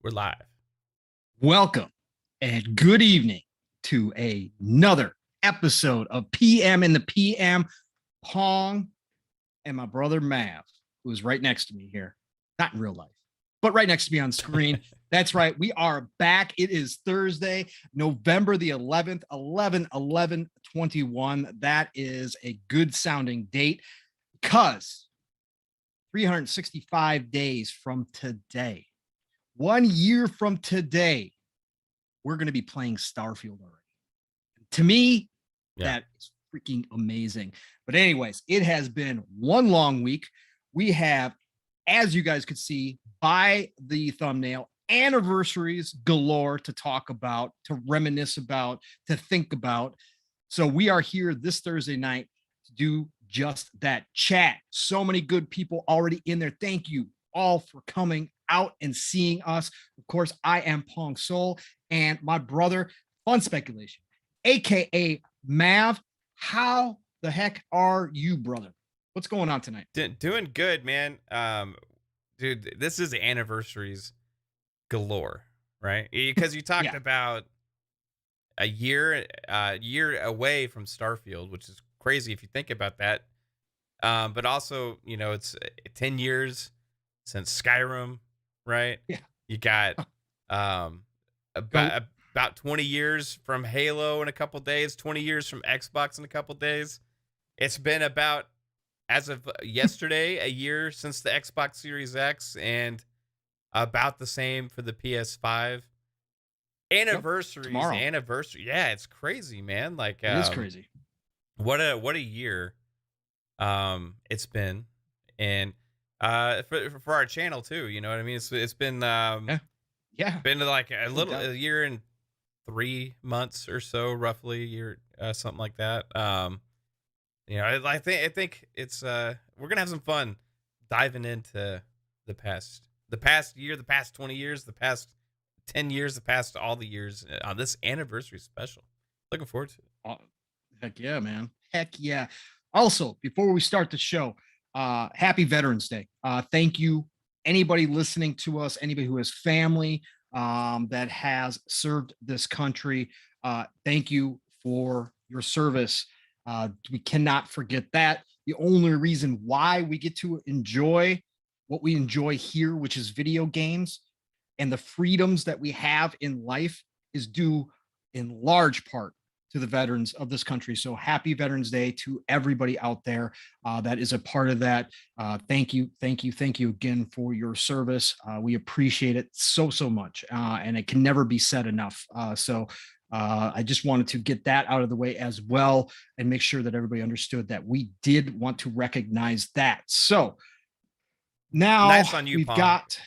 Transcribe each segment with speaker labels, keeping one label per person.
Speaker 1: We're live.
Speaker 2: Welcome and good evening to another episode of PM in the PM. Pong and my brother Mav, who is right next to me here, not in real life, but right next to me on screen. That's right. We are back. It is Thursday, November the 11th, 11/11/21. That is a good sounding date because 365 days from today, 1 year from today, we're going to be playing Starfield already. To me, that is freaking amazing. But anyways, it has been one long week. We have, as you guys could see by the thumbnail, anniversaries galore to talk about, to reminisce about, to think about. So we are here this Thursday night to do just that. Chat, so many good people already in there. Thank you all for coming out and seeing us. Of course, I am Pong Soul, and my brother, Fun Speculation, aka Mav. How the heck are you, brother? What's going on tonight?
Speaker 1: Doing good, man. Dude, this is Anniversaries Galore, right? Because you talked
Speaker 2: Yeah.
Speaker 1: about a year away from Starfield, which is crazy if you think about that. But also, it's 10 years since Skyrim, right?
Speaker 2: Yeah.
Speaker 1: You got
Speaker 2: Go.
Speaker 1: about 20 years from Halo in a couple days, 20 years from Xbox in a couple days. It's been about, as of yesterday, a year since the Xbox Series X, and about the same for the PS5.
Speaker 2: Tomorrow.
Speaker 1: Anniversary. Yeah, it's crazy, man. Like,
Speaker 2: It is crazy.
Speaker 1: what a year it's been, and for our channel too. You know what I mean? It's been
Speaker 2: Yeah.
Speaker 1: been like
Speaker 2: No doubt.
Speaker 1: a year and 3 months or so, roughly a year, something like that. I think it's we're gonna have some fun diving into the past year, the past 20 years, the past 10 years, the past all the years on this anniversary special. Looking forward to it.
Speaker 2: Oh, heck yeah, man. Heck yeah. Also, before we start the show, happy Veterans Day. Thank you, anybody listening to us, anybody who has family that has served this country. Thank you for your service. We cannot forget that. The only reason why we get to enjoy what we enjoy here, which is video games, and the freedoms that we have in life, is due in large part to the veterans of this country. So happy Veterans Day to everybody out there that is a part of that. Thank you again for your service. We appreciate it so much, and it can never be said enough. I just wanted to get that out of the way as well, and make sure that everybody understood that we did want to recognize that. So now
Speaker 1: Nice on you,
Speaker 2: we've
Speaker 1: Pong.
Speaker 2: got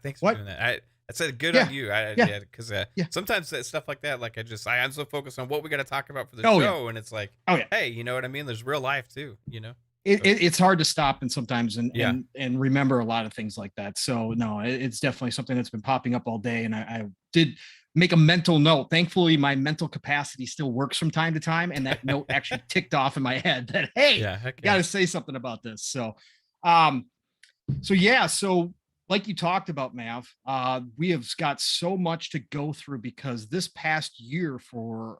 Speaker 1: Thanks for
Speaker 2: what?
Speaker 1: doing that. I said good
Speaker 2: Yeah,
Speaker 1: on you.
Speaker 2: yeah,
Speaker 1: Yeah, because
Speaker 2: yeah.
Speaker 1: sometimes that stuff like that, like I'm so focused on what we got to talk about for the
Speaker 2: Oh yeah,
Speaker 1: show, and it's like,
Speaker 2: oh yeah.
Speaker 1: hey, you know what I mean? There's real life too, you know. So
Speaker 2: It's hard to stop and sometimes
Speaker 1: yeah,
Speaker 2: and remember a lot of things like that. So no, it's definitely something that's been popping up all day, and I did make a mental note. Thankfully, my mental capacity still works from time to time, and that note actually ticked off in my head that hey,
Speaker 1: yeah, heck
Speaker 2: I got
Speaker 1: yeah,
Speaker 2: to say something about this. Um, so like you talked about, Mav, we have got so much to go through because this past year for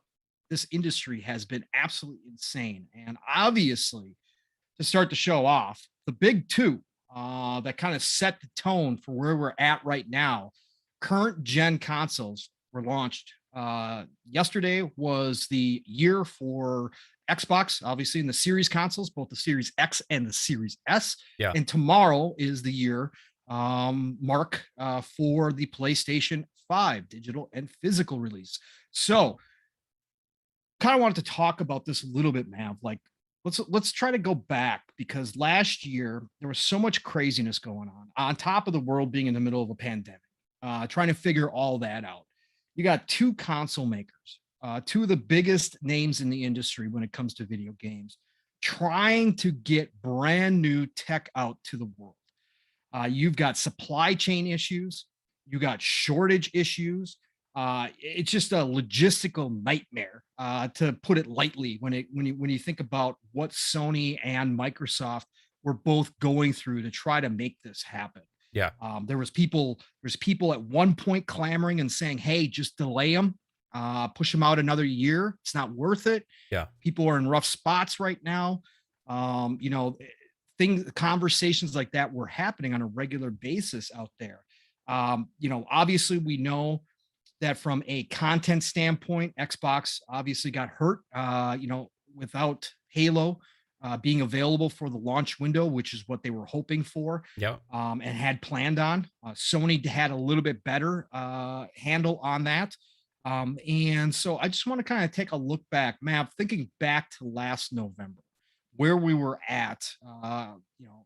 Speaker 2: this industry has been absolutely insane, and obviously to start the show off, the big two that kind of set the tone for where we're at right now. Current gen consoles were launched. Yesterday was the year for Xbox, obviously, in the series consoles, both the Series X and the Series S.
Speaker 1: yeah,
Speaker 2: And tomorrow is the year mark for the PlayStation 5 digital and physical release. So, kind of wanted to talk about this a little bit, man. Like, let's try to go back because last year there was so much craziness going on top of the world being in the middle of a pandemic, trying to figure all that out. You got two console makers, two of the biggest names in the industry when it comes to video games, trying to get brand new tech out to the world. You've got supply chain issues, you got shortage issues. It's just a logistical nightmare, to put it lightly. When you think about what Sony and Microsoft were both going through to try to make this happen.
Speaker 1: yeah,
Speaker 2: There's people at one point clamoring and saying, "Hey, just delay them, push them out another year. It's not worth it."
Speaker 1: yeah,
Speaker 2: People are in rough spots right now. You know, conversations like that were happening on a regular basis out there. Obviously we know that from a content standpoint, Xbox obviously got hurt, without Halo being available for the launch window, which is what they were hoping for,
Speaker 1: yeah.
Speaker 2: and had planned on. Sony had a little bit better handle on that. And so I just want to kind of take a look back, Matt, thinking back to last November, where we were at.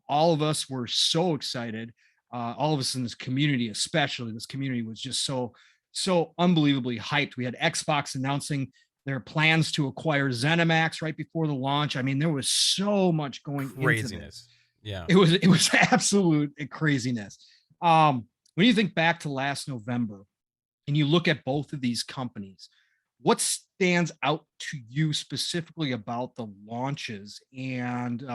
Speaker 2: All of us were so excited. All of us in this community, especially this community, was just so unbelievably hyped. We had Xbox announcing Their plans to acquire ZeniMax right before the launch. I mean, there was so much going into this.
Speaker 1: Craziness. Yeah.
Speaker 2: It was absolute craziness. When you think back to last November and you look at both of these companies, what stands out to you specifically about the launches and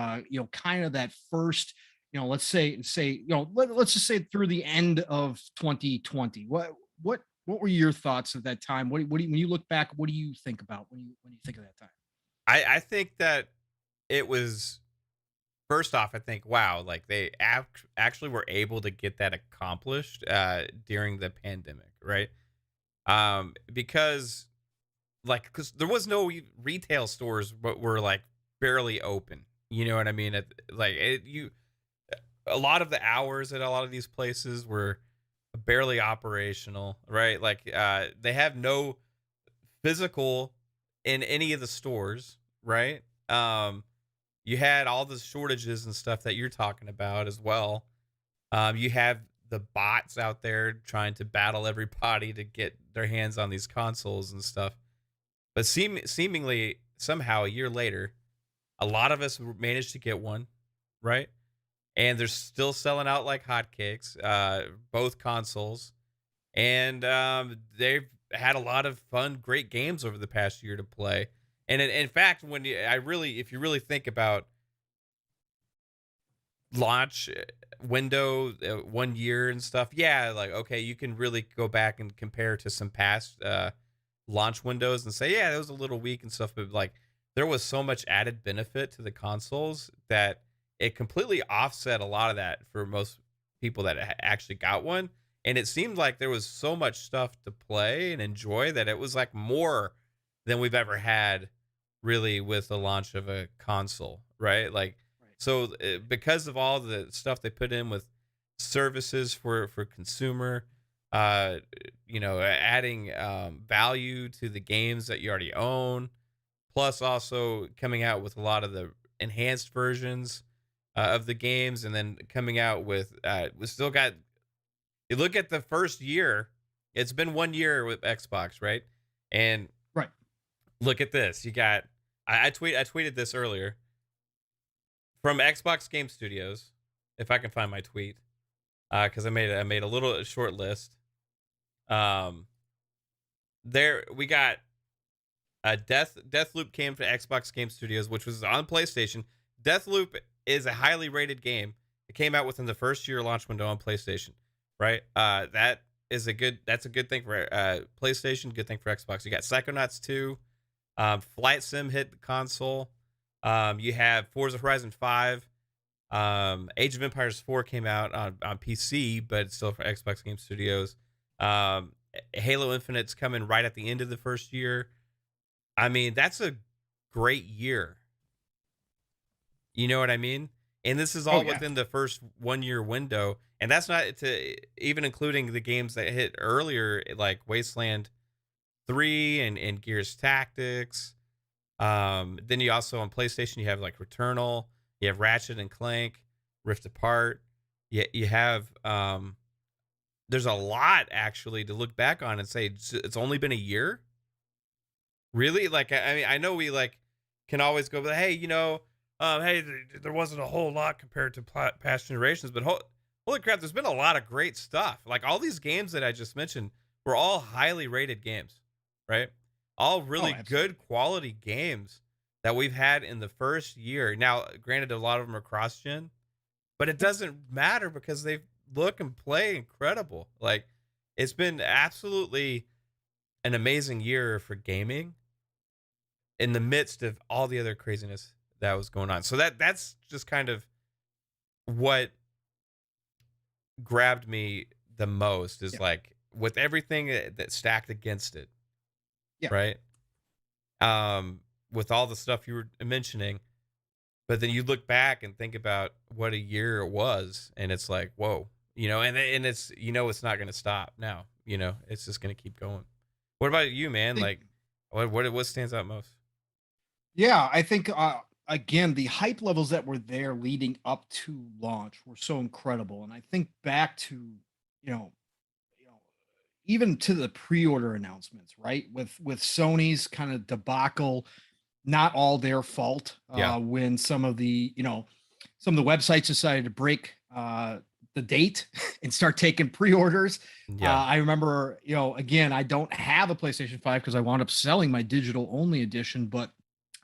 Speaker 2: kind of that first, let's say let's just say through the end of 2020. What were your thoughts at that time? What do you, when you look back, what do you think about when you think of that time?
Speaker 1: I think that it was, first off, I think, wow, like they actually were able to get that accomplished during the pandemic, right? Because there was no retail stores, but were like barely open. You know what I mean? A lot of the hours at a lot of these places were barely operational, right? Like they have no physical in any of the stores, right? You had all the shortages and stuff that you're talking about as well. You have the bots out there trying to battle everybody to get their hands on these consoles and stuff. But seemingly, somehow, a year later, a lot of us managed to get one, right? And they're still selling out like hotcakes, both consoles. And they've had a lot of fun, great games over the past year to play. And in fact, if you really think about launch window, 1 year and stuff, yeah, like, okay, you can really go back and compare to some past launch windows and say, yeah, that was a little weak and stuff, but like there was so much added benefit to the consoles that it completely offset a lot of that for most people that actually got one. And it seemed like there was so much stuff to play and enjoy that it was like more than we've ever had really with the launch of a console, right? Like,
Speaker 2: Right.
Speaker 1: so because of all the stuff they put in with services for consumer, adding value to the games that you already own, plus also coming out with a lot of the enhanced versions of the games, and then coming out with we still got. You look at the first year; it's been 1 year with Xbox, right? And
Speaker 2: Right.
Speaker 1: look at this. You got. I tweeted this earlier from Xbox Game Studios, if I can find my tweet, because I made a little short list. There we got a Deathloop came to Xbox Game Studios, which was on PlayStation. Deathloop is a highly rated game. It came out within the first year launch window on PlayStation, right? That's a good thing for PlayStation, good thing for Xbox. You got Psychonauts 2, Flight Sim hit the console. You have Forza Horizon 5. Age of Empires 4 came out on PC, but it's still for Xbox Game Studios. Halo Infinite's coming right at the end of the first year. I mean, that's a great year. You know what I mean? And this is all within the first 1 year window. And that's not to even including the games that hit earlier, like Wasteland 3 and Gears Tactics. Then you also on PlayStation, you have like Returnal, you have Ratchet and Clank, Rift Apart. You have there's a lot actually to look back on and say it's only been a year. Really? Like, I mean, I know we like can always go, but hey, hey, there wasn't a whole lot compared to past generations, but holy crap, there's been a lot of great stuff. Like all these games that I just mentioned were all highly rated games, right? All really good quality games that we've had in the first year. Now, granted, a lot of them are cross-gen, but it doesn't matter because they look and play incredible. Like, it's been absolutely an amazing year for gaming in the midst of all the other craziness that was going on. So that's just kind of what grabbed me the most is like with everything that stacked against it. Yeah. Right. With all the stuff you were mentioning, but then you look back and think about what a year it was, and it's like, whoa, and it's, it's not going to stop now, it's just going to keep going. What about you, man? Like what stands out most?
Speaker 2: Yeah, I think again, the hype levels that were there leading up to launch were so incredible. And I think back to, you know, even to the pre-order announcements, right? With Sony's kind of debacle, not all their fault. When some of the websites decided to break the date and start taking pre-orders. I remember, again, I don't have a PlayStation 5 because I wound up selling my digital only edition, but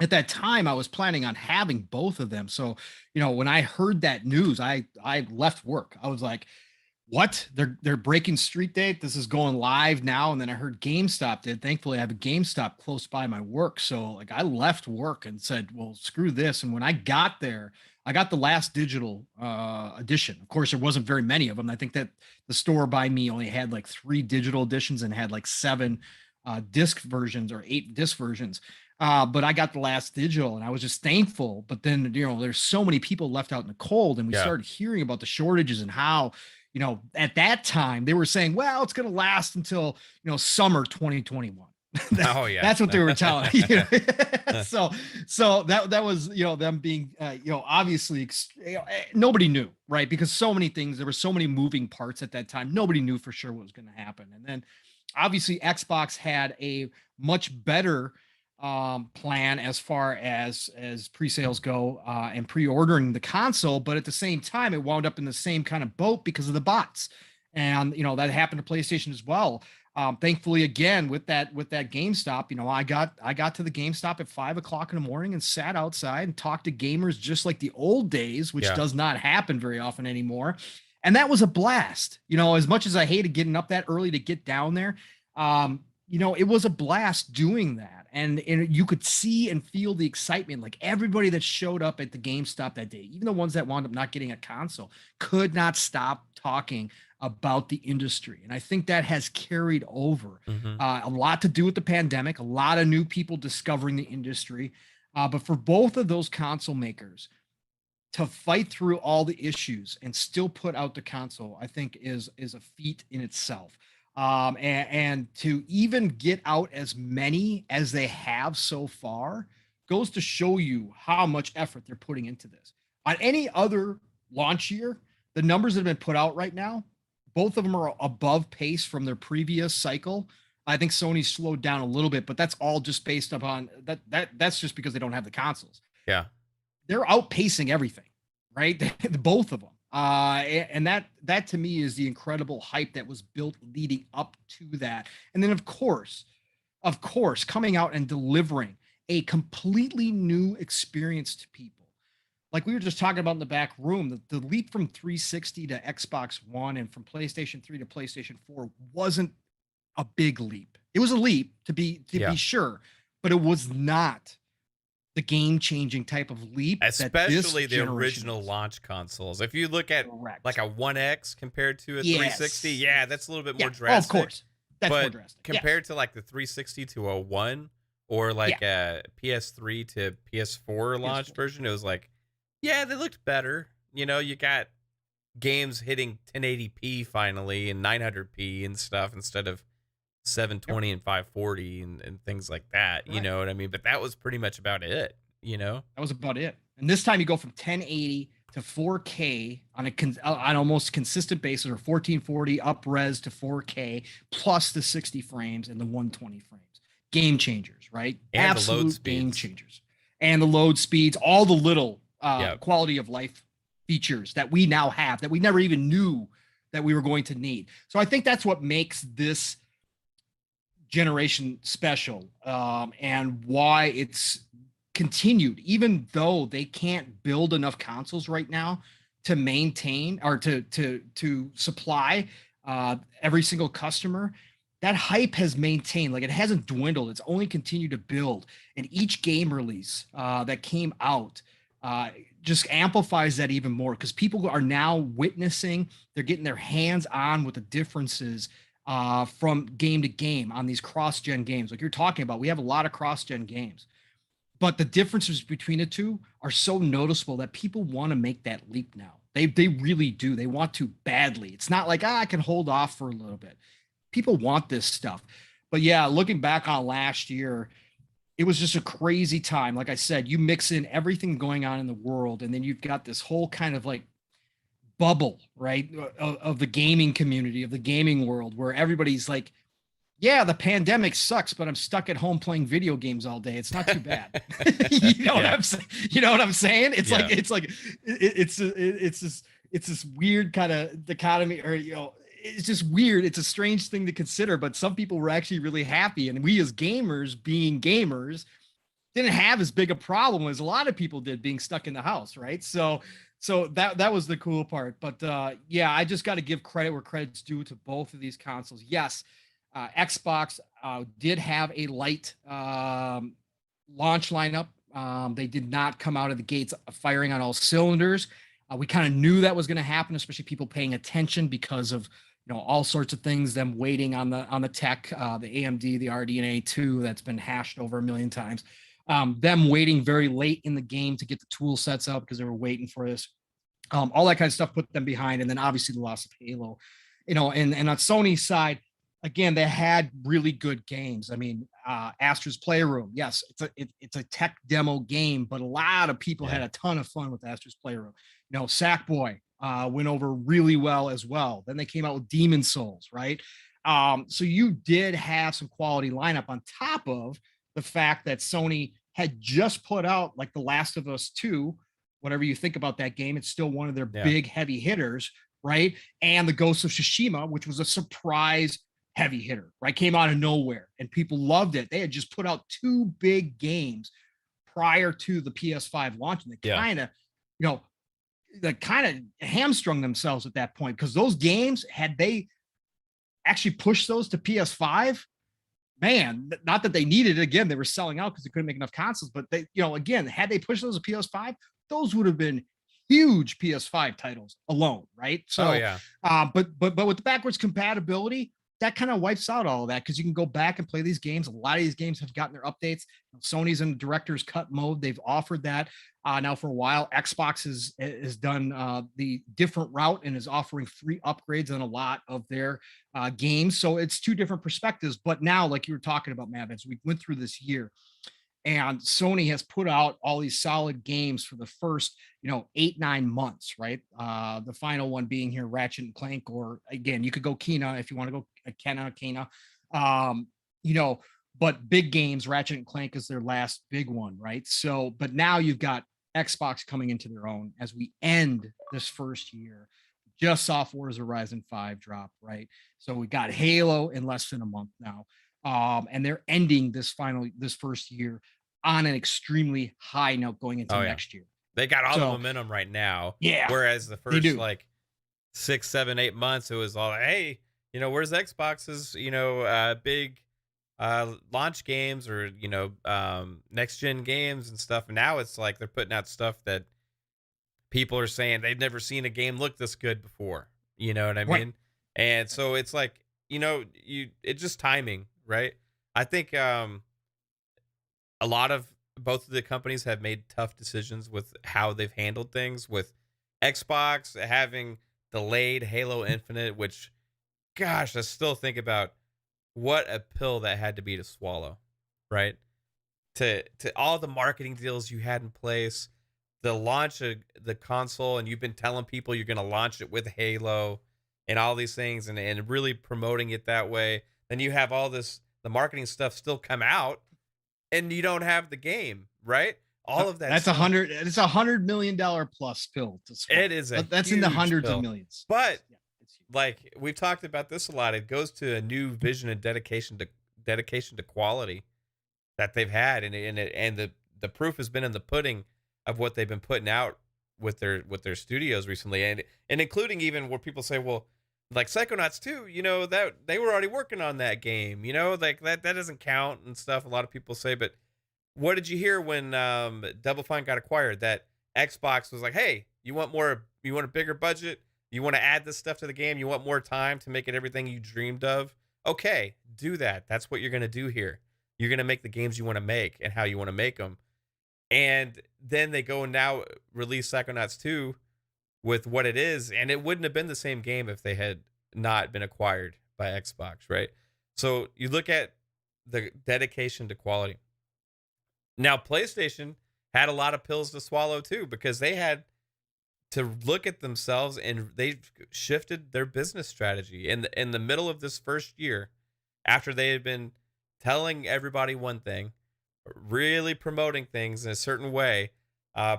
Speaker 2: at that time I was planning on having both of them. So, when I heard that news, I left work. I was like, what? They're breaking street date. This is going live now. And then I heard GameStop did. Thankfully, I have a GameStop close by my work. So like I left work and said, well, screw this. And when I got there, I got the last digital edition. Of course, there wasn't very many of them. I think that the store by me only had like 3 digital editions and had like 7 disc versions or 8 disc versions. But I got the last digital and I was just thankful. But then, there's so many people left out in the cold, and we started hearing about the shortages and how, at that time they were saying, well, it's going to last until, summer 2021. That's what they were telling. So that was, them being, obviously, nobody knew, right? Because so many things, there were so many moving parts at that time. Nobody knew for sure what was going to happen. And then obviously Xbox had a much better plan as far as pre-sales go and pre-ordering the console, but at the same time it wound up in the same kind of boat because of the bots, and that happened to PlayStation as well. Thankfully, again, with that GameStop, I got to the GameStop at 5 o'clock in the morning and sat outside and talked to gamers just like the old days, which does not happen very often anymore. And that was a blast. As much as I hated getting up that early to get down there, it was a blast doing that. And you could see and feel the excitement. Like everybody that showed up at the GameStop that day, even the ones that wound up not getting a console, could not stop talking about the industry. And I think that has carried over. A lot to do with the pandemic, a lot of new people discovering the industry. But for both of those console makers to fight through all the issues and still put out the console, I think is a feat in itself. And to even get out as many as they have so far goes to show you how much effort they're putting into this. On any other launch year, the numbers that have been put out right now, both of them are above pace from their previous cycle. I think Sony's slowed down a little bit, but that's all just based upon that's just because they don't have the consoles. They're outpacing everything, right? Both of them. And that to me is the incredible hype that was built leading up to that. And then of course, coming out and delivering a completely new experience to people. Like we were just talking about in the back room, the leap from 360 to Xbox One and from PlayStation 3 to PlayStation 4 wasn't a big leap. It was a leap to be sure, but it was not the game-changing type of leap,
Speaker 1: especially the original launch consoles. If you look at like a 1X compared to a 360, that's a little bit more drastic.
Speaker 2: Of course, that's more drastic.
Speaker 1: Compared to like the 360 to a 1 or like a PS3 to PS4 launch version, it was like, they looked better. You got games hitting 1080p finally and 900p and stuff instead of 720 and 540 and things like that. You know what I mean? But that was pretty much about it. That
Speaker 2: was about it. And this time you go from 1080 to 4K on an almost consistent basis, or 1440 up res to 4K plus the 60 frames and the 120 frames. Game changers, right?
Speaker 1: And
Speaker 2: absolute game changers. And the load speeds, all the little quality of life features that we now have that we never even knew that we were going to need. So I think that's what makes this generation special, and why it's continued, even though they can't build enough consoles right now to maintain or to supply every single customer. That hype has maintained, like it hasn't dwindled. It's only continued to build, and each game release that came out just amplifies that even more, because people are now witnessing, they're getting their hands on with the differences from game to game on these cross-gen games. Like you're talking about, we have a lot of cross-gen games, but the differences between the two are so noticeable that people want to make that leap now. They really do. They want to badly. It's not like, I can hold off for a little bit. People want this stuff. But yeah, looking back on last year, it was just a crazy time. Like I said, you mix in everything going on in the world, and then you've got this whole kind of like bubble, right, of the gaming community, of the gaming world, where everybody's like, yeah, the pandemic sucks, but I'm stuck at home playing video games all day. It's not too bad. You know what I'm saying? You know what I'm saying? It's like it's this weird kind of dichotomy, or it's just weird. It's a strange thing to consider, but some people were actually really happy, and we as gamers, being gamers, didn't have as big a problem as a lot of people did being stuck in the house, right? So that was the cool part. But yeah, I just got to give credit where credit's due to both of these consoles. Yes, Xbox did have a light launch lineup. They did not come out of the gates firing on all cylinders. We kind of knew that was going to happen, especially people paying attention because of all sorts of things. Them waiting on the tech, the AMD, the RDNA 2 that's been hashed over a million times. Them waiting very late in the game to get the tool sets up because they were waiting for this. All that kind of stuff put them behind, and then obviously the loss of Halo. And on Sony's side, again, they had really good games. I mean, Astra's Playroom, yes, it's a tech demo game, but a lot of people had a ton of fun with Astra's Playroom. Sackboy went over really well as well. Then they came out with Demon Souls, right? So you did have some quality lineup on top of the fact that Sony had just put out like The Last of Us 2. Whatever you think about that game, it's still one of their big heavy hitters, right? And the Ghost of Tsushima, which was a surprise heavy hitter, right? Came out of nowhere and people loved it. They had just put out 2 big games prior to the PS5 launch, and they kind of hamstrung themselves at that point, because those games, had they actually pushed those to PS5, man, not that they needed it. Again, they were selling out because they couldn't make enough consoles, but they, again, had they pushed those to PS5, those would have been huge PS5 titles alone, right? So, but with the backwards compatibility, that kind of wipes out all of that, because you can go back and play these games. A lot of these games have gotten their updates. Sony's in the director's cut mode. They've offered that now for a while. Xbox has done the different route and is offering free upgrades on a lot of their games. So it's 2 different perspectives. But now, like you were talking about, Mav, as we went through this year, and Sony has put out all these solid games for the first, 8-9 months, right? The final one being here, Ratchet and Clank, or again, you could go Kena if you want to go Kena. But big games, Ratchet and Clank is their last big one, right? So, but now you've got Xbox coming into their own as we end this first year. Just saw Forza Horizon 5 drop, right? So we got Halo in less than a month now. And they're ending this first year on an extremely high note going into next year.
Speaker 1: They got all the momentum right now.
Speaker 2: Yeah.
Speaker 1: Whereas the first 6, 7, 8 months, it was all, hey, where's Xbox's, big launch games or, next gen games and stuff. And now it's like they're putting out stuff that people are saying they've never seen a game look this good before. You know what I mean? And so it's like, it's just timing, right? I think a lot of both of the companies have made tough decisions with how they've handled things, with Xbox having delayed Halo Infinite, which, gosh, I still think about what a pill that had to be to swallow, right? To all the marketing deals you had in place, the launch of the console, and you've been telling people you're going to launch it with Halo and all these things, and really promoting it that way. Then you have all this, the marketing stuff still come out, and you don't have the game, right? All of that.
Speaker 2: That's $100. It's $100 million plus pill to swallow.
Speaker 1: It is
Speaker 2: that's in the hundreds of millions.
Speaker 1: But like we've talked about this a lot, it goes to a new vision and dedication to quality that they've had, and the proof has been in the pudding of what they've been putting out with their studios recently, and including even where people say, well, like Psychonauts 2, that they were already working on that game, like that doesn't count and stuff. A lot of people say, but what did you hear when Double Fine got acquired? That Xbox was like, hey, you want a bigger budget? You want to add this stuff to the game? You want more time to make it everything you dreamed of? Okay, do that. That's what you're going to do here. You're going to make the games you want to make and how you want to make them. And then they go and now release Psychonauts 2 with what it is, and it wouldn't have been the same game if they had not been acquired by Xbox, right? So you look at the dedication to quality. Now, PlayStation had a lot of pills to swallow too, because they had to look at themselves, and they've shifted their business strategy in the middle of this first year, after they had been telling everybody one thing, really promoting things in a certain way,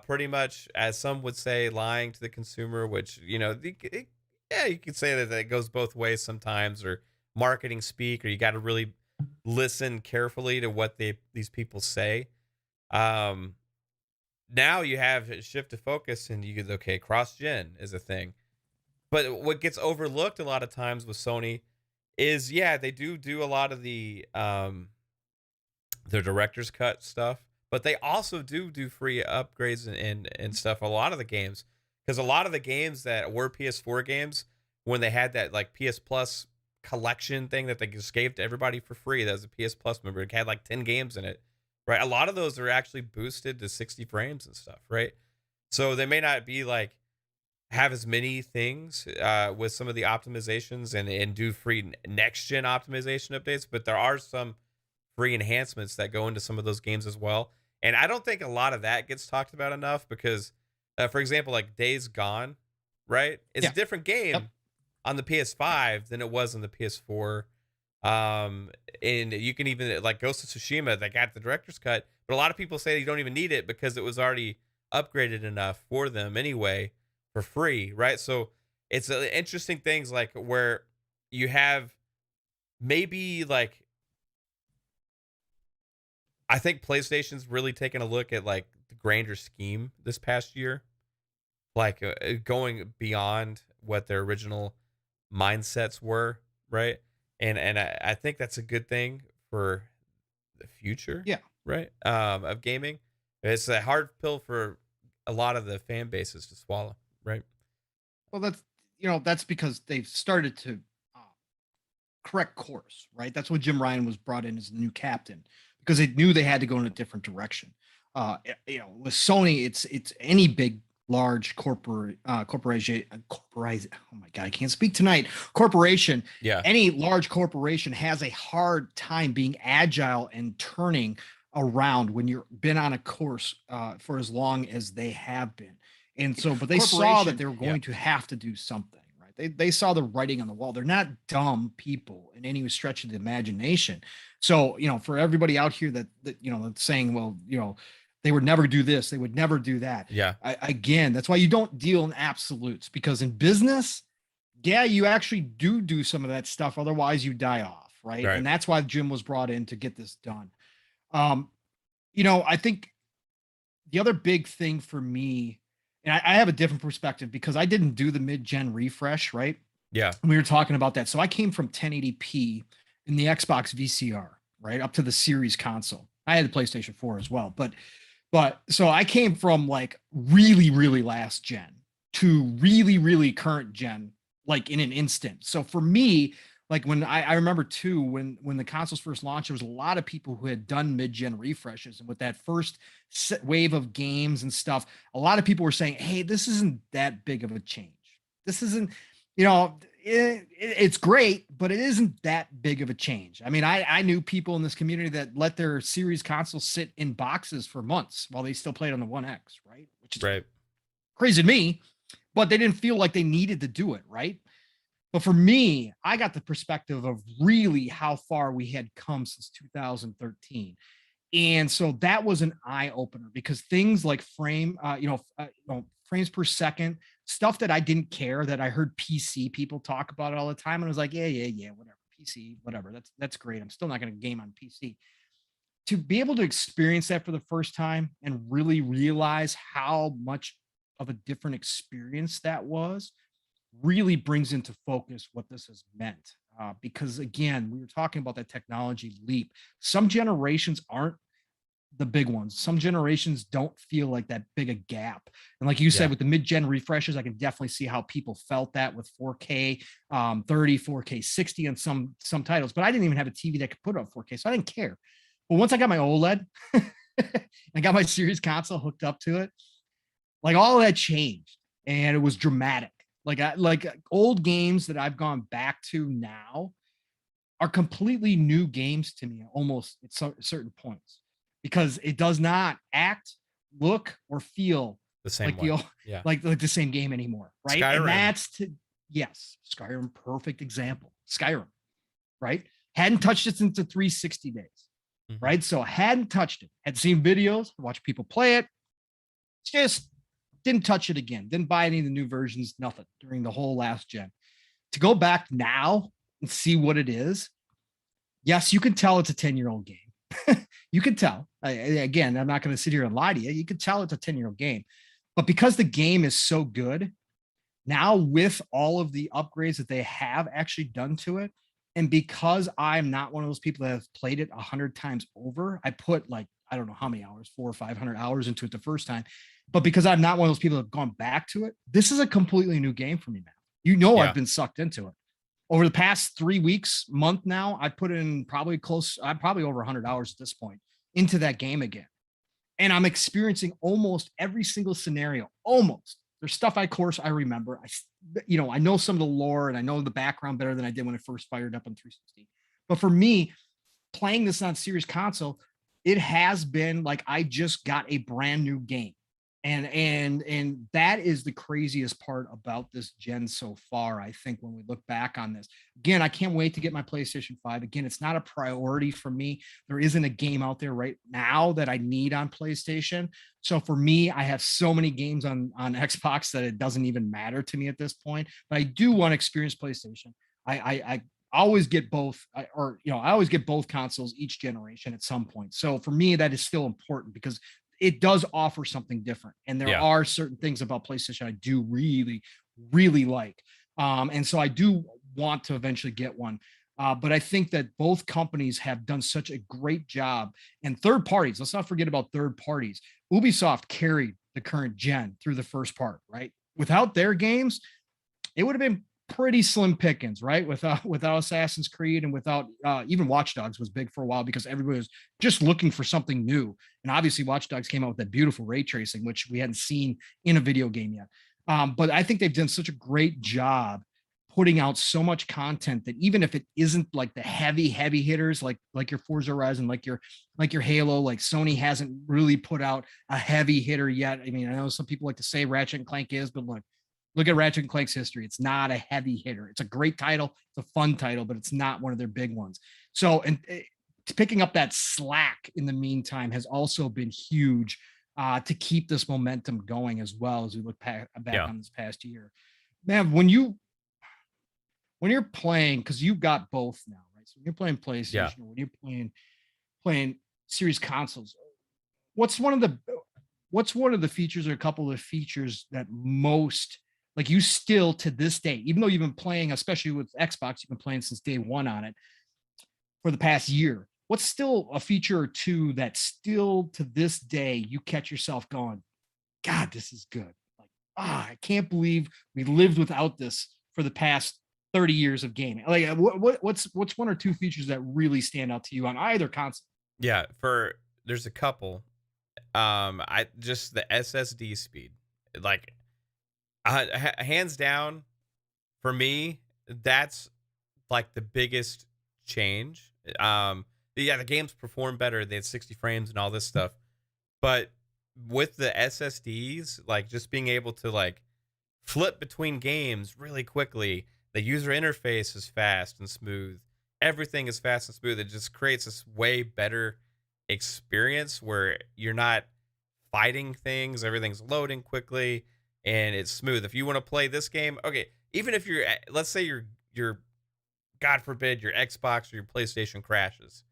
Speaker 1: pretty much, as some would say, lying to the consumer, which, yeah, you could say that it goes both ways sometimes, or marketing speak, or you got to really listen carefully to what these people say. Um, Now you have a shift of focus, and you get, okay, cross gen is a thing. But what gets overlooked a lot of times with Sony is, yeah, they do a lot of the director's cut stuff, but they also do free upgrades and stuff. A lot of the games, because a lot of the games that were PS4 games, when they had that like PS Plus collection thing that they just gave to everybody for free, that was a PS Plus member, it had like 10 games in it, right? A lot of those are actually boosted to 60 frames and stuff, right? So they may not be like have as many things with some of the optimizations and do free next gen optimization updates, but there are some free enhancements that go into some of those games as well. And I don't think a lot of that gets talked about enough, because, for example, like Days Gone, right? It's
Speaker 2: Yeah.
Speaker 1: a different game
Speaker 2: Yep.
Speaker 1: on the PS5 than it was on the PS4. And you can even, like Ghost of Tsushima, that got the director's cut, but a lot of people say you don't even need it because it was already upgraded enough for them anyway for free, right? So it's interesting things like where you have maybe like, I think PlayStation's really taken a look at like the grander scheme this past year, like going beyond what their original mindsets were, right? And I think that's a good thing for the future,
Speaker 2: Yeah.
Speaker 1: right? Of gaming. It's a hard pill for a lot of the fan bases to swallow, right?
Speaker 2: Well, that's because they've started to uh, correct course, right? That's what Jim Ryan was brought in as the new captain, because they knew they had to go in a different direction. With Sony, it's any big large corporation. Oh my god, I can't speak tonight. Corporation.
Speaker 1: Yeah.
Speaker 2: Any large corporation has a hard time being agile and turning around when you've been on a course for as long as they have been. And so, but they saw that they were
Speaker 1: Yeah.
Speaker 2: going to have to do something, right? They saw the writing on the wall. They're not dumb people in any stretch of the imagination. So, for everybody out here that's saying, well, they would never do this, they would never do that.
Speaker 1: Yeah.
Speaker 2: Again, that's why you don't deal in absolutes, because in business, yeah, you actually do some of that stuff. Otherwise, you die off, right?
Speaker 1: Right.
Speaker 2: And that's why Jim was brought in to get this done. Um, I think the other big thing for me, and I have a different perspective because I didn't do the mid-gen refresh, right?
Speaker 1: Yeah.
Speaker 2: And we were talking about that. So I came from 1080p in the Xbox VCR, right, up to the Series console. I had the PlayStation 4 as well, but so I came from like really, really last gen to really, really current gen, like in an instant. So for me, like when I remember too, when the consoles first launched, there was a lot of people who had done mid-gen refreshes, and with that first wave of games and stuff, a lot of people were saying, "Hey, this isn't that big of a change. This isn't, it's great, but it isn't that big of a change." I mean, I knew people in this community that let their series consoles sit in boxes for months while they still played on the One X, right? Which is
Speaker 1: Right.
Speaker 2: crazy to me, but they didn't feel like they needed to do it, right? But for me, I got the perspective of really how far we had come since 2013. And so that was an eye opener, because things like frames per second, stuff that I didn't care, that I heard PC people talk about it all the time, and I was like, yeah, whatever, PC, whatever. That's great. I'm still not going to game on PC. To be able to experience that for the first time and really realize how much of a different experience that was, really brings into focus what this has meant. Because again, we were talking about that technology leap. Some generations aren't the big ones. Some generations don't feel like that big a gap. And like you said, with the mid-gen refreshes, I can definitely see how people felt that with 4K 30, 4K 60 on some titles. But I didn't even have a TV that could put up 4K, so I didn't care. But once I got my OLED and got my series console hooked up to it, like all of that changed, and it was dramatic. Like old games that I've gone back to now are completely new games to me, almost at certain points, because it does not act, look, or feel
Speaker 1: The same
Speaker 2: like
Speaker 1: one. Yeah.
Speaker 2: like the same game anymore, right?
Speaker 1: Skyrim.
Speaker 2: And that's yes, Skyrim, perfect example. Skyrim, right? Hadn't touched it since the 360 days, right? So hadn't touched it. Had seen videos, watched people play it, just didn't touch it again. Didn't buy any of the new versions, nothing during the whole last gen. To go back now and see what it is, yes, you can tell it's a 10-year-old game. You can tell. Again, I'm not going to sit here and lie to you. You can tell it's a 10-year-old game. But because the game is so good, now with all of the upgrades that they have actually done to it, and because I'm not one of those people that have played it 100 times over, I put like, I don't know how many hours, 400 or 500 hours into it the first time. But because I'm not one of those people that have gone back to it, this is a completely new game for me now. You know, I've been sucked into it. Over the past 3 weeks, month now, I put in probably over 100 hours at this point into that game again. And I'm experiencing almost every single scenario, almost. There's stuff I remember. I know some of the lore and I know the background better than I did when I first fired up on 360. But for me, playing this on Series console, it has been like I just got a brand new game. And that is the craziest part about this gen so far, I think, when we look back on this. Again, I can't wait to get my PlayStation 5. Again, it's not a priority for me. There isn't a game out there right now that I need on PlayStation. So for me, I have so many games on Xbox that it doesn't even matter to me at this point. But I do want to experience PlayStation. I always get both, I always get both consoles each generation at some point. So for me, that is still important because it does offer something different. And there are certain things about PlayStation I do really, really like. And so I do want to eventually get one. But I think that both companies have done such a great job. And third parties, let's not forget about third parties. Ubisoft carried the current gen through the first part, right? Without their games, it would have been pretty slim pickings, right? Without Assassin's Creed and without even Watch Dogs was big for a while because everybody was just looking for something new. And obviously Watch Dogs came out with that beautiful ray tracing, which we hadn't seen in a video game yet. But I think they've done such a great job putting out so much content that even if it isn't like the heavy hitters, like your Forza Horizon, like your Halo, like Sony hasn't really put out a heavy hitter yet. I mean, I know some people like to say Ratchet and Clank is, but look at Ratchet and Clank's history. It's not a heavy hitter. It's a great title. It's a fun title, but it's not one of their big ones. So, and picking up that slack in the meantime has also been huge to keep this momentum going as well as we look back on this past year. Man, when you're playing, because you've got both now, right? So when you're playing PlayStation, or when you're playing Series consoles, what's one of the features or a couple of features that most like you still to this day, even though you've been playing, especially with Xbox, you've been playing since day one on it for the past year. What's still a feature or two that still to this day you catch yourself going, God, this is good. Like, I can't believe we lived without this for the past 30 years of gaming. Like, what's one or two features that really stand out to you on either console?
Speaker 1: Yeah, there's a couple. Just the SSD speed, like. Hands down, for me, that's like the biggest change. The games perform better. They had 60 frames and all this stuff. But with the SSDs, like just being able to like flip between games really quickly, the user interface is fast and smooth. Everything is fast and smooth. It just creates this way better experience where you're not fighting things. Everything's loading quickly. And it's smooth. If you want to play this game, okay, even if let's say your God forbid, your Xbox or your PlayStation crashes,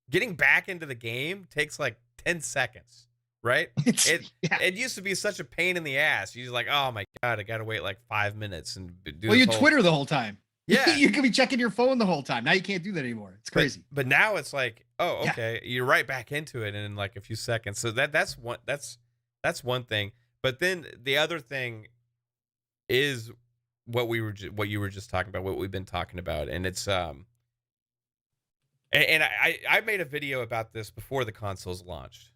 Speaker 1: getting back into the game takes like 10 seconds, right? It used to be such a pain in the ass. You're like, oh my God, I got to wait like 5 minutes and do
Speaker 2: you Twitter the whole time.
Speaker 1: Yeah.
Speaker 2: You could be checking your phone the whole time. Now you can't do that anymore. It's crazy.
Speaker 1: But now it's like, oh, okay, you're right back into it in like a few seconds. So that's one thing. But then the other thing is what you were just talking about, what we've been talking about, and it's and I made a video about this before the consoles launched,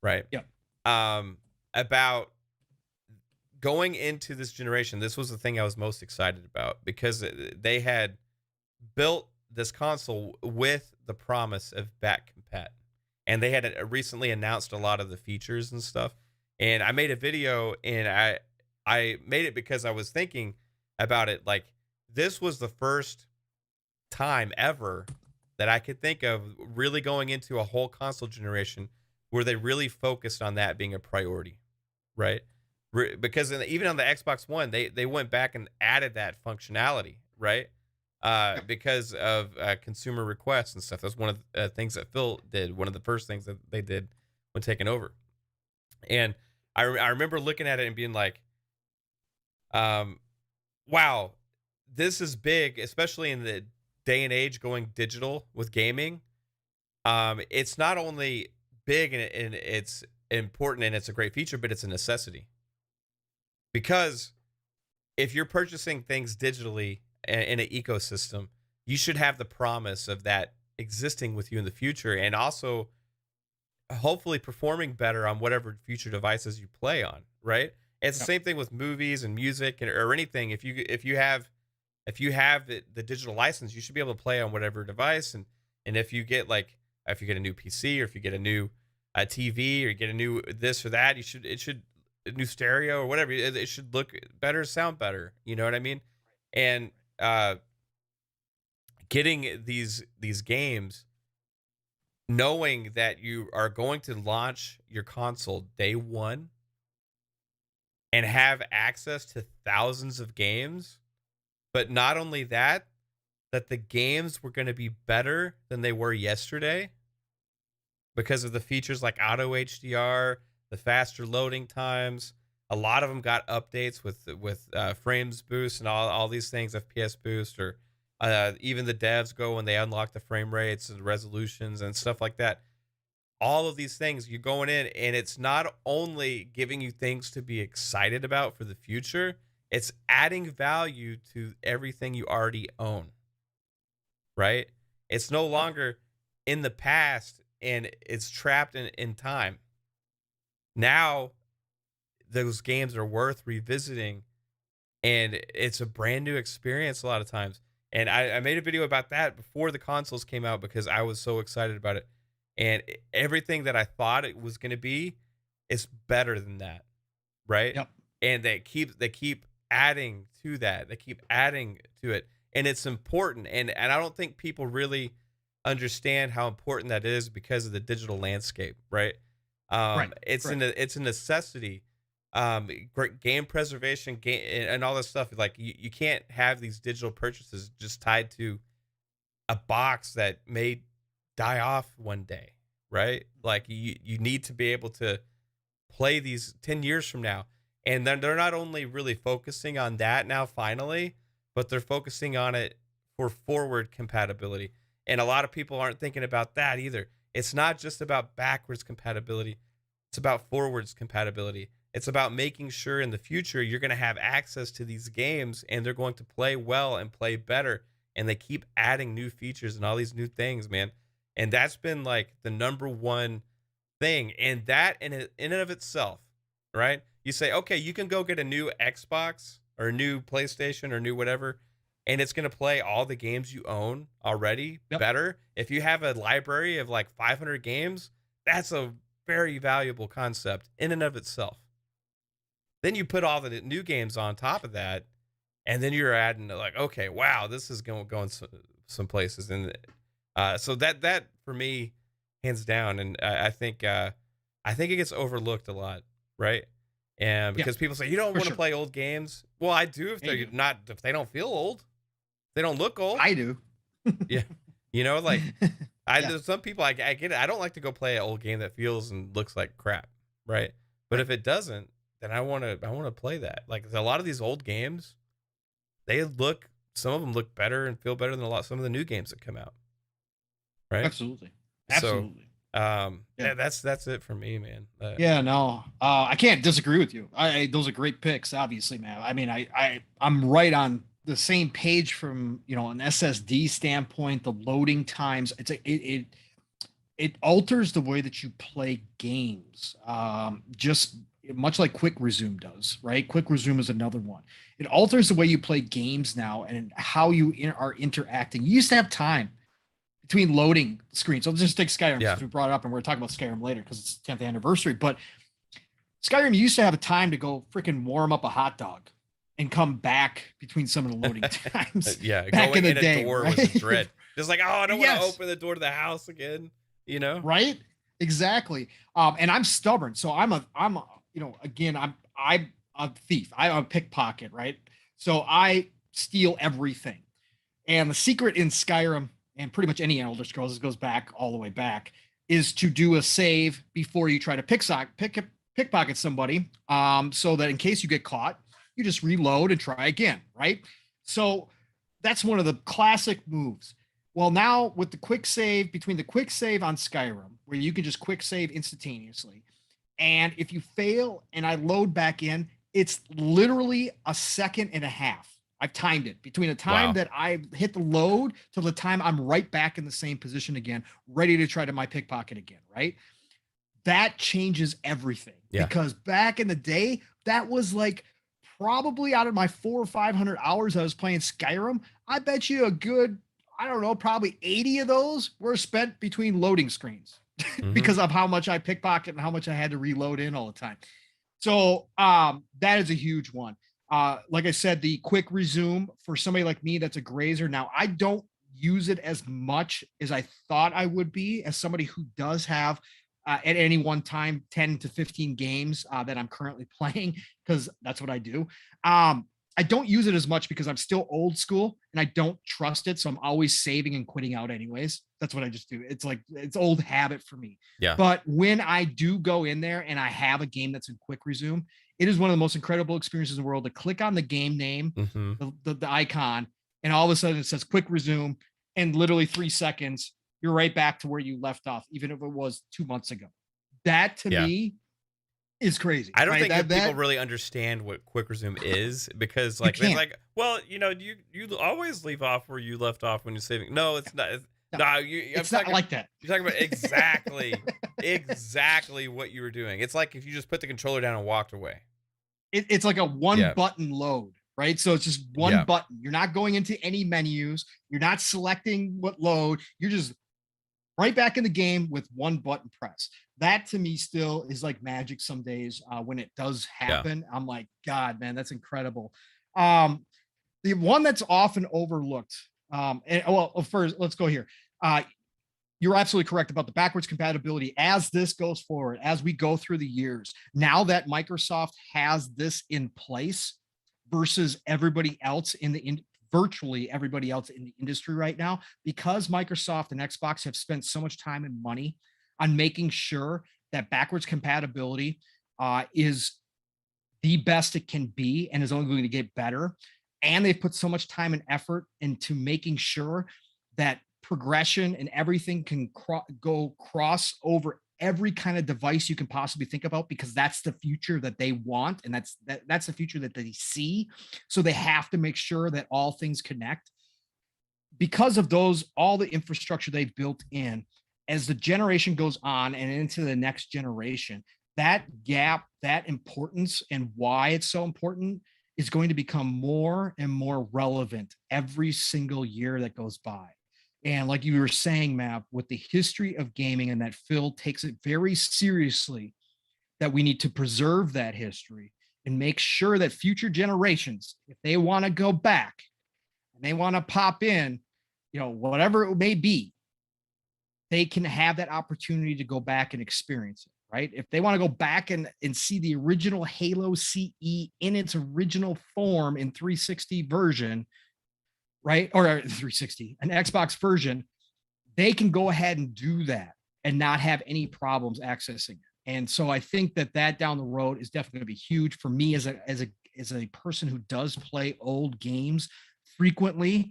Speaker 1: right?
Speaker 2: Yeah.
Speaker 1: About going into this generation. This was the thing I was most excited about because they had built this console with the promise of back compat, and they had recently announced a lot of the features and stuff. And I made a video, and I made it because I was thinking about it. Like, this was the first time ever that I could think of really going into a whole console generation where they really focused on that being a priority, right? Because even on the Xbox One, they went back and added that functionality, right? Because of consumer requests and stuff. That's one of the things that Phil did. One of the first things that they did when taking over. And I remember looking at it and being like, wow, this is big, especially in the day and age going digital with gaming. It's not only big and it's important and it's a great feature, but it's a necessity. Because if you're purchasing things digitally in an ecosystem, you should have the promise of that existing with you in the future, and also hopefully performing better on whatever future devices you play on, right? It's the same thing with movies and music or anything. If you have the digital license, you should be able to play on whatever device. And if you get if you get a new PC, or if you get a new TV, or you get a new this or that, it should a new stereo or whatever. It should look better, sound better. You know what I mean? And getting these games, knowing that you are going to launch your console day one and have access to thousands of games, but not only that the games were going to be better than they were yesterday because of the features like auto HDR, the faster loading times. A lot of them got updates with frames boost and all these things, FPS boost, or even the devs go when they unlock the frame rates and resolutions and stuff like that. All of these things, you're going in, and it's not only giving you things to be excited about for the future, it's adding value to everything you already own, right? It's no longer in the past and it's trapped in time. Now, those games are worth revisiting, and it's a brand new experience a lot of times. And I made a video about that before the consoles came out because I was so excited about it. And everything that I thought it was going to be is better than that, right?
Speaker 2: Yep.
Speaker 1: And they keep adding to that. They keep adding to it, and it's important. And I don't think people really understand how important that is because of the digital landscape, right? It's a necessity. Great game preservation, and all this stuff. Like you can't have these digital purchases just tied to a box that may die off one day, right? Like you need to be able to play these 10 years from now. And then they're not only really focusing on that now finally, but they're focusing on it for forward compatibility. And a lot of people aren't thinking about that either. It's not just about backwards compatibility. It's about forwards compatibility. It's about making sure in the future you're going to have access to these games and they're going to play well and play better. And they keep adding new features and all these new things, man. And that's been like the number one thing. And that in and of itself, right? You say, okay, you can go get a new Xbox or a new PlayStation or new whatever, and it's going to play all the games you own already better. If you have a library of like 500 games, that's a very valuable concept in and of itself. Then you put all the new games on top of that, and then you're adding like, okay, wow, this is going some places. And so that for me, hands down, and I think it gets overlooked a lot, right? And because people say you don't want to play old games. Well, I do if they're not, if they don't feel old, they don't look old.
Speaker 2: I do.
Speaker 1: Yeah, you know, like some people I get it. I don't like to go play an old game that feels and looks like crap, right? But if it doesn't, then I want to play that. Like a lot of these old games, some of them look better and feel better than some of the new games that come out, right?
Speaker 2: Absolutely.
Speaker 1: Yeah, that's it for me, man.
Speaker 2: I can't disagree with you. Those are great picks, obviously, man. I mean, I'm right on the same page from, an SSD standpoint. The loading times, it alters the way that you play games, just much like quick resume does, right? Quick resume is another one. It alters the way you play games now and how you are interacting. You used to have time between loading screens. So let's just take Skyrim, since we brought it up, and we're talking about Skyrim later because it's 10th anniversary. But Skyrim used to have a time to go freaking warm up a hot dog and come back between some of the loading times.
Speaker 1: Yeah,
Speaker 2: back
Speaker 1: going
Speaker 2: in the
Speaker 1: a
Speaker 2: day,
Speaker 1: door
Speaker 2: right?
Speaker 1: was a dread. Just like, oh, I don't want to
Speaker 2: Yes.
Speaker 1: open the door to the house again. You know?
Speaker 2: Right? Exactly. And I'm stubborn, so I'm a again, I'm a thief. I'm a pickpocket, right? So I steal everything. And the secret in Skyrim and pretty much any Elder Scrolls, this goes back all the way back, is to do a save before you try to pickpocket somebody, so that in case you get caught, you just reload and try again, right? So that's one of the classic moves. Well, now with the quick save, between the quick save on Skyrim, where you can just quick save instantaneously, and if you fail and I load back in, it's literally a second and a half. I've timed it between the time that I hit the load till the time I'm right back in the same position again, ready to try to my pickpocket again, right? That changes everything.
Speaker 1: Yeah.
Speaker 2: Because back in the day, that was like probably out of my 400 or 500 hours I was playing Skyrim, I bet you a good, I don't know, probably 80 of those were spent between loading screens because of how much I pickpocket and how much I had to reload in all the time. So that is a huge one. Like I said, the quick resume for somebody like me that's a grazer. Now, I don't use it as much as I thought I would be, as somebody who does have at any one time 10 to 15 games that I'm currently playing, because that's what I do. I don't use it as much because I'm still old school and I don't trust it. So I'm always saving and quitting out anyways. That's what I just do. It's like, it's old habit for me.
Speaker 1: Yeah.
Speaker 2: But when I do go in there and I have a game that's in quick resume, it is one of the most incredible experiences in the world to click on the game name, the icon, and all of a sudden it says quick resume, and literally 3 seconds, you're right back to where you left off, even if it was 2 months ago. That to me is crazy.
Speaker 1: I don't
Speaker 2: right?
Speaker 1: think people really understand what quick resume is, because like it's like, well, you know, you always leave off where you left off when you're saving. No, it's not.
Speaker 2: It's not like that.
Speaker 1: You're talking about exactly what you were doing. It's like if you just put the controller down and walked away.
Speaker 2: It's like a one button load, right? So it's just one button. You're not going into any menus. You're not selecting what load. You're just right back in the game with one button press. That to me still is like magic some days when it does happen. I'm like, God, man, that's incredible. The one that's often overlooked, first, let's go here. You're absolutely correct about the backwards compatibility as this goes forward, as we go through the years. Now that Microsoft has this in place versus everybody else virtually everybody else in the industry right now, because Microsoft and Xbox have spent so much time and money on making sure that backwards compatibility is the best it can be and is only going to get better. And they've put so much time and effort into making sure that progression and everything can cross over every kind of device you can possibly think about, because that's the future that they want, and that's the future that they see. So they have to make sure that all things connect. Because of all the infrastructure they've built in, as the generation goes on and into the next generation, that gap, that importance, and why it's so important is going to become more and more relevant every single year that goes by. And like you were saying, Mav, with the history of gaming, and that Phil takes it very seriously, that we need to preserve that history and make sure that future generations, if they want to go back and they want to pop in, whatever it may be, they can have that opportunity to go back and experience it, right? If they want to go back and see the original Halo CE in its original form in 360 version, right? Or 360, an Xbox version, they can go ahead and do that and not have any problems accessing it. And so I think that down the road is definitely going to be huge for me as a person who does play old games frequently.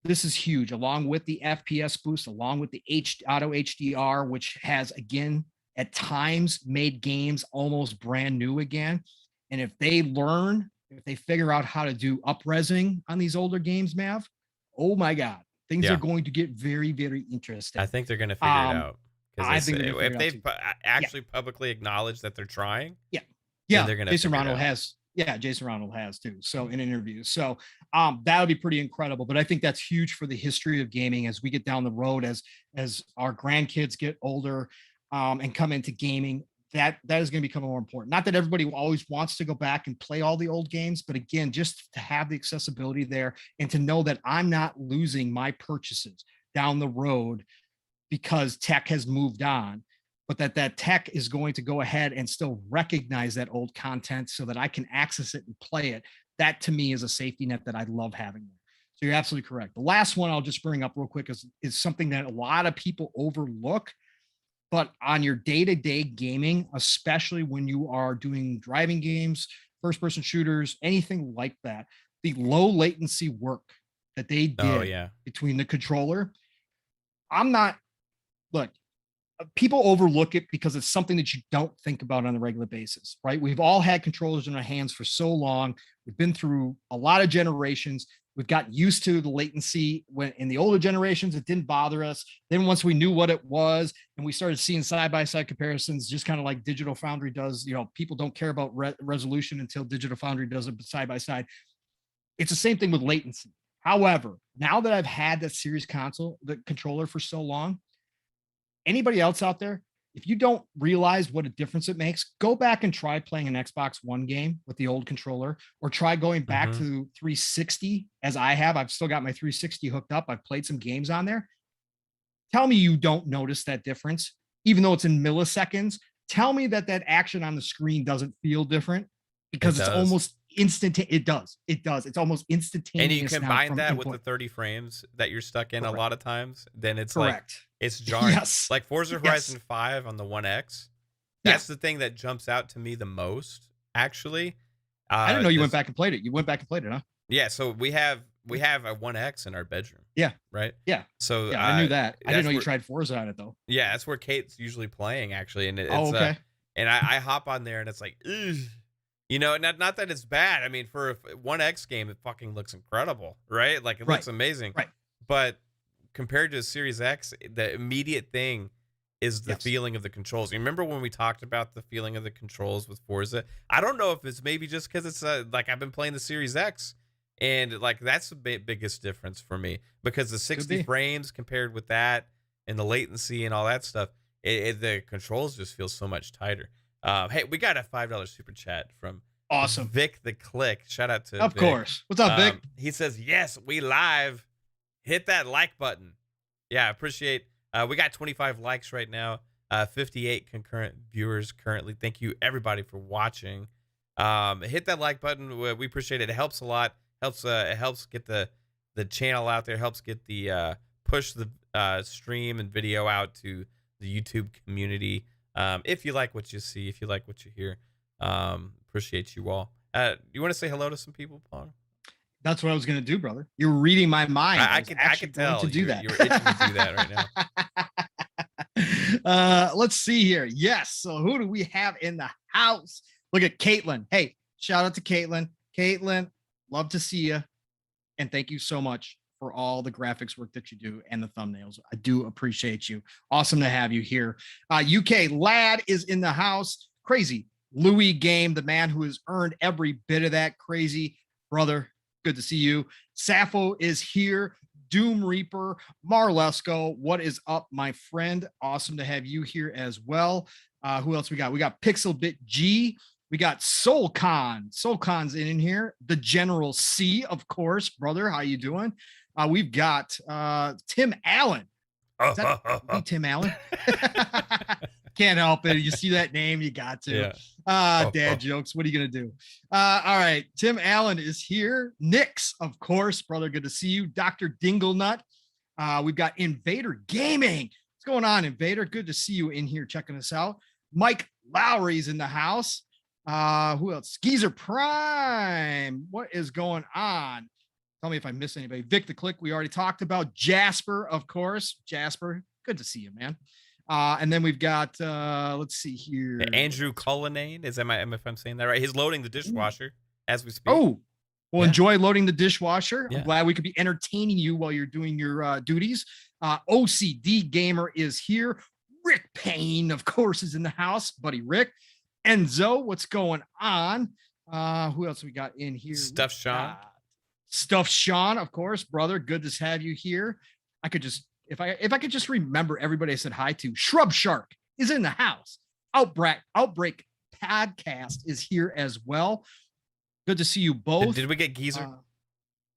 Speaker 2: This is huge, along with the FPS boost, along with the auto HDR, which has, again, at times made games almost brand new again. And if they figure out how to do up-resing on these older games, Mav, oh my God, things are going to get very, very interesting.
Speaker 1: I think they're going to figure it out.
Speaker 2: I think
Speaker 1: if they've actually publicly acknowledged that they're trying,
Speaker 2: they're going to. Jason Ronald has too. So in interviews, so that would be pretty incredible. But I think that's huge for the history of gaming as we get down the road, as our grandkids get older and come into gaming. that is going to become more important. Not that everybody always wants to go back and play all the old games, but again, just to have the accessibility there and to know that I'm not losing my purchases down the road because tech has moved on, but that tech is going to go ahead and still recognize that old content so that I can access it and play it. That to me is a safety net that I love having there. So you're absolutely correct. The last one I'll just bring up real quick is something that a lot of people overlook, but on your day-to-day gaming, especially when you are doing driving games, first-person shooters, anything like that, the low latency work that they did between the controller, look, people overlook it because it's something that you don't think about on a regular basis, right? We've all had controllers in our hands for so long. We've been through a lot of generations. We've got used to the latency. When in the older generations, it didn't bother us. Then once we knew what it was and we started seeing side-by-side comparisons, just kind of like Digital Foundry does, people don't care about resolution until Digital Foundry does it side-by-side. It's the same thing with latency. However, now that I've had that series console, the controller for so long, anybody else out there, if you don't realize what a difference it makes, go back and try playing an Xbox One game with the old controller, or try going back to 360 as I have. I've still got my 360 hooked up. I've played some games on there. Tell me you don't notice that difference, even though it's in milliseconds. Tell me that action on the screen doesn't feel different because it's almost instantaneous. It does. It's almost instantaneous.
Speaker 1: And you combine that with the 30 frames that you're stuck in a lot of times, then it's like it's jarring. Like Forza Horizon 5 on the One X. That's the thing that jumps out to me the most, actually.
Speaker 2: I didn't know you went back and played it. You went back and played it, huh?
Speaker 1: Yeah, so we have a One X in our bedroom.
Speaker 2: Yeah.
Speaker 1: Right?
Speaker 2: Yeah.
Speaker 1: So
Speaker 2: I knew that. I didn't know you tried Forza on it though.
Speaker 1: Yeah, that's where Kate's usually playing, actually. And it's
Speaker 2: okay.
Speaker 1: And I hop on there and it's like, ugh. Not that it's bad. I mean, for a 1X game, it fucking looks incredible, right? Like, it looks amazing.
Speaker 2: Right.
Speaker 1: But compared to a Series X, the immediate thing is the feeling of the controls. You remember when we talked about the feeling of the controls with Forza? I don't know if it's maybe just because it's like I've been playing the Series X, and like that's the biggest difference for me, because the 60 frames compared with that and the latency and all that stuff, the controls just feel so much tighter. Hey, we got a $5 super chat from Vic the Click. Shout out to
Speaker 2: Vic. Course. What's up, Vic?
Speaker 1: He says, yes, we live. Hit that like button. Yeah, I appreciate. We got 25 likes right now. 58 concurrent viewers currently. Thank you everybody for watching. Hit that like button. We appreciate it. It helps a lot. It helps get the channel out there. Helps get the push the stream and video out to the YouTube community. If you like what you see, if you like what you hear, appreciate you all. You want to say hello to some people, Pong?
Speaker 2: That's what I was going to do, brother. You're reading my mind.
Speaker 1: I can tell.
Speaker 2: To do that.
Speaker 1: You're itching to do that right
Speaker 2: now. Let's see here. Yes. So who do we have in the house? Look at Kaitlin. Hey, shout out to Kaitlin. Kaitlin, love to see you. And thank you so much for all the graphics work that you do and the thumbnails. I do appreciate you. Awesome to have you here. UK Lad is in the house. Crazy. Louis Game, the man who has earned every bit of that. Crazy. Brother, good to see you. Sappho is here. Doom Reaper. Marlesco, what is up, my friend? Awesome to have you here as well. Who else we got? We got Pixelbit G. We got SoulCon. SoulCon's in here. The General C, of course. Brother, how you doing? We've got Tim Allen. Is that Tim Allen? Can't help it. You see that name, you got to. Dad jokes. What are you going to do? All right. Tim Allen is here. Nix, of course. Brother, good to see you. Dr. Dinglenut. We've got Invader Gaming. What's going on, Invader? Good to see you in here checking us out. Mike Lowry's in the house. Who else? Skeezer Prime. What is going on? Tell me if I miss anybody. Vic the Click, we already talked about. Jasper, of course. Jasper, good to see you, man. And then we've got, let's see here.
Speaker 1: Andrew Cullinane. If I'm saying that right? He's loading the dishwasher as we speak.
Speaker 2: Oh, well, enjoy loading the dishwasher. I'm glad we could be entertaining you while you're doing your duties. OCDgamer is here. Rick Payne, of course, is in the house. Buddy Rick. Enzo, what's going on? Who else we got in here?
Speaker 1: Stuff Sean.
Speaker 2: Stuff Sean, of course, brother. Good to have you here. I could just, if I could just remember everybody I said hi to. Shrub Shark is in the house. Outbreak podcast is here as well. Good to see you both.
Speaker 1: Did we get Geezer?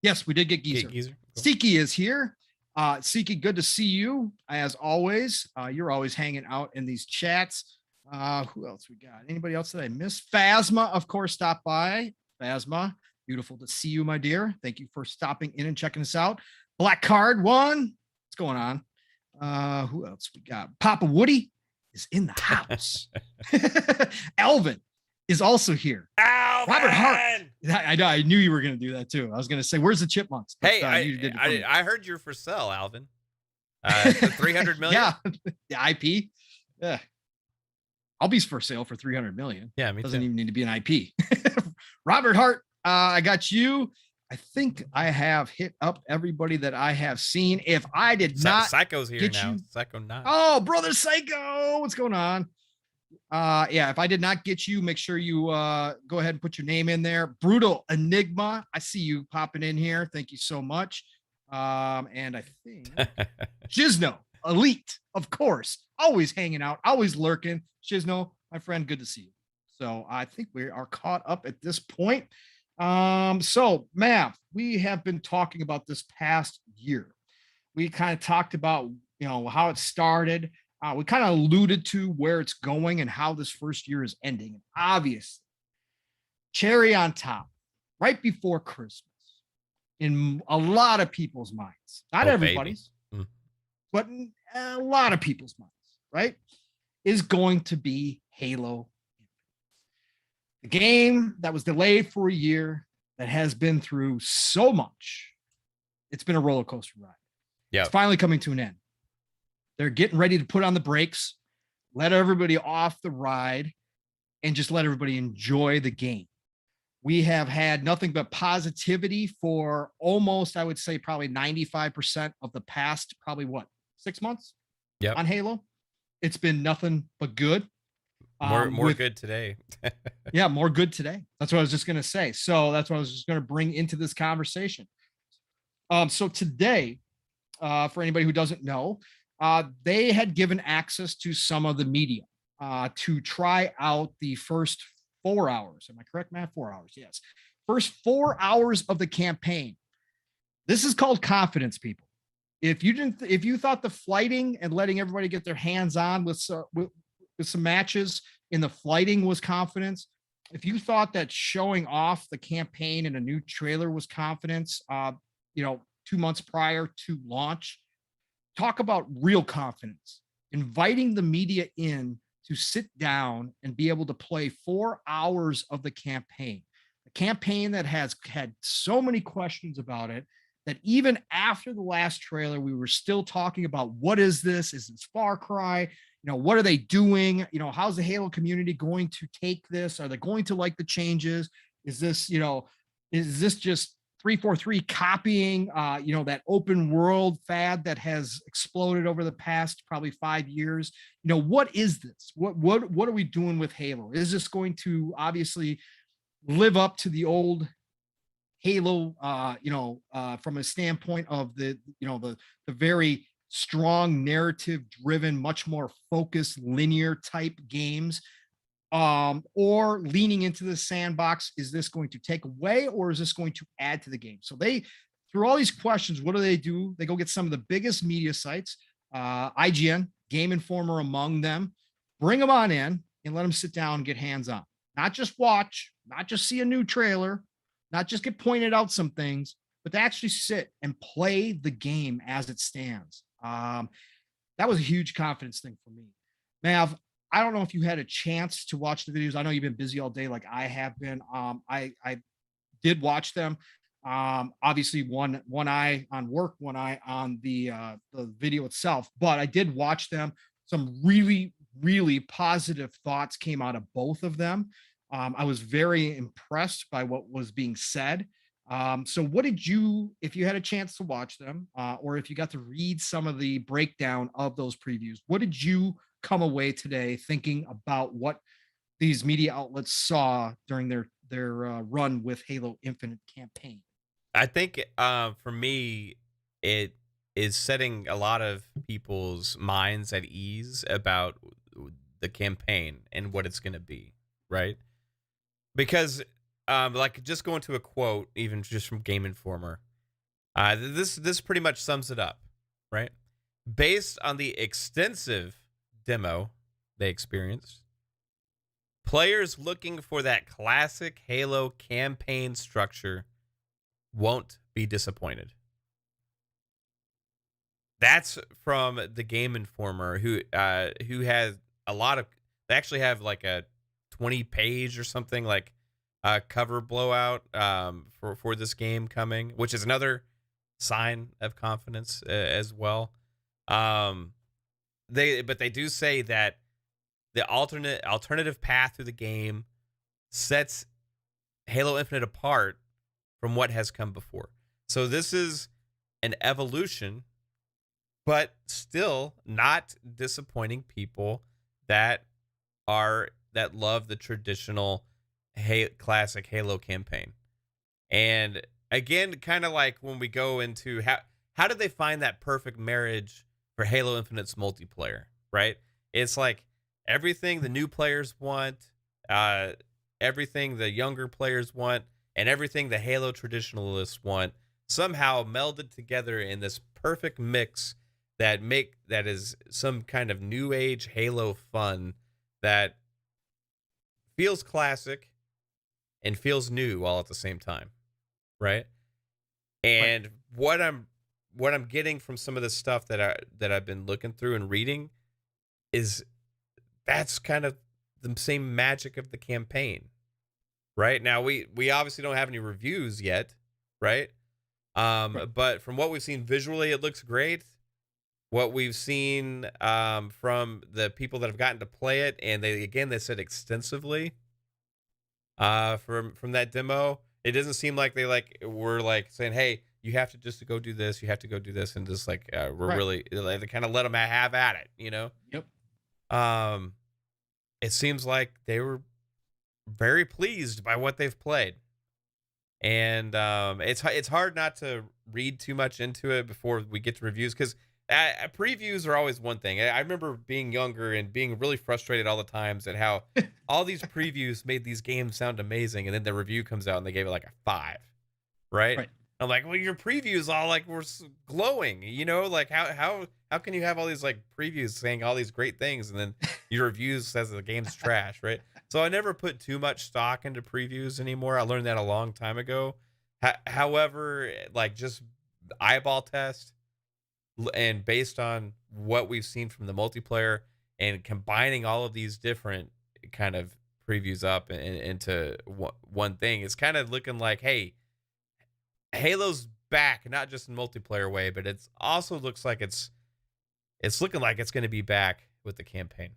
Speaker 2: Yes, we did get Geezer.
Speaker 1: Geezer. Cool.
Speaker 2: Siki is here. Siki, good to see you as always. You're always hanging out in these chats. Who else we got? Anybody else that I missed? Phasma, of course, stopped by. Phasma, beautiful to see you, my dear. Thank you for stopping in and checking us out. Black Card 1, what's going on? Who else we got? Papa Woody is in the house. Alvin is also here.
Speaker 1: Alvin!
Speaker 2: Robert Hart. I knew you were going to do that too. I was going to say, where's the chipmunks? But,
Speaker 1: hey, I heard you're for sale, Alvin. 300 million?
Speaker 2: Yeah, the IP. Yeah. I'll be for sale for 300 million.
Speaker 1: Yeah, me
Speaker 2: Doesn't
Speaker 1: too.
Speaker 2: even need to be an IP. Robert Hart, I got you. I think I have hit up everybody that I have seen. If I did not
Speaker 1: Psycho's here
Speaker 2: get
Speaker 1: now.
Speaker 2: you,
Speaker 1: Psycho 9.
Speaker 2: Oh, brother Psycho, what's going on? Yeah, if I did not get you, make sure you go ahead and put your name in there. Brutal Enigma, I see you popping in here. Thank you so much. And I think Shizno Elite, of course, always hanging out, always lurking. Shizno, my friend, good to see you. So I think we are caught up at this point. So Mav, we have been talking about this past year. We kind of talked about, how it started. We kind of alluded to where it's going and how this first year is ending. And obviously, cherry on top, right before Christmas, in a lot of people's minds, not everybody's, but in a lot of people's minds, right, is going to be Halo. The game that was delayed for a year, that has been through so much. It's been a roller coaster ride.
Speaker 1: Yeah,
Speaker 2: it's finally coming to an end. They're getting ready to put on the brakes, let everybody off the ride, and just let everybody enjoy the game. We have had nothing but positivity for almost, I would say, probably 95% of the past, probably 6 months?
Speaker 1: Yeah.
Speaker 2: On Halo. It's been nothing but good.
Speaker 1: More good today.
Speaker 2: Yeah, more good today. That's what I was just going to say. So that's what I was just going to bring into this conversation. So today, for anybody who doesn't know, they had given access to some of the media to try out the first 4 hours. Am I correct, Matt? 4 hours. Yes. First 4 hours of the campaign. This is called confidence, people. If you thought the flighting and letting everybody get their hands on with some matches in the flighting was confidence, if you thought that showing off the campaign in a new trailer was confidence, 2 months prior to launch, talk about real confidence. Inviting the media in to sit down and be able to play 4 hours of the campaign. A campaign that has had so many questions about it that even after the last trailer, we were still talking about, what is this? Is this Far Cry? What are they doing? How's the Halo community going to take this? Are they going to like the changes? Is this just 343 copying, that open world fad that has exploded over the past probably 5 years? What is this? What are we doing with Halo? Is this going to obviously live up to the old Halo, from a standpoint of the very strong narrative driven, much more focused, linear type games, or leaning into the sandbox? Is this going to take away, or is this going to add to the game? So through all these questions, what do? They go get some of the biggest media sites, IGN, Game Informer among them, bring them on in and let them sit down and get hands on. Not just watch, not just see a new trailer, not just get pointed out some things, but to actually sit and play the game as it stands. That was a huge confidence thing for me. Mav, I don't know if you had a chance to watch the videos. I know you've been busy all day like I have been. I did watch them. Obviously one eye on work, one eye on the video itself, but I did watch them. Some really, really positive thoughts came out of both of them. I was very impressed by what was being said. So what did you, if you had a chance to watch them, or if you got to read some of the breakdown of those previews, what did you come away today thinking about what these media outlets saw during their run with Halo Infinite campaign?
Speaker 1: I think for me, it is setting a lot of people's minds at ease about the campaign and what it's going to be, right? Because like just going to a quote, even just from Game Informer, this pretty much sums it up, right? Based on the extensive demo they experienced, players looking for that classic Halo campaign structure won't be disappointed. That's from the Game Informer, who has a lot of. They actually have like a 20-page or something like cover blowout for this game coming, which is another sign of confidence as well. They do say that the alternative path through the game sets Halo Infinite apart from what has come before. So this is an evolution, but still not disappointing people that love the traditional classic Halo campaign. And again, kind of like when we go into how did they find that perfect marriage for Halo Infinite's multiplayer, right? It's like everything the new players want, everything the younger players want, and everything the Halo traditionalists want somehow melded together in this perfect mix that is some kind of new age Halo fun that feels classic and feels new all at the same time, right? And what I'm getting from some of the stuff that I've been looking through and reading is that's kind of the same magic of the campaign. Right? Now we obviously don't have any reviews yet, right? But from what we've seen visually, it looks great. What we've seen from the people that have gotten to play it, and they said extensively from that demo, it doesn't seem like they were saying, hey, you have to just go do this, you have to go do this, and just really they kind of let them have at it, you know?
Speaker 2: Yep.
Speaker 1: It seems like they were very pleased by what they've played, and it's hard not to read too much into it before we get to reviews, because previews are always one thing. I remember being younger and being really frustrated all the times at how all these previews made these games sound amazing, and then the review comes out and they gave it like a 5, right? I'm like, well, your previews all were glowing, you know, like how can you have all these previews saying all these great things, and then your reviews says the game's trash, right? So I never put too much stock into previews anymore. I learned that a long time ago. However, just eyeball test, and based on what we've seen from the multiplayer and combining all of these different kind of previews up into one thing, it's kind of looking like, hey, Halo's back, not just in multiplayer way, but it's also looks like it's looking like it's going to be back with the campaign.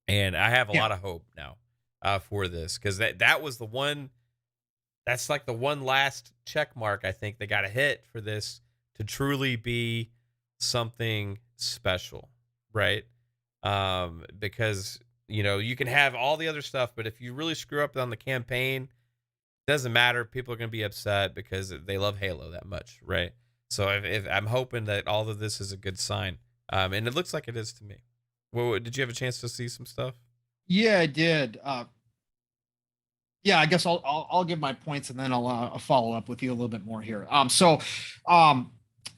Speaker 1: And I have a lot of hope now for this, because that was the one, that's like the one last check mark I think they got to hit for this to truly be something special, right? Because, you know, you can have all the other stuff, but if you really screw up on the campaign, doesn't matter. People are going to be upset because they love Halo that much, right? So if I'm hoping that all of this is a good sign, and it looks like it is to me. Well, did you have a chance to see some stuff?
Speaker 2: Yeah, I did. Yeah, I guess I'll give my points, and then I'll follow up with you a little bit more here.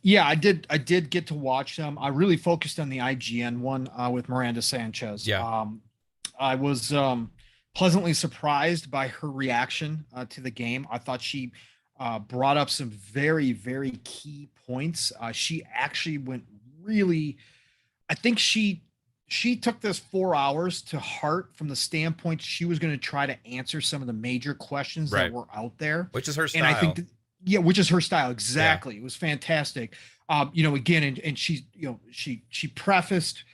Speaker 2: Yeah, I did get to watch them. I really focused on the IGN one with Miranda Sanchez.
Speaker 1: Yeah.
Speaker 2: I was pleasantly surprised by her reaction to the game. I thought she brought up some very, very key points. She actually went really, I think she took this 4 hours to heart, from the standpoint she was going to try to answer some of the major questions that were out there.
Speaker 1: Which is her style.
Speaker 2: And I think which is her style. Exactly. Yeah. It was fantastic. You know, again, and she, you know, she prefaced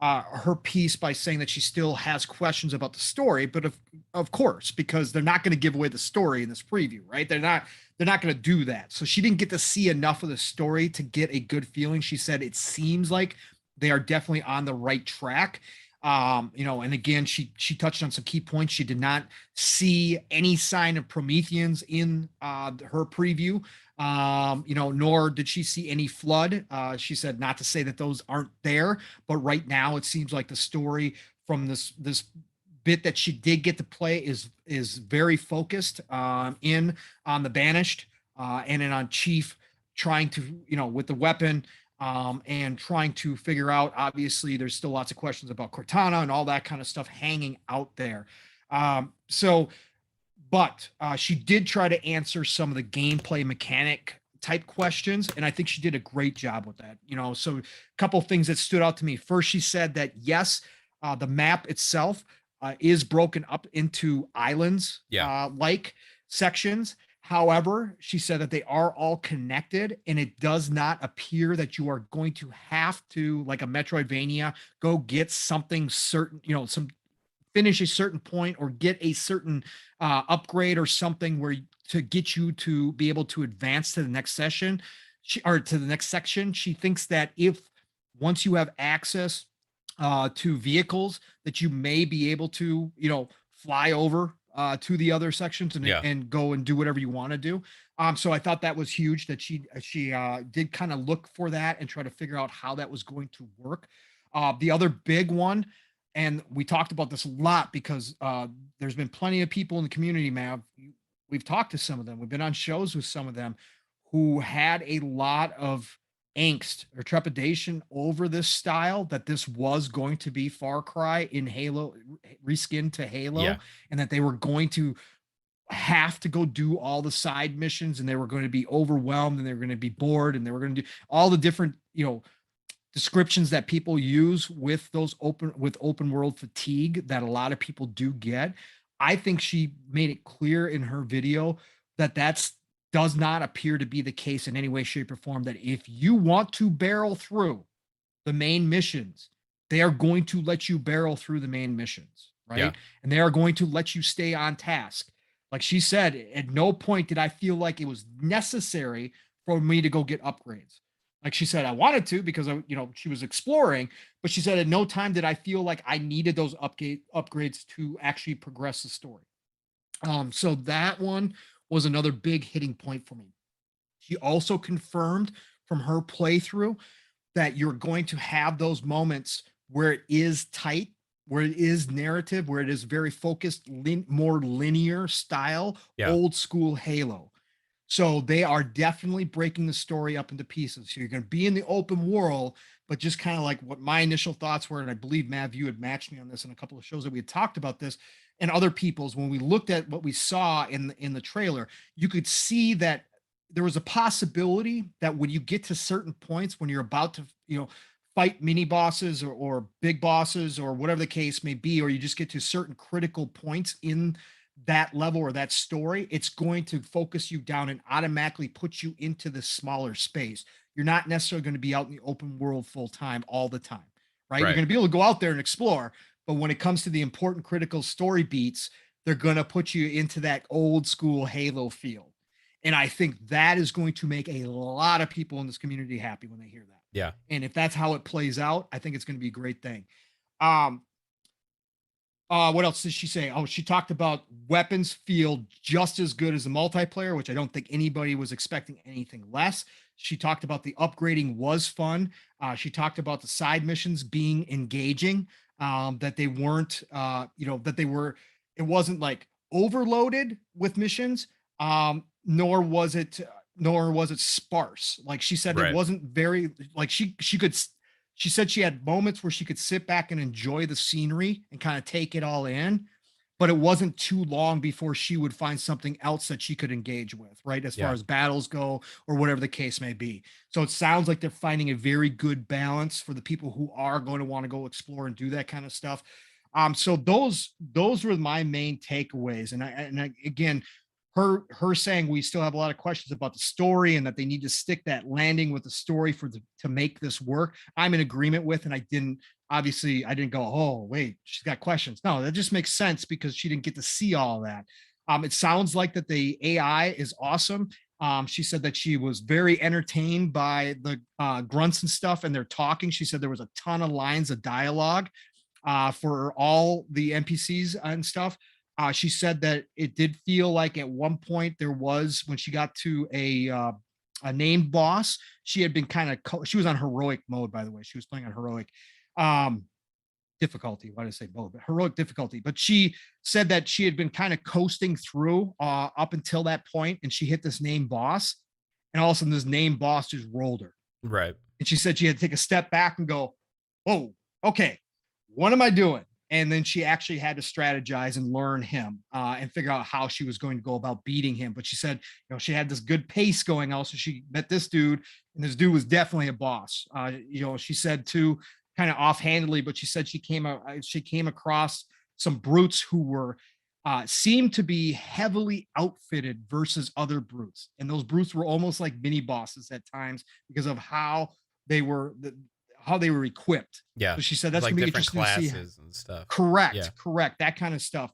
Speaker 2: her piece by saying that she still has questions about the story, but of course, because they're not going to give away the story in this preview, right? They're not going to do that. So she didn't get to see enough of the story to get a good feeling. She said it seems like they are definitely on the right track. You know, and again, she touched on some key points. She did not see any sign of Prometheans in her preview. You know, nor did she see any flood. She said not to say that those aren't there, but right now it seems like the story from this bit that she did get to play is very focused in on the Banished and then on Chief trying to, with the weapon and trying to figure out, obviously there's still lots of questions about Cortana and all that kind of stuff hanging out there. But she did try to answer some of the gameplay mechanic type questions, and I think she did a great job with that. So a couple of things that stood out to me. First, she said that yes, the map itself is broken up into islands, like sections. However, she said that they are all connected, and it does not appear that you are going to have to, like a Metroidvania, go get something certain, finish a certain point or get a certain upgrade or something where to get you to be able to advance to the next session or to the next section. She thinks that if once you have access to vehicles, that you may be able to, fly over to the other sections and go and do whatever you want to do. So I thought that was huge that she did kind of look for that and try to figure out how that was going to work. The other big one, and we talked about this a lot because there's been plenty of people in the community, Mav. We've talked to some of them. We've been on shows with some of them who had a lot of angst or trepidation over this style, that this was going to be Far Cry in Halo, reskinned to Halo, and that they were going to have to go do all the side missions, and they were going to be overwhelmed, and they were going to be bored, and they were going to do all the different, descriptions that people use with those open world fatigue that a lot of people do get. I think she made it clear in her video that does not appear to be the case in any way, shape, or form, that if you want to barrel through the main missions, they are going to let you barrel through the main missions, right? Yeah. And they are going to let you stay on task. Like she said, at no point did I feel like it was necessary for me to go get upgrades. Like she said, I wanted to because she was exploring, but she said at no time did I feel like I needed those upgrades to actually progress the story. So that one was another big hitting point for me. She also confirmed from her playthrough that you're going to have those moments where it is tight, where it is narrative, where it is very focused, more linear style, old school Halo. So they are definitely breaking the story up into pieces. So you're going to be in the open world, but just kind of like what my initial thoughts were, and I believe, Mav, you had matched me on this in a couple of shows that we had talked about this, and other people's, when we looked at what we saw in the trailer, you could see that there was a possibility that when you get to certain points, when you're about to, fight mini bosses or big bosses or whatever the case may be, or you just get to certain critical points in that level or that story, it's going to focus you down and automatically put you into the smaller space. You're not necessarily going to be out in the open world full time all the time, right? You're going to be able to go out there and explore, but when it comes to the important critical story beats, they're going to put you into that old school Halo feel. And I think that is going to make a lot of people in this community happy when they hear that.
Speaker 1: Yeah.
Speaker 2: And if that's how it plays out, I think it's going to be a great thing. What else did she say? Oh, she talked about weapons feel just as good as the multiplayer, which I don't think anybody was expecting anything less. She talked about the upgrading was fun. She talked about the side missions being engaging, that they weren't, it wasn't like overloaded with missions, nor was it sparse. Like she said, it wasn't very, like she said she had moments where she could sit back and enjoy the scenery and kind of take it all in, but it wasn't too long before she would find something else that she could engage with, right? As far as battles go or whatever the case may be. So it sounds like they're finding a very good balance for the people who are going to want to go explore and do that kind of stuff. So those were my main takeaways. And again, her saying we still have a lot of questions about the story and that they need to stick that landing with the story to make this work. I'm in agreement with, and I didn't go, oh wait, she's got questions. No, that just makes sense because she didn't get to see all of that. It sounds like that the AI is awesome. She said that she was very entertained by the grunts and stuff, and they're talking. She said there was a ton of lines of dialogue for all the NPCs and stuff. She said that it did feel like at one point there was, when she got to a named boss, she had been she was on heroic mode, by the way. She was playing on heroic. difficulty. Why did I say both? Heroic difficulty. But she said that she had been kind of coasting through up until that point, and she hit this name boss, and all of a sudden this name boss just rolled her.
Speaker 1: Right.
Speaker 2: And she said she had to take a step back and go, "Oh, okay, what am I doing?" And then she actually had to strategize and learn him and figure out how she was going to go about beating him. But she said, she had this good pace going. Also, she met this dude, and this dude was definitely a boss. She said too, kind of offhandedly, but she said she came across some brutes who were seemed to be heavily outfitted versus other brutes, and those brutes were almost like mini bosses at times because of how they were equipped.
Speaker 1: Yeah.
Speaker 2: So she said that's
Speaker 1: like
Speaker 2: gonna be
Speaker 1: different
Speaker 2: interesting
Speaker 1: classes
Speaker 2: to see.
Speaker 1: and stuff.
Speaker 2: Correct,
Speaker 1: Yeah.
Speaker 2: correct, that kind of stuff.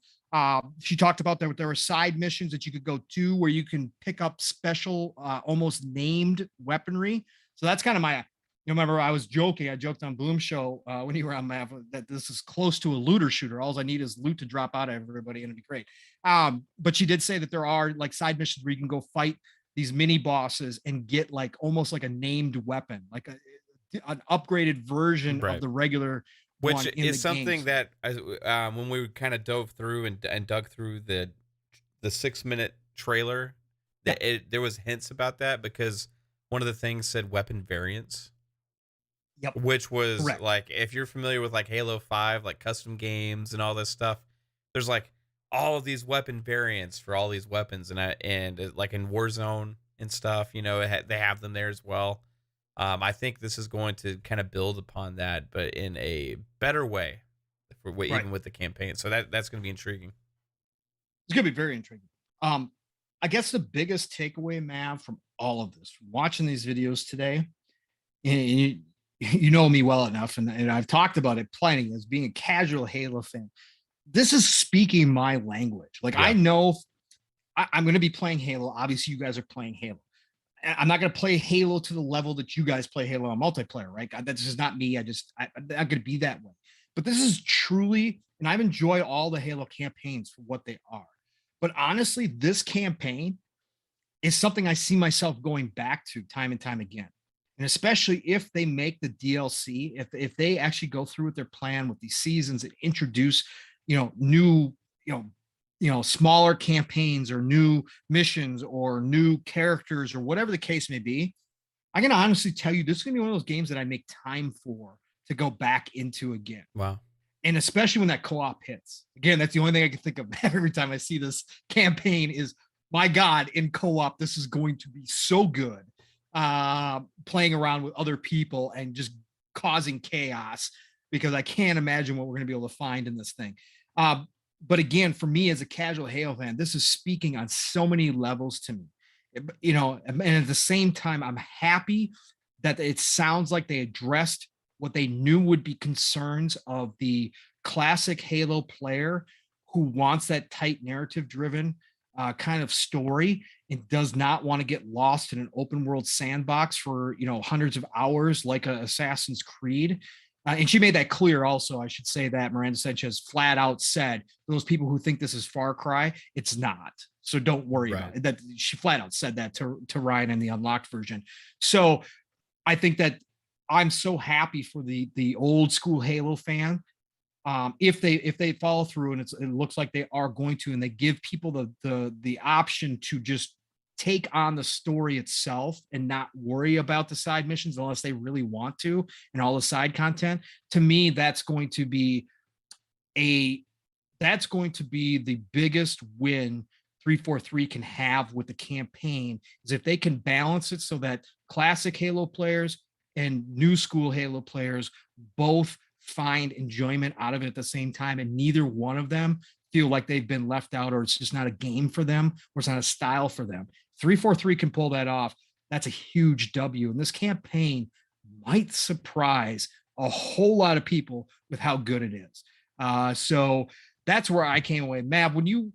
Speaker 2: She talked about there were side missions that you could go to where you can pick up special, almost named weaponry. So that's kind of my. Remember, I was joking. I joked on Bloom Show when you were on Mav that this is close to a looter shooter. All I need is loot to drop out of everybody, and it'd be great. But she did say that there are like side missions where you can go fight these mini bosses and get like almost like a named weapon, like an upgraded version
Speaker 1: Right.
Speaker 2: of the regular.
Speaker 1: Which is something that when we kind of dove through and dug through the 6-minute trailer, that there was hints about that, because one of the things said weapon variants.
Speaker 2: Yep.
Speaker 1: Which was
Speaker 2: Correct.
Speaker 1: like, if you're familiar with like Halo 5, like custom games and all this stuff, there's like all of these weapon variants for all these weapons, and like in Warzone and stuff, they have them there as well. I think this is going to kind of build upon that, but in a better way, even with the campaign. So that's going to be intriguing.
Speaker 2: It's going to be very intriguing. I guess the biggest takeaway, Mav, from all of this, from watching these videos today, and you know me well enough, and I've talked about it plenty as being a casual Halo fan. This is speaking my language. Like, I know I'm going to be playing Halo. Obviously, you guys are playing Halo. I'm not going to play Halo to the level that you guys play Halo on multiplayer, right? That's just not me. I'm not going to be that way. But this is truly, and I've enjoyed all the Halo campaigns for what they are. But honestly, this campaign is something I see myself going back to time and time again. And especially if they make the DLC, if they actually go through with their plan with these seasons and introduce, new, smaller campaigns or new missions or new characters or whatever the case may be, I can honestly tell you this is gonna be one of those games that I make time for to go back into again.
Speaker 1: Wow.
Speaker 2: And especially when that co-op hits. Again, that's the only thing I can think of every time I see this campaign is, my God, in co-op, this is going to be so good. Playing around with other people and just causing chaos, because I can't imagine what we're going to be able to find in this thing. But again, for me as a casual Halo fan, this is speaking on so many levels to me. And at the same time, I'm happy that it sounds like they addressed what they knew would be concerns of the classic Halo player who wants that tight narrative-driven kind of story and does not want to get lost in an open world sandbox for hundreds of hours like a Assassin's Creed. And she made that clear also. I should say that Miranda Sanchez flat out said, those people who think this is Far Cry, it's not. So don't worry about it. That she flat out said that to Ryan in the unlocked version. So I think that I'm so happy for the old school Halo fan. If they follow through, and it looks like they are going to, and they give people the option to just take on the story itself and not worry about the side missions unless they really want to, and all the side content. To me, that's going to be the biggest win 343 can have with the campaign, is if they can balance it so that classic Halo players and new school Halo players both find enjoyment out of it at the same time, and neither one of them feel like they've been left out, or it's just not a game for them, or it's not a style for them. 343 can pull that off. That's a huge W, and this campaign might surprise a whole lot of people with how good it is. So that's where I came away. Mav, when you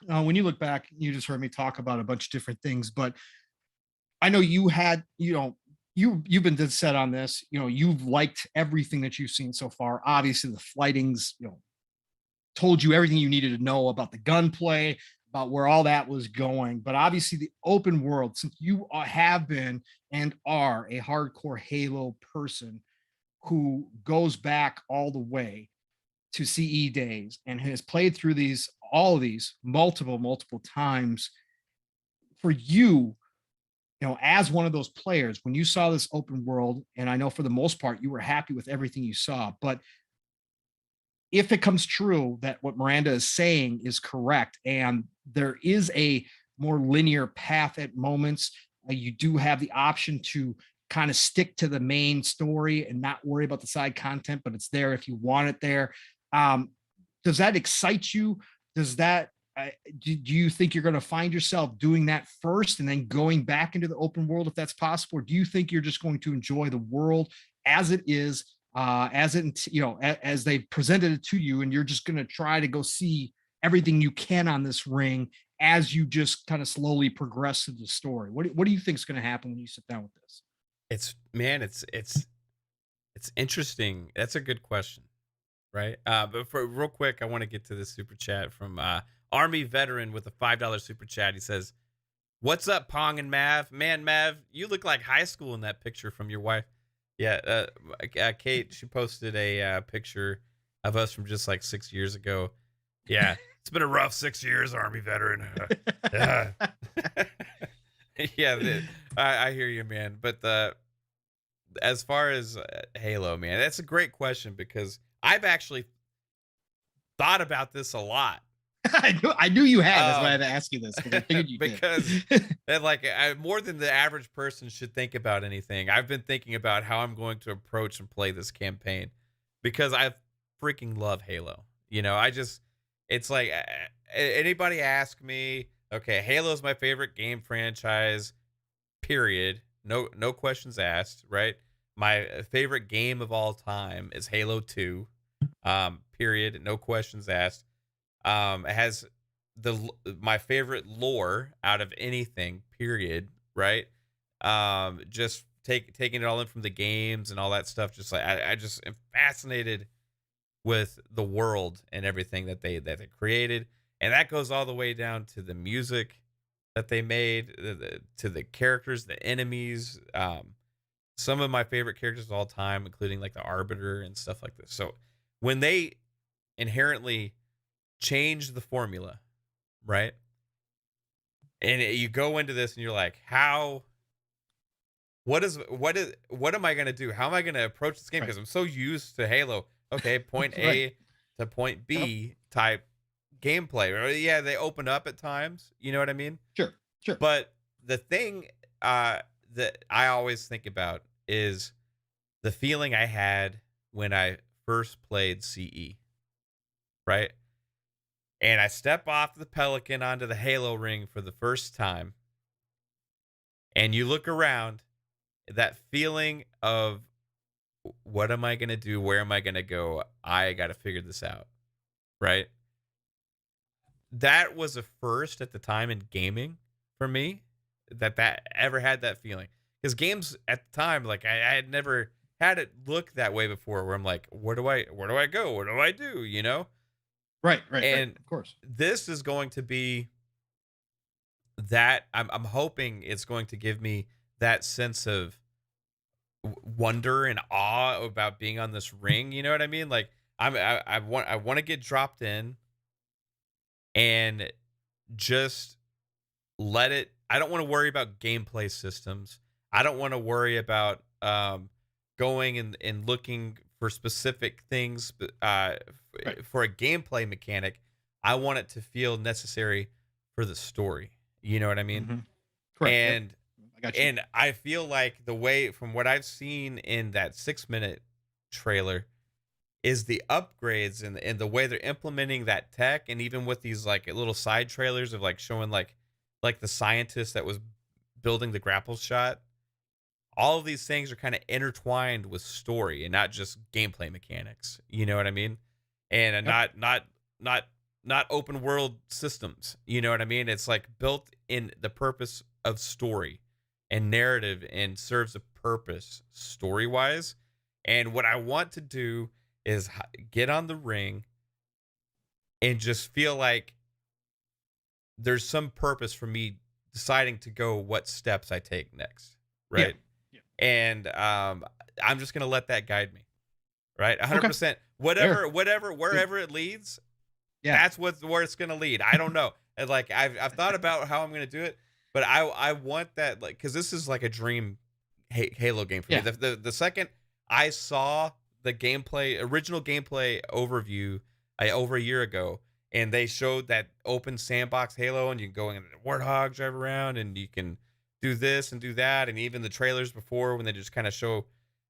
Speaker 2: look back, you just heard me talk about a bunch of different things, but I know you had, you've been dead set on this. You've liked everything that you've seen so far. Obviously, the flightings, told you everything you needed to know about the gunplay, about where all that was going. But obviously, the open world, since you have been and are a hardcore Halo person, who goes back all the way to CE days and has played through all of these multiple times, for you, as one of those players, when you saw this open world, and I know for the most part you were happy with everything you saw, but if it comes true that what Miranda is saying is correct and there is a more linear path at moments, you do have the option to kind of stick to the main story and not worry about the side content, but it's there if you want it there. Does that excite you? Does that do you think you're going to find yourself doing that first and then going back into the open world if that's possible? Or do you think you're just going to enjoy the world as it is, as they presented it to you, and you're just going to try to go see everything you can on this ring as you just kind of slowly progress through the story? What do you think is going to happen when you sit down with this?
Speaker 1: It's interesting. That's a good question, right? But for real quick, I want to get to the super chat from Army Veteran with a $5 super chat. He says, "What's up, Pong and Mav? Man, Mav, you look like high school in that picture from your wife." Yeah, Kate, she posted a picture of us from just like 6 years ago. Yeah, it's been a rough 6 years, Army Veteran. Yeah, I hear you, man. But as far as Halo, man, that's a great question because I've actually thought about this a lot.
Speaker 2: I knew you had. That's why I had to ask you this because I figured you
Speaker 1: because more than the average person should think about anything. I've been thinking about how I'm going to approach and play this campaign because I freaking love Halo. It's like anybody ask me, okay, Halo's my favorite game franchise, period. No questions asked, right? My favorite game of all time is Halo 2, period. No questions asked. It has my favorite lore out of anything, period, right? Just taking it all in from the games and all that stuff. Just like I just am fascinated with the world and everything that they created, and that goes all the way down to the music that they made, to the characters, the enemies. Some of my favorite characters of all time, including like the Arbiter and stuff like this. So when they inherently change the formula, right? And you go into this and you're like, what am I going to do? How am I going to approach this game? Because I'm so used to Halo. Okay, point A to point B type gameplay. Yeah, they open up at times. You know what I mean?
Speaker 2: Sure.
Speaker 1: But the thing that I always think about is the feeling I had when I first played CE, right? And I step off the Pelican onto the Halo ring for the first time. And you look around, that feeling of what am I going to do? Where am I going to go? I got to figure this out, right? That was a first at the time in gaming for me, that ever had that feeling. Because games at the time, like I had never had it look that way before, where I'm like, where do I go? What do I do?
Speaker 2: Right.
Speaker 1: And
Speaker 2: of course,
Speaker 1: this is going to be that. I'm hoping it's going to give me that sense of wonder and awe about being on this ring. You know what I mean? Like I want to get dropped in and just let it. I don't want to worry about gameplay systems. I don't want to worry about going and looking for specific things for a gameplay mechanic. I want it to feel necessary for the story. You know what I mean?
Speaker 2: Mm-hmm. Correct.
Speaker 1: And
Speaker 2: I got you.
Speaker 1: And I feel like the way, from what I've seen in that 6-minute trailer, is the upgrades and the way they're implementing that tech, and even with these like little side trailers of like showing like the scientist that was building the grapple shot. All of these things are kind of intertwined with story and not just gameplay mechanics. You know what I mean? And not open world systems. You know what I mean? It's like built in the purpose of story and narrative and serves a purpose story wise. And what I want to do is get on the ring and just feel like there's some purpose for me deciding to go what steps I take next. Right.
Speaker 2: Yeah.
Speaker 1: And I'm just going to let that guide me. right? 100%. Wherever it leads, that's where it's gonna lead. I don't know. And like I've thought about how I'm gonna do it, but I want that, like, because this is like a dream Halo game for me. The second I saw the original gameplay overview over a year ago, and they showed that open sandbox Halo, and you can go in and Warthog, drive around, and you can do this and do that, and even the trailers before when they just kind of show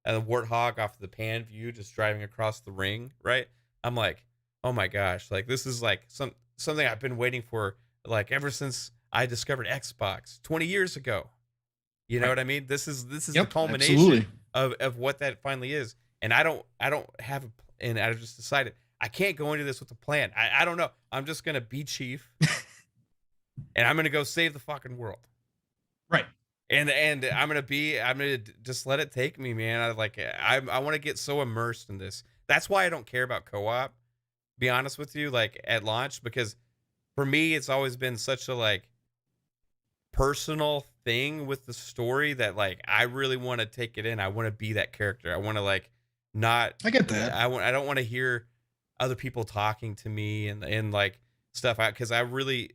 Speaker 1: a Warthog off the pan view just driving across the ring, right? I'm like, oh my gosh, like this is like something I've been waiting for, like ever since I discovered Xbox 20 years ago. You know what I mean? This is the culmination of what that finally is. And I don't have and I just decided I can't go into this with a plan. I don't know. I'm just gonna be chief and I'm gonna go save the fucking world.
Speaker 2: Right.
Speaker 1: And I'm gonna just let it take me, man. I want to get so immersed in this. That's why I don't care about co-op, be honest with you, like at launch, because for me it's always been such a like personal thing with the story that like I really want to take it in. I want to be that character. I want to like not.
Speaker 2: I get that.
Speaker 1: I don't want to hear other people talking to me and like stuff, because I really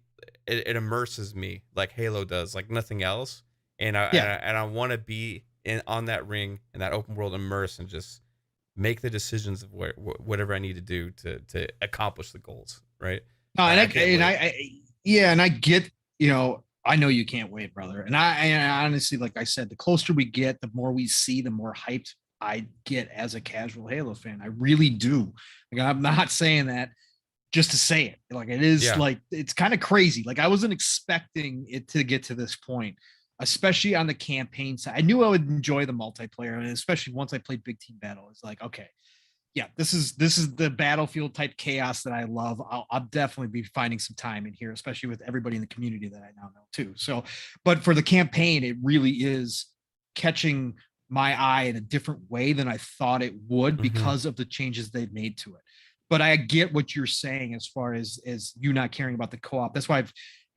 Speaker 1: it immerses me like Halo does, like nothing else. And I want to be on that ring in that open world, immerse, and just make the decisions of whatever I need to do to accomplish the goals, right?
Speaker 2: No, and I get, I know you can't wait, brother. And I honestly, like I said, the closer we get, the more we see, the more hyped I get as a casual Halo fan. I really do. Like, I'm not saying that just to say it. Like, it is like, it's kind of crazy. Like, I wasn't expecting it to get to this point, especially on the campaign side. I knew I would enjoy the multiplayer, and especially once I played Big Team Battle, it's like, okay, yeah, this is the Battlefield type chaos that I love. I'll definitely be finding some time in here, especially with everybody in the community that I now know too. So, but for the campaign, it really is catching my eye in a different way than I thought it would because of the changes they've made to it. But I get what you're saying as far as you not caring about the co-op. That's why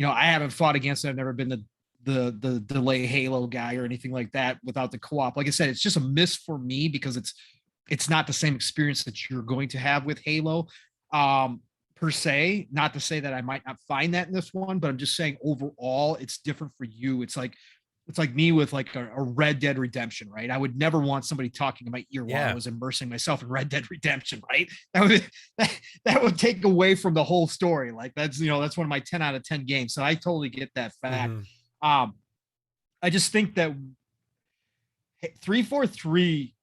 Speaker 2: I haven't fought against it. I've never been the delay Halo guy or anything like that without the co-op. Like I said, it's just a miss for me because it's not the same experience that you're going to have with Halo per se. Not to say that I might not find that in this one, but I'm just saying overall it's different for you. It's like me with like a Red Dead Redemption, right? I would never want somebody talking in my ear while I was immersing myself in Red Dead Redemption, right? That would take away from the whole story. Like that's one of my 10 out of 10 games. So I totally get that fact. I just think that 343,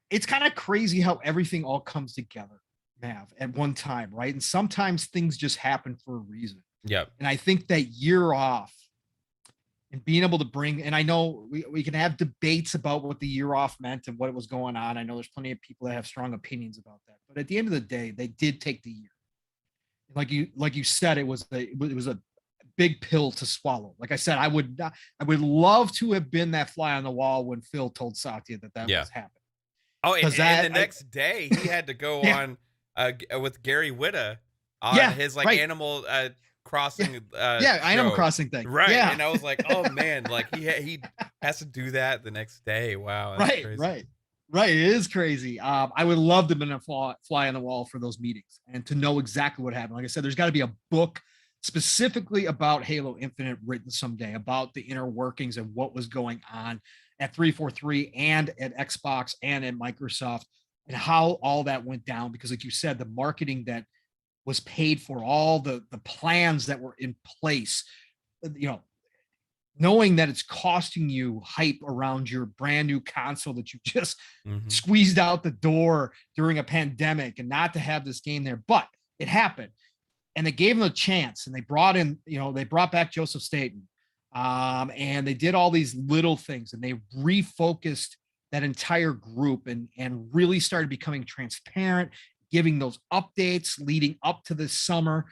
Speaker 2: it's kind of crazy how everything all comes together, Mav, at one time, right? And sometimes things just happen for a reason.
Speaker 1: Yeah.
Speaker 2: And I think that year off and being able to bring, and I know we can have debates about what the year off meant and what was going on. I know there's plenty of people that have strong opinions about that, but at the end of the day, they did take the year. Like you said, it was a big pill to swallow. Like I said, I would love to have been that fly on the wall when Phil told Satya that was happening.
Speaker 1: Oh, and the next day he had to go on with Gary Whitta on his Animal Crossing
Speaker 2: Animal Crossing thing,
Speaker 1: right?
Speaker 2: Yeah.
Speaker 1: And I was like, oh man, like he has to do that the next day. Wow, that's crazy.
Speaker 2: Right. It is crazy. I would love to have been a fly on the wall for those meetings and to know exactly what happened. Like I said, there's got to be a book specifically about Halo Infinite written someday, about the inner workings and what was going on at 343 and at Xbox and at Microsoft and how all that went down. Because like you said, the marketing that was paid for, all the plans that were in place, knowing that it's costing you hype around your brand new console that you just squeezed out the door during a pandemic, and not to have this game there, but it happened. And they gave him a chance, and they brought back Joseph Staten. And they did all these little things, and they refocused that entire group and really started becoming transparent, giving those updates leading up to this summer.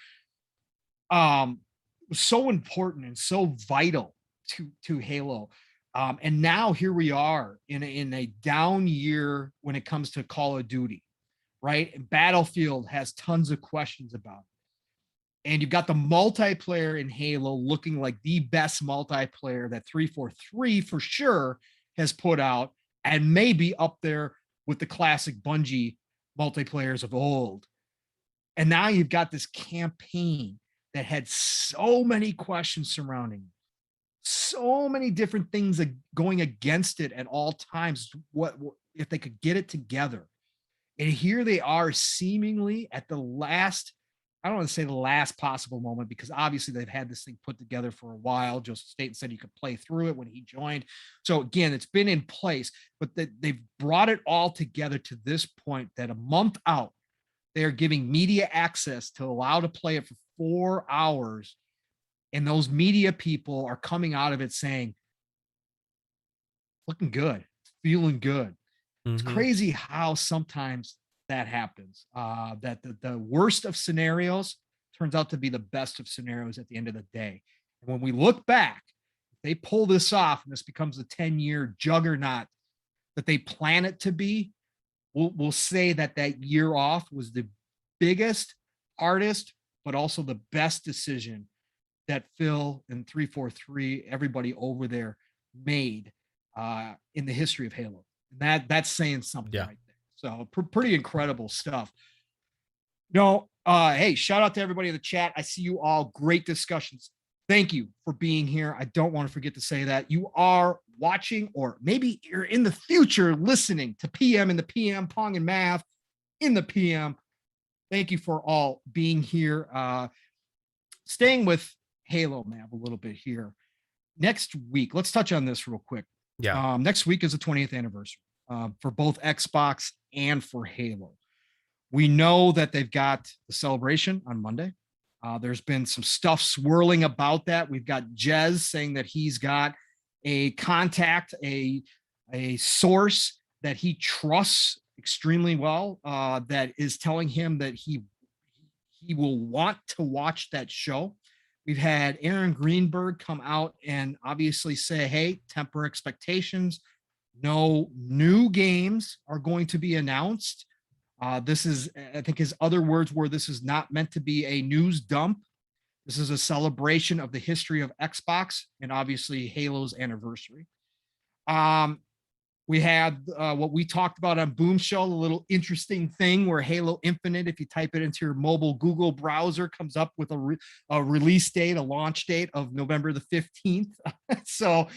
Speaker 2: Was so important and so vital to Halo. And now here we are in a down year when it comes to Call of Duty, right? And Battlefield has tons of questions about it. And you've got the multiplayer in Halo looking like the best multiplayer that 343 for sure has put out, and maybe up there with the classic Bungie multiplayers of old. And now you've got this campaign that had so many questions surrounding it, so many different things going against it at all times. What if they could get it together? And here they are, seemingly at the last, I don't want to say the last possible moment, because obviously they've had this thing put together for a while. Joseph Staten said you could play through it when he joined. So again, it's been in place, but they've brought it all together to this point that a month out, they are giving media access to allow to play it for 4 hours. And those media people are coming out of it saying, looking good, feeling good. It's crazy how sometimes that happens. That the worst of scenarios turns out to be the best of scenarios at the end of the day. And when we look back, if they pull this off and this becomes a 10-year juggernaut that they plan it to be, we'll say that year off was the biggest, hardest, but also the best decision that Phil and 343, everybody over there, made in the history of Halo. And that's saying something right there. So pretty incredible stuff. Hey, shout out to everybody in the chat. I see you all. Great discussions. Thank you for being here. I don't want to forget to say that you are watching, or maybe you're in the future listening to PM in the PM, Pong and Mav in the PM. Thank you for all being here. Staying with Halo, Mav, a little bit here. Next week, let's touch on this real quick.
Speaker 1: Yeah.
Speaker 2: Next week is the 20th anniversary for both Xbox and for Halo. We know that they've got the celebration on Monday. There's been some stuff swirling about that. We've got Jez saying that he's got a contact, a source that he trusts extremely well, that is telling him that he will want to watch that show. We've had Aaron Greenberg come out and obviously say, hey, temper expectations. No new games are going to be announced. This is, I think his other words were, this is not meant to be a news dump. This is a celebration of the history of Xbox and obviously Halo's anniversary. We had what we talked about on Boom Show, a little interesting thing where Halo Infinite, if you type it into your mobile Google browser, comes up with a release date, a launch date of November the 15th. So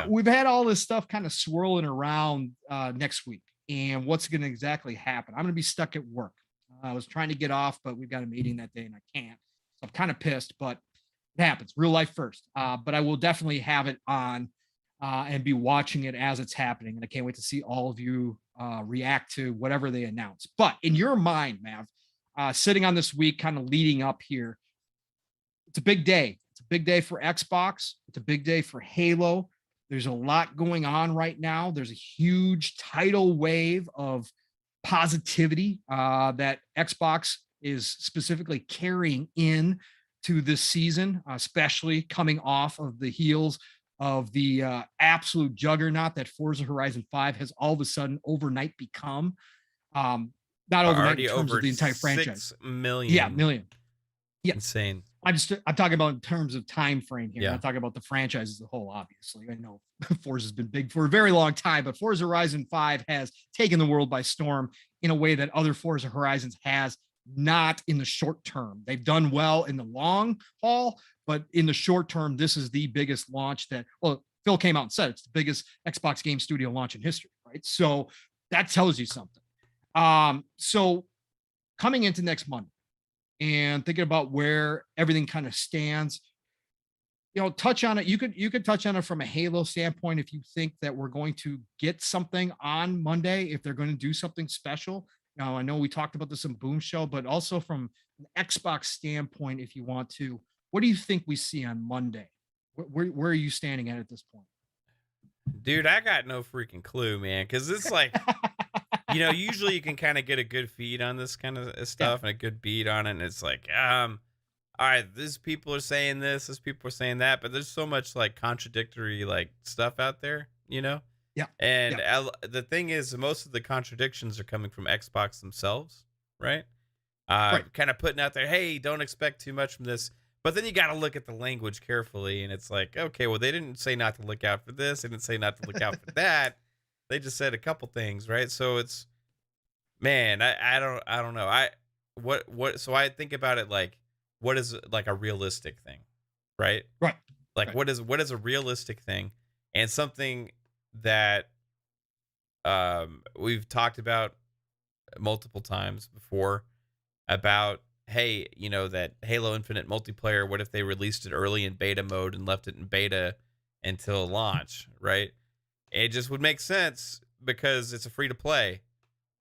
Speaker 2: we've had all this stuff kind of swirling around next week and what's going to exactly happen. I'm going to be stuck at work. I was trying to get off, but we've got a meeting that day and I can't. So I'm kind of pissed, but it happens. Real life first. But I will definitely have it on and be watching it as it's happening. And I can't wait to see all of you react to whatever they announce. But in your mind, Mav, sitting on this week, kind of leading up here, it's a big day. It's a big day for Xbox. It's a big day for Halo. There's a lot going on right now. There's a huge tidal wave of positivity that Xbox is specifically carrying in to this season, especially coming off of the heels of the absolute juggernaut that Forza Horizon 5 has all of a sudden overnight become. Not overnight in terms of the entire franchise.
Speaker 1: 6 million.
Speaker 2: Yeah, million. Yeah.
Speaker 1: Insane.
Speaker 2: I'm talking about in terms of time frame here.
Speaker 1: Yeah.
Speaker 2: I'm talking about the franchise as a whole, obviously. I know Forza's been big for a very long time, but Forza Horizon 5 has taken the world by storm in a way that other Forza Horizons has not in the short term. They've done well in the long haul, but in the short term, this is the biggest launch that, well, Phil came out and said it's the biggest Xbox game studio launch in history, right? So that tells you something. So coming into next Monday and thinking about where everything kind of stands, touch on it. You could touch on it from a Halo standpoint if you think that we're going to get something on Monday, if they're going to do something special. Now, I know we talked about this in Boom Show, but also from an Xbox standpoint, if you want to, what do you think we see on Monday? Where are you standing at this point?
Speaker 1: Dude, I got no freaking clue, man, because it's like, usually you can kind of get a good feed on this kind of stuff and a good beat on it, and it's like, all right, these people are saying this people are saying that, but there's so much like contradictory like stuff out there, Yeah. And the thing is, most of the contradictions are coming from Xbox themselves, right? Kind of putting out there, hey, don't expect too much from this. But then you got to look at the language carefully, and it's like, okay, well, they didn't say not to look out for this. They didn't say not to look out for that. They just said a couple things, right? So it's Man, I don't know. What so I think about it like what is like a realistic thing, right?
Speaker 2: Right.
Speaker 1: Like
Speaker 2: Right.
Speaker 1: what is a realistic thing and something that we've talked about multiple times before about hey, that Halo Infinite multiplayer, what if they released it early in beta mode and left it in beta until launch, right? It just would make sense because it's a free to play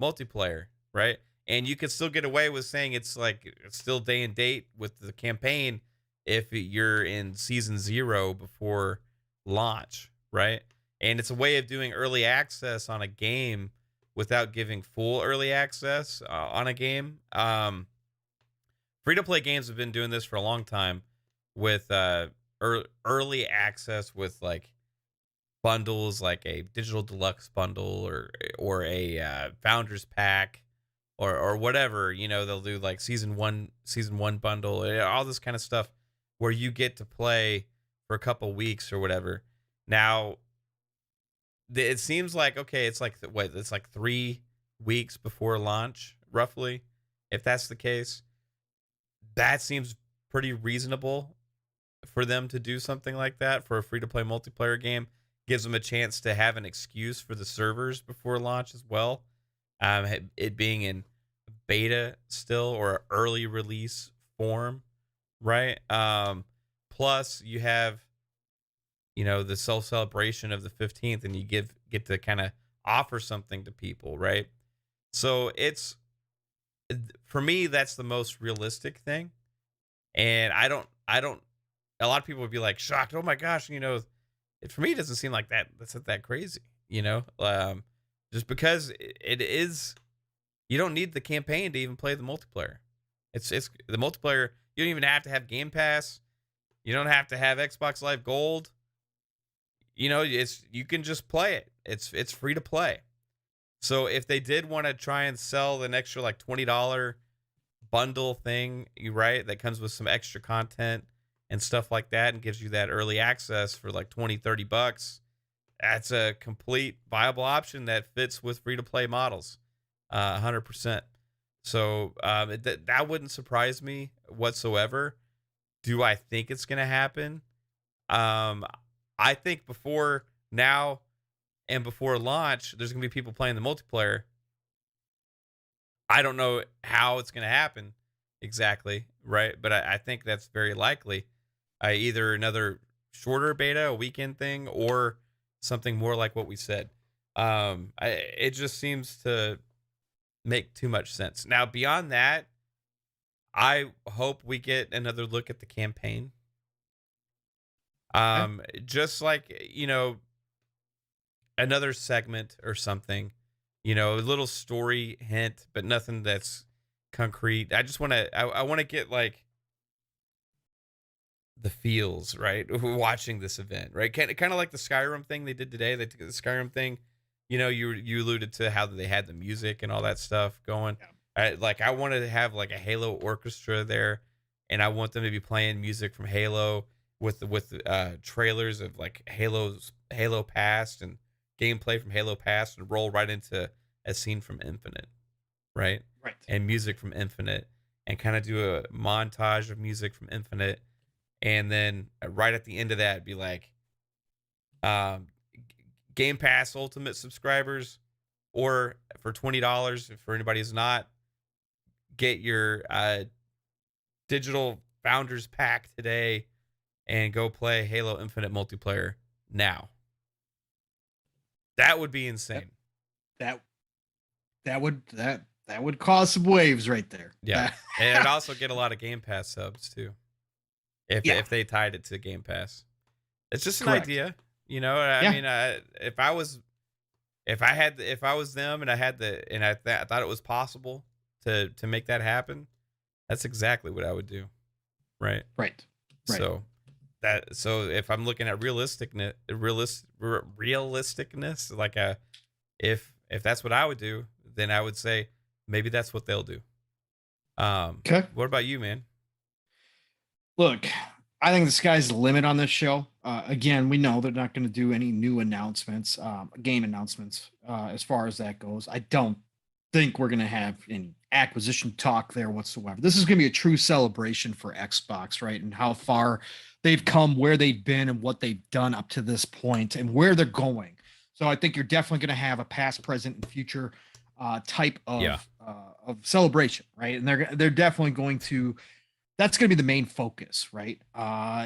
Speaker 1: multiplayer, right? And you could still get away with saying it's like it's still day and date with the campaign if you're in season 0 before launch, right? And it's a way of doing early access on a game without giving full early access on a game. Free to play games have been doing this for a long time with early access with like bundles like a digital deluxe bundle or a founders pack or whatever. They'll do like season one bundle, all this kind of stuff where you get to play for a couple weeks or whatever. Now it seems like okay, it's like what, it's like 3 weeks before launch roughly. If that's the case, that seems pretty reasonable for them to do something like that for a free to play multiplayer game. Gives them a chance to have an excuse for the servers before launch as well. It being in beta still or early release form, right? Plus you have, the self celebration of the 15th, and you get to kind of offer something to people, right? So it's for me that's the most realistic thing, and I don't. A lot of people would be like shocked. Oh my gosh, it for me it doesn't seem like that's not that crazy, just because it is. You don't need the campaign to even play the multiplayer. It's the multiplayer. You don't even have to have Game Pass. You don't have to have Xbox Live Gold. You can just play it. It's free to play. So if they did want to try and sell an extra like $20 bundle thing, right, that comes with some extra content and stuff like that and gives you that early access for like 20-30 bucks, that's a complete viable option that fits with free to play models 100%. So that wouldn't surprise me whatsoever. Do I think it's going to happen? I think before now and before launch there's going to be people playing the multiplayer. I don't know how it's going to happen exactly, right? But I think that's very likely. Either another shorter beta, a weekend thing, or something more like what we said. It just seems to make too much sense. Now, beyond that, I hope we get another look at the campaign.
Speaker 2: Okay.
Speaker 1: Just like, another segment or something, a little story hint, but nothing that's concrete. I want to get like the feels, right? Watching this event, right? Kind of like the Skyrim thing they did today. They took the Skyrim thing, you alluded to how they had the music and all that stuff going. I wanted to have like a Halo orchestra there, and I want them to be playing music from Halo with trailers of like Halo Past and gameplay from Halo Past, and roll right into a scene from Infinite, right?
Speaker 2: Right.
Speaker 1: And music from Infinite, and kind of do a montage of music from Infinite, and then right at the end of that be like, Game Pass Ultimate subscribers, or for $20 for anybody who's not, get your digital founders pack today and go play Halo Infinite multiplayer now. That would be insane.
Speaker 2: That would cause some waves right there.
Speaker 1: Yeah. And it'd also get a lot of Game Pass subs too. If they tied it to Game Pass. It's just an idea, I mean, if I was them and I thought it was possible to make that happen, that's exactly what I would do. Right.
Speaker 2: Right.
Speaker 1: So if I'm looking at realisticness, like if that's what I would do, then I would say maybe that's what they'll do.
Speaker 2: Okay.
Speaker 1: What about you, man?
Speaker 2: Look, I think the sky's the limit on this show. Again, we know they're not going to do any new announcements, game announcements, as far as that goes. I don't think we're going to have any acquisition talk there whatsoever. This is going to be a true celebration for Xbox, right? And how far they've come, where they've been, and what they've done up to this point, and where they're going. So I think you're definitely going to have a past, present, and future type of celebration, right? And they're definitely going to. That's going to be the main focus, right?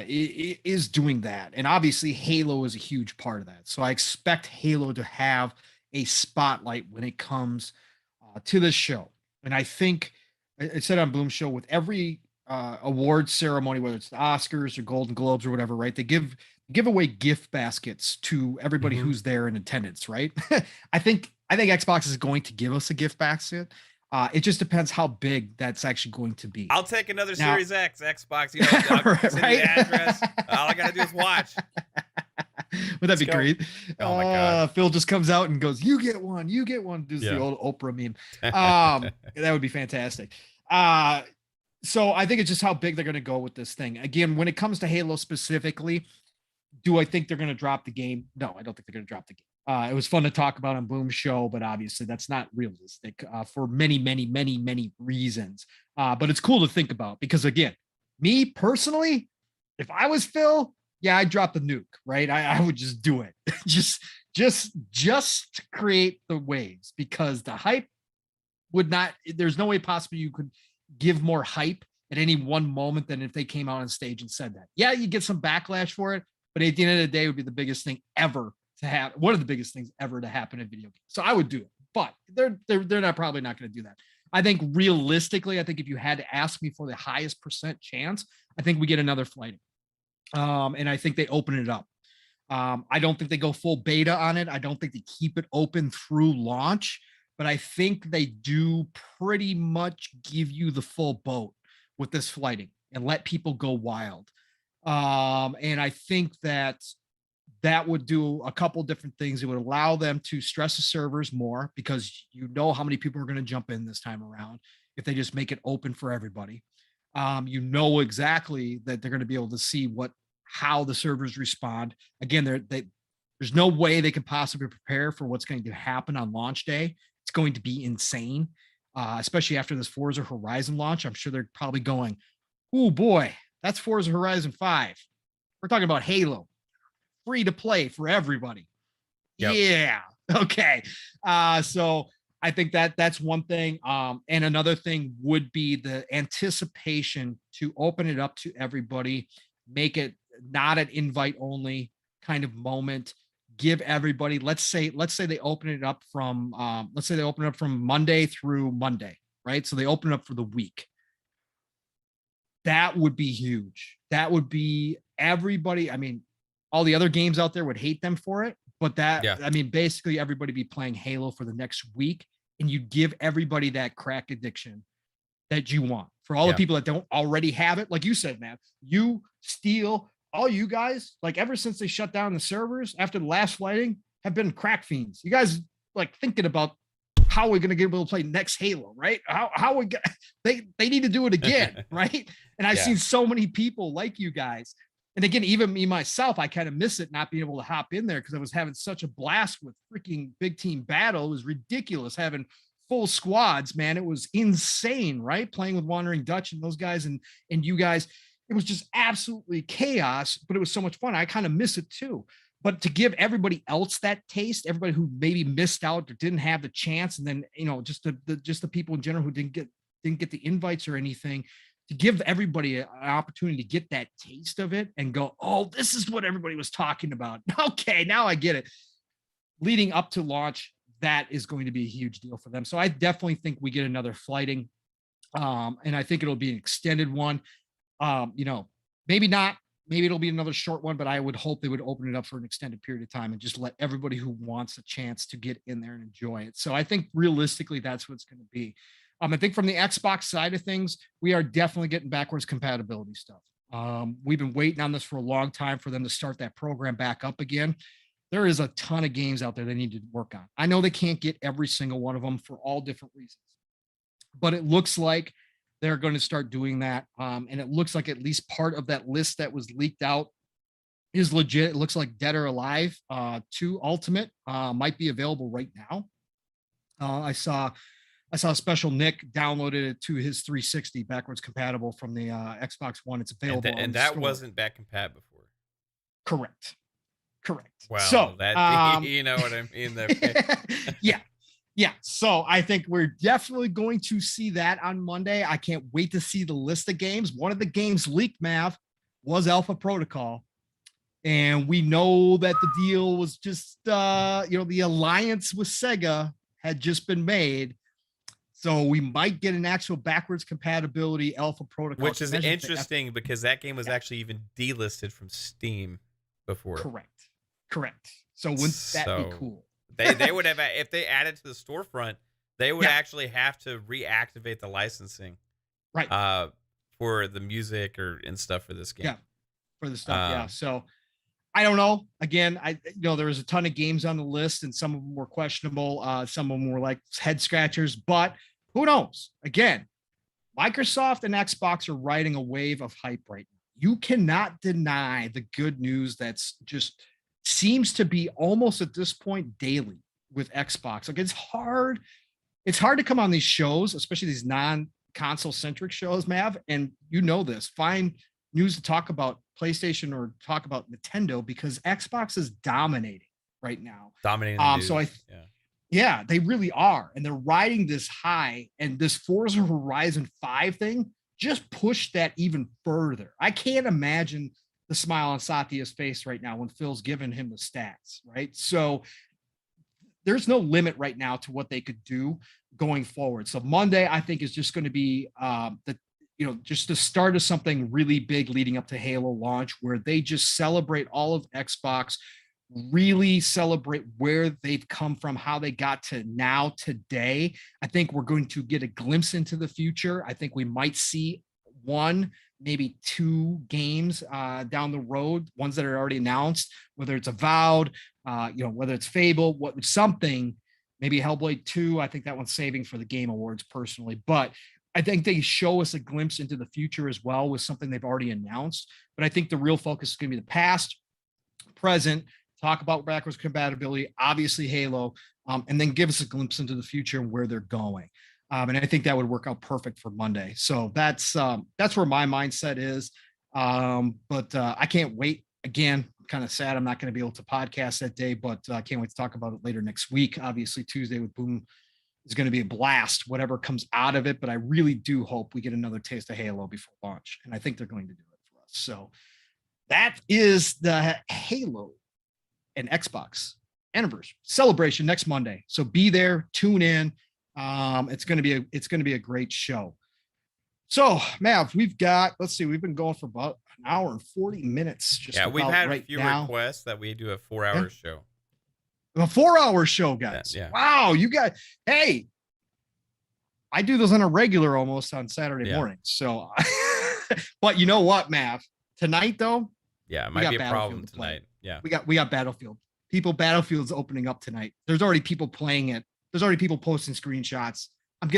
Speaker 2: It is doing that, and obviously Halo is a huge part of that. So I expect Halo to have a spotlight when it comes to this show. And I think I said on Bloom Show, with every award ceremony, whether it's the Oscars or Golden Globes or whatever, right? They give away gift baskets to everybody who's there in attendance, right? I think Xbox is going to give us a gift basket. It just depends how big that's actually going to be.
Speaker 1: I'll take another Series X Xbox. You know, I'll send you the address. All I gotta do is watch.
Speaker 2: Would that be great?
Speaker 1: Oh my god!
Speaker 2: Phil just comes out and goes, "You get one. You get one." Does the old Oprah meme? That would be fantastic. So I think it's just how big they're going to go with this thing. Again, when it comes to Halo specifically, do I think they're going to drop the game? No, I don't think they're going to drop the game. It was fun to talk about on Bloom Show, but obviously that's not realistic for many reasons. But it's cool to think about because, again, me personally, if I was Phil, yeah, I'd drop the nuke, right? I would just do it, just to create the waves, because the hype would not. There's no way possible you could give more hype at any one moment than if they came out on stage and said that. Yeah, you get some backlash for it, but at the end of the day, it would be the biggest thing ever to have, one of the biggest things ever to happen in video games. So I would do it, but they're probably not going to do that. I think realistically, I think if you had to ask me for the highest percent chance, I think we get another flighting. And I think they open it up. I don't think they go full beta on it. I don't think they keep it open through launch, but I think they do pretty much give you the full boat with this flighting and let people go wild. And I think that would do a couple different things. It would allow them to stress the servers more, because you know how many people are going to jump in this time around if they just make it open for everybody. You know exactly that they're going to be able to see how the servers respond. Again, there's no way they could possibly prepare for what's going to happen on launch day. It's going to be insane, especially after this Forza Horizon launch. I'm sure they're probably going, "Oh boy, that's Forza Horizon 5. We're talking about Halo, free to play for everybody." Yep. Yeah. Okay. So I think that's one thing. And another thing would be the anticipation to open it up to everybody, make it not an invite only kind of moment. Give everybody, let's say they open it up from Monday through Monday, right? So they open it up for the week. That would be huge. That would be everybody. I mean, all the other games out there would hate them for it, but I mean, basically everybody be playing Halo for the next week, and you give everybody that crack addiction that you want. For all the people that don't already have it, like you said, man, you steal. All you guys, like, ever since they shut down the servers after the last flighting, have been crack fiends. You guys like thinking about how we're going to get able to play next Halo, right? How we get, they need to do it again, right? And I've seen so many people like you guys. And again, even me myself, I kind of miss it not being able to hop in there because I was having such a blast with freaking Big Team Battle. It was ridiculous having full squads, man. It was insane, right? Playing with Wandering Dutch and those guys and you guys. It was just absolutely chaos, but it was so much fun. I kind of miss it too. But to give everybody else that taste, everybody who maybe missed out or didn't have the chance, and then just the people in general who didn't get the invites or anything, to give everybody an opportunity to get that taste of it and go, "Oh, this is what everybody was talking about." Okay, now I get it. Leading up to launch, that is going to be a huge deal for them. So I definitely think we get another flighting, and I think it'll be an extended one. Maybe not, maybe it'll be another short one, but I would hope they would open it up for an extended period of time and just let everybody who wants a chance to get in there and enjoy it. So I think realistically, that's what it's going to be. I think from the Xbox side of things, we are definitely getting backwards compatibility stuff. We've been waiting on this for a long time for them to start that program back up again. There is a ton of games out there they need to work on. I know they can't get every single one of them for all different reasons, but it looks like they're going to start doing that. And it looks like at least part of that list that was leaked out is legit. It looks like Dead or Alive 2 Ultimate might be available right now. I saw I saw Special Nick downloaded it to his 360 backwards compatible from the Xbox One. It's available
Speaker 1: and that wasn't back compat before.
Speaker 2: Correct.
Speaker 1: Well,
Speaker 2: so
Speaker 1: that you know what I mean.
Speaker 2: Yeah. So I think we're definitely going to see that on Monday. I can't wait to see the list of games. One of the games leaked, Mav, was Alpha Protocol. And we know that the deal was just, the alliance with Sega had just been made. So we might get an actual backwards compatibility Alpha Protocol.
Speaker 1: Which is interesting because that game was actually even delisted from Steam before.
Speaker 2: Correct. So wouldn't that be cool?
Speaker 1: they would have, if they added to the storefront, they would actually have to reactivate the licensing.
Speaker 2: Right.
Speaker 1: For the music and stuff for this game.
Speaker 2: Yeah. For the stuff. So I don't know. Again, there was a ton of games on the list and some of them were questionable. Some of them were like head scratchers, but who knows? Again, Microsoft and Xbox are riding a wave of hype right now. You cannot deny the good news that's just seems to be almost at this point daily with Xbox. Like it's hard to come on these shows, especially these non-console centric shows, Mav, and you know this. Find news to talk about PlayStation or talk about Nintendo because Xbox is dominating right now.
Speaker 1: Dominating.
Speaker 2: Yeah, they really are. And they're riding this high, and this Forza Horizon 5 thing just pushed that even further. I can't imagine the smile on Satya's face right now when Phil's giving him the stats, right? So there's no limit right now to what they could do going forward. So Monday, I think, is just going to be just the start of something really big leading up to Halo launch, where they just celebrate all of Xbox, really celebrate where they've come from, how they got to now today. I think we're going to get a glimpse into the future. I think we might see one, maybe two games down the road, ones that are already announced, whether it's Avowed, whether it's Fable, something, maybe Hellblade 2. I think that one's saving for the Game Awards personally, but I think they show us a glimpse into the future as well with something they've already announced. But I think the real focus is going to be the past, present, talk about backwards compatibility, obviously Halo, and then give us a glimpse into the future and where they're going. And I think that would work out perfect for Monday. So that's where my mindset is. But I can't wait. Again, I'm kind of sad I'm not going to be able to podcast that day, but I can't wait to talk about it later next week. Obviously, Tuesday with Boom is going to be a blast, whatever comes out of it. But I really do hope we get another taste of Halo before launch. And I think they're going to do it for us. So that is the Halo and Xbox anniversary celebration next Monday. So be there, tune in. It's going to be a great show. So Mav, we've been going for about an hour and 40 minutes.
Speaker 1: We've had a few requests that we do a 4-hour show.
Speaker 2: A 4-hour show, guys.
Speaker 1: Yeah.
Speaker 2: Wow, you got, hey, I do those on a regular almost on Saturday mornings. So, but you know what, Mav? Tonight though,
Speaker 1: it might be a problem tonight. Yeah,
Speaker 2: we got Battlefield. Battlefield's opening up tonight. There's already people playing it. There's already people posting screenshots. I'm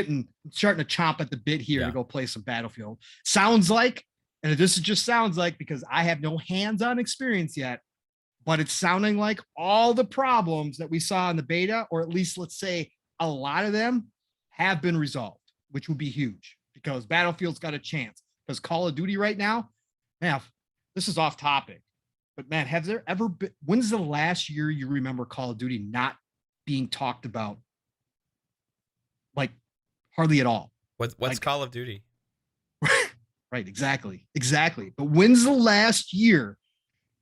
Speaker 2: starting to chomp at the bit here to go play some Battlefield. Sounds like, and this just sounds like, because I have no hands-on experience yet, but it's sounding like all the problems that we saw in the beta, or at least let's say a lot of them, have been resolved, which would be huge because Battlefield's got a chance. Because Call of Duty right now, man, this is off topic, but man, have there ever been, when's the last year you remember Call of Duty not being talked about? Like hardly at all.
Speaker 1: What's like, Call of Duty?
Speaker 2: Right, exactly. But when's the last year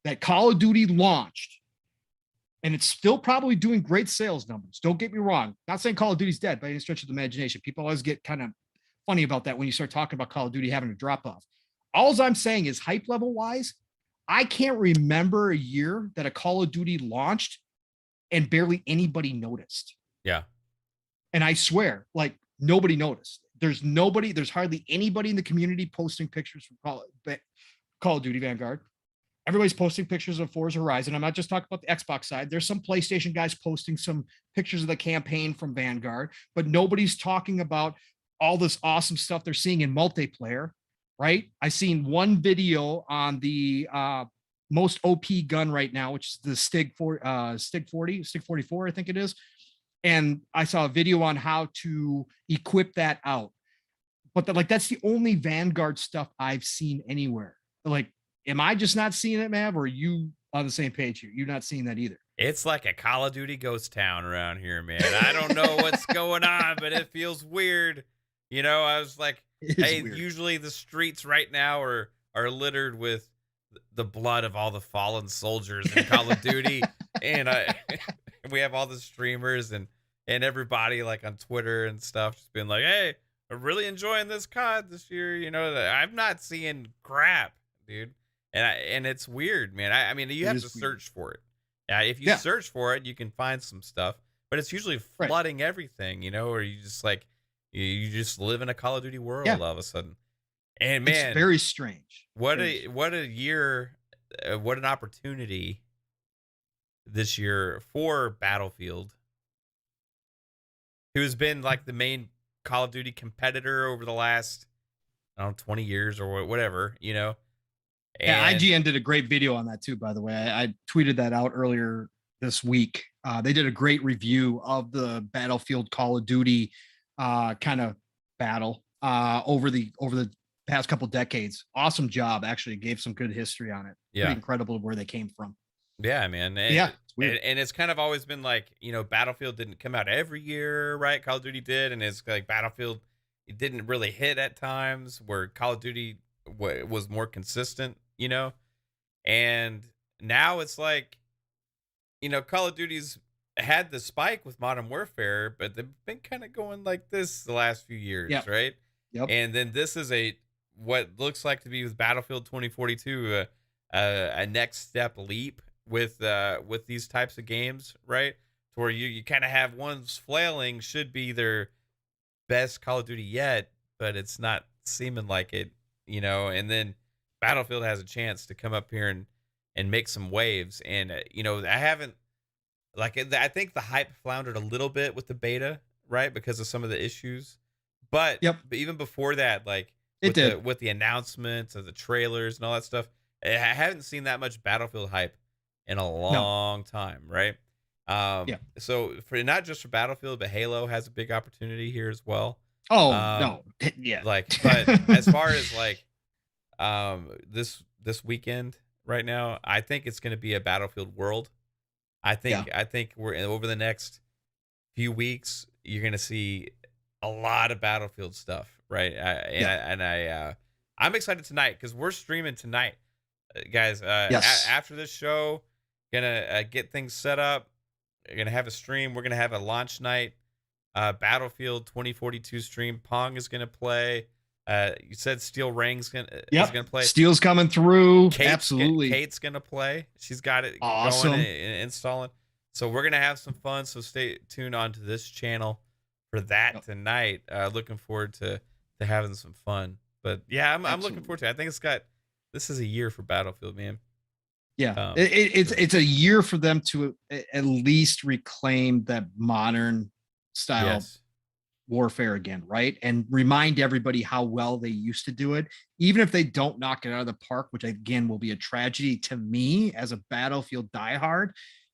Speaker 2: that Call of Duty launched? And it's still probably doing great sales numbers. Don't get me wrong. Not saying Call of Duty's dead by any stretch of the imagination. People always get kind of funny about that when you start talking about Call of Duty having a drop off. All I'm saying is hype level wise, I can't remember a year that a Call of Duty launched and barely anybody noticed.
Speaker 1: Yeah.
Speaker 2: And I swear, like nobody noticed. There's hardly anybody in the community posting pictures from Call of Duty Vanguard. Everybody's posting pictures of Forza Horizon. I'm not just talking about the Xbox side. There's some PlayStation guys posting some pictures of the campaign from Vanguard, but nobody's talking about all this awesome stuff they're seeing in multiplayer, right? I seen one video on the most OP gun right now, which is the Stig 44, I think it is. and I saw a video on how to equip that out. But that's the only Vanguard stuff I've seen anywhere. Like, am I just not seeing it, Mav, or are you on the same page here? You're not seeing that either.
Speaker 1: It's like a Call of Duty ghost town around here, man. I don't know what's going on, but it feels weird. You know, I was like, hey,
Speaker 2: Weird.
Speaker 1: usually the streets right now are littered with the blood of all the fallen soldiers in Call of Duty. And we have all the streamers and everybody like on Twitter and stuff just being like, hey, I'm really enjoying this COD this year. You know, I'm not seeing crap, dude. And it's weird, man. I mean, you have to search for it. If you search for it, you can find some stuff, but it's usually flooding everything, you know, or you just like, you just live in a Call of Duty world all of a sudden. And man,
Speaker 2: it's very strange.
Speaker 1: What a year, what an opportunity this year for Battlefield, who has been like the main Call of Duty competitor over the last, I don't know, 20 years or whatever, you know.
Speaker 2: And IGN did a great video on that too, by the way. I tweeted that out earlier this week. They did a great review of the Battlefield Call of Duty kind of battle over the past couple decades. Awesome job. Actually gave some good history on it.
Speaker 1: Yeah.
Speaker 2: Pretty incredible where they came from.
Speaker 1: Yeah, man. And it's kind of always been like, you know, Battlefield didn't come out every year, right? Call of Duty did. And it's like Battlefield, it didn't really hit at times where Call of Duty was more consistent, you know. And now it's like, you know, Call of Duty's had the spike with Modern Warfare, but they've been kind of going like this the last few years, right?
Speaker 2: Yep.
Speaker 1: And then this is what looks like to be with Battlefield 2042 a next step leap with these types of games, right? To where you kind of have one's flailing should be their best Call of Duty yet, but it's not seeming like it, you know. And then Battlefield has a chance to come up here and make some waves. And you know, I think the hype floundered a little bit with the beta, right, because of some of the issues. But even before that, like with the announcements of the trailers and all that stuff, I haven't seen that much Battlefield hype in a long time, right? So for not just for Battlefield, but Halo has a big opportunity here as well.
Speaker 2: Oh no, yeah.
Speaker 1: Like, but as far as like this weekend right now, I think it's going to be a Battlefield world. I think we're over the next few weeks, you're going to see a lot of Battlefield stuff, right? I'm excited tonight because we're streaming tonight, guys. After this show, gonna get things set up. We're gonna have a stream. We're gonna have a launch night. Battlefield 2042 stream. Pong is gonna play. You said Steel Rang's is gonna play.
Speaker 2: Steel's coming through. Absolutely.
Speaker 1: Kate's gonna play. She's got it going and installing. So we're gonna have some fun. So stay tuned onto this channel for that tonight. Looking forward to having some fun. But yeah, I'm looking forward to it. I think this is a year for Battlefield, man.
Speaker 2: Yeah, it's a year for them to at least reclaim that modern style warfare again, right? And remind everybody how well they used to do it, even if they don't knock it out of the park, which again will be a tragedy to me as a Battlefield diehard.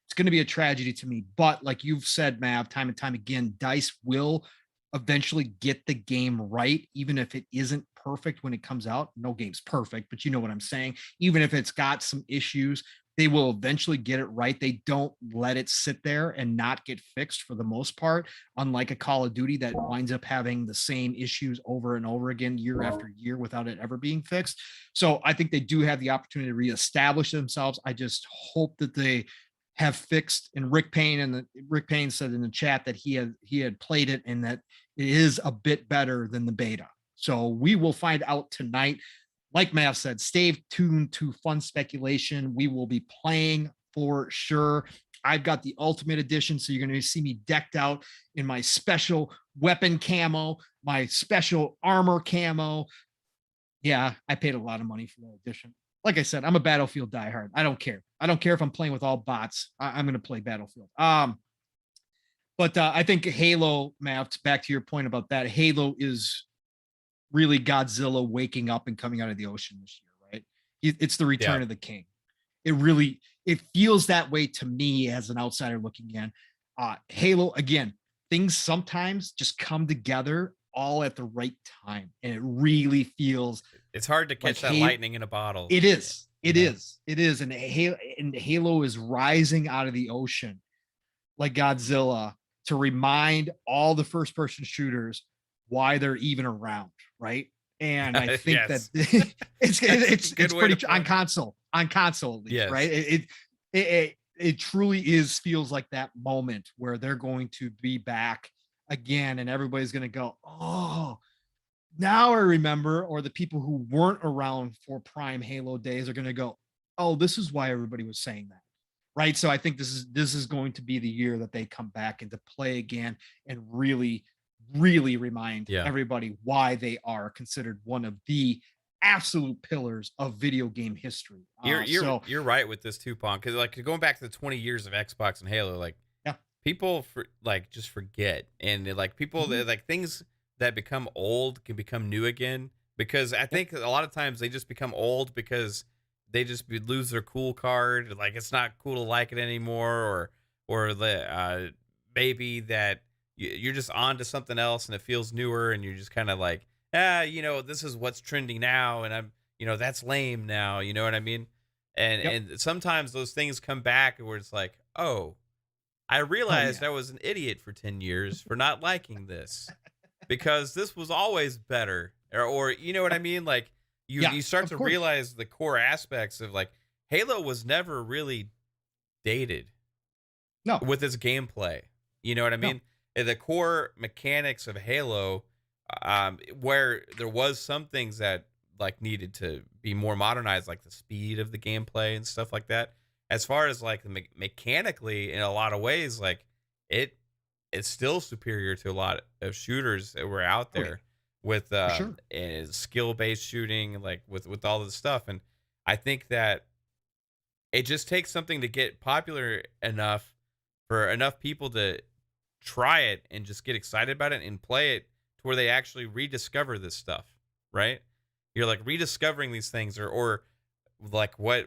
Speaker 2: It's going to be a tragedy to me. But like you've said, Mav, time and time again, DICE will eventually get the game right, even if it isn't perfect when it comes out. No game's perfect, but you know what I'm saying. Even if it's got some issues, they will eventually get it right. They don't let it sit there and not get fixed for the most part, unlike a Call of Duty that winds up having the same issues over and over again, year after year, without it ever being fixed. So I think they do have the opportunity to reestablish themselves. I just hope that they have fixed, and Rick Payne said in the chat that he had played it and that it is a bit better than the beta. So we will find out tonight. Like Mav said, stay tuned to Fun Speculation. We will be playing for sure. I've got the Ultimate Edition, so you're going to see me decked out in my special weapon camo, my special armor camo. Yeah, I paid a lot of money for that edition. Like I said, I'm a Battlefield diehard. I don't care. I don't care if I'm playing with all bots. I'm going to play Battlefield. But I think Halo, Mav, back to your point about that, Halo is really Godzilla waking up and coming out of the ocean this year, right? It's the return of the king. It feels that way to me as an outsider looking in. Halo, again, things sometimes just come together all at the right time, and it really feels
Speaker 1: It's hard to
Speaker 2: like
Speaker 1: catch that lightning in a bottle.
Speaker 2: it is.
Speaker 1: You
Speaker 2: It
Speaker 1: know?
Speaker 2: is. It is. And Halo is rising out of the ocean like Godzilla to remind all the first person shooters why they're even around, right? And I think
Speaker 1: Yes.
Speaker 2: that it's
Speaker 1: good way to
Speaker 2: pretty
Speaker 1: put
Speaker 2: on
Speaker 1: it.
Speaker 2: console at least,
Speaker 1: Yes.
Speaker 2: right? It truly feels like that moment where they're going to be back again, and everybody's going to go, oh, now I remember. Or the people who weren't around for prime Halo days are going to go, oh, this is why everybody was saying that, right? So I think this is going to be the year that they come back into play again and really remind everybody why they are considered one of the absolute pillars of video game history.
Speaker 1: You're right with this too, Pong, because like going back to the 20 years of Xbox and Halo, like people just forget, and like people like things that become old can become new again, because I think a lot of times they just become old because they just lose their cool card. Like it's not cool to like it anymore, or the maybe that you're just on to something else and it feels newer, and you're just kind of like, this is what's trending now, and I'm, that's lame now. You know what I mean? And sometimes those things come back where it's like, oh, I realized I was an idiot for 10 years for not liking this because this was always better, or you know what I mean? Like you start to realize the core aspects of like Halo was never really dated.
Speaker 2: No,
Speaker 1: with its gameplay, you know what I mean? The core mechanics of Halo, where there was some things that like needed to be more modernized, like the speed of the gameplay and stuff like that. As far as like mechanically, in a lot of ways, like it's still superior to a lot of shooters that were out there with skill-based shooting, like with all this stuff. And I think that it just takes something to get popular enough for enough people to try it and just get excited about it and play it to where they actually rediscover this stuff, right? You're like rediscovering these things, or like what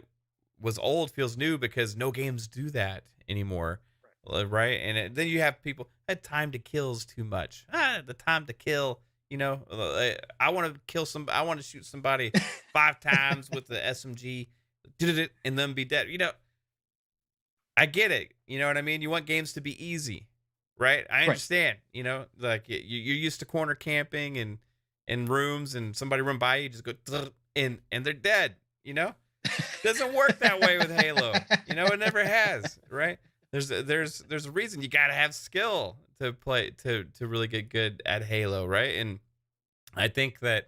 Speaker 1: was old feels new because no games do that anymore, right? And then you have people, that time to kill is too much. The time to kill, I want to kill I want to shoot somebody 5 times with the SMG, and then be dead. I get it. You know what I mean? You want games to be easy, right? I understand. Like you're used to corner camping and in rooms, and somebody run by you, just go and they're dead. Doesn't work that way with Halo. It never has, right? There's a reason you gotta have skill to play to really get good at Halo, right? And I think that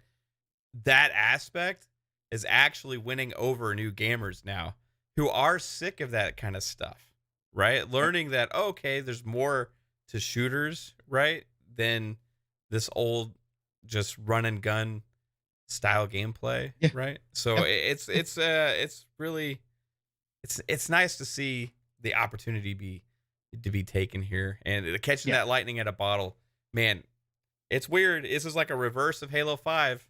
Speaker 1: aspect is actually winning over new gamers now who are sick of that kind of stuff, right? Learning that, okay, there's more to shooters, right, than this old just run and gun style gameplay, right? So it's really it's nice to see the opportunity to be taken here, and catching that lightning at a bottle. Man, it's weird. This is like a reverse of Halo 5,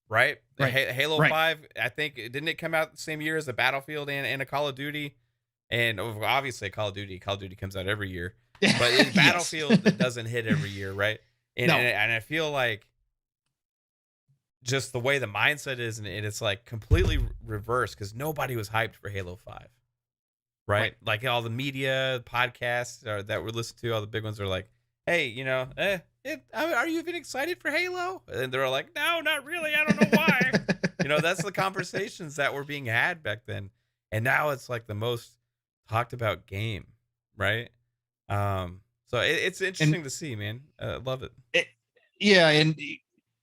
Speaker 1: right? Halo 5, I think, didn't it come out the same year as a Battlefield and a Call of Duty? And obviously Call of Duty comes out every year, but Battlefield doesn't hit every year, right? And I feel like just the way the mindset is, and it's like completely reversed because nobody was hyped for Halo 5, right? Like all the media podcasts that we listen to, all the big ones are like, hey, are you even excited for Halo? And they're like, no, not really. I don't know why. That's the conversations that were being had back then. And now it's like the most talked about game, right? So it's interesting to see, man. Love it.
Speaker 2: And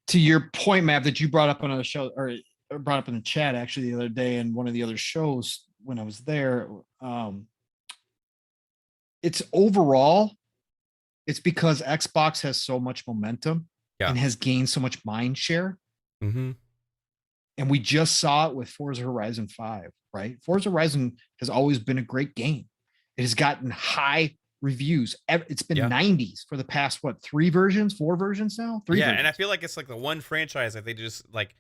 Speaker 2: to your point, Mav, that you brought up on a show, or brought up in the chat actually the other day in one of the other shows when I was there, it's overall, it's because Xbox has so much momentum and has gained so much mind share.
Speaker 1: Mm-hmm.
Speaker 2: And we just saw it with Forza Horizon 5, right? Forza Horizon has always been a great game. It has gotten high reviews. It's been 90s for the past, 4 versions now? 3 versions.
Speaker 1: And I feel like it's like the one franchise that they just like,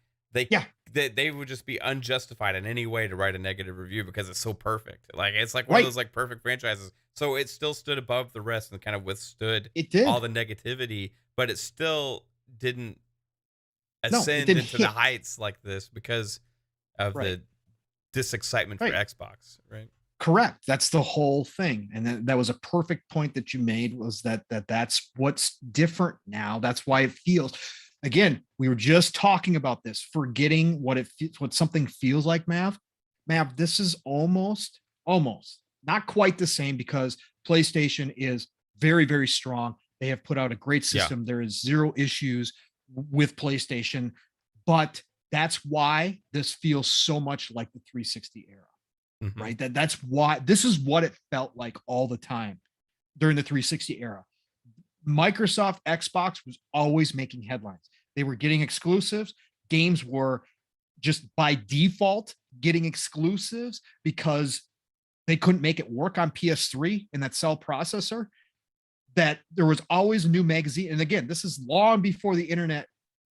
Speaker 2: Yeah.
Speaker 1: they would just be unjustified in any way to write a negative review because it's so perfect. Like it's like one
Speaker 2: Right.
Speaker 1: of those like perfect franchises. So it still stood above the rest and kind of withstood
Speaker 2: It did.
Speaker 1: all the negativity, but it still didn't
Speaker 2: No, it
Speaker 1: ascend
Speaker 2: didn't
Speaker 1: into the
Speaker 2: hit.
Speaker 1: heights like this because of
Speaker 2: Right.
Speaker 1: the disexcitement for
Speaker 2: Right.
Speaker 1: Xbox, right?
Speaker 2: Correct. That's the whole thing. And that was a perfect point that you made, was that's what's different now. That's why it feels, again, we were just talking about this, forgetting what something feels like, Mav. Mav, this is almost not quite the same, because PlayStation is very, very strong. They have put out a great system. There is zero issues with PlayStation, but that's why this feels so much like the 360 era. Right. That's why this is what it felt like all the time during the 360 era. Microsoft Xbox was always making headlines. They were getting exclusives. Games were just by default getting exclusives because they couldn't make it work on PS3 and that cell processor. That there was always a new magazine. And again, this is long before the internet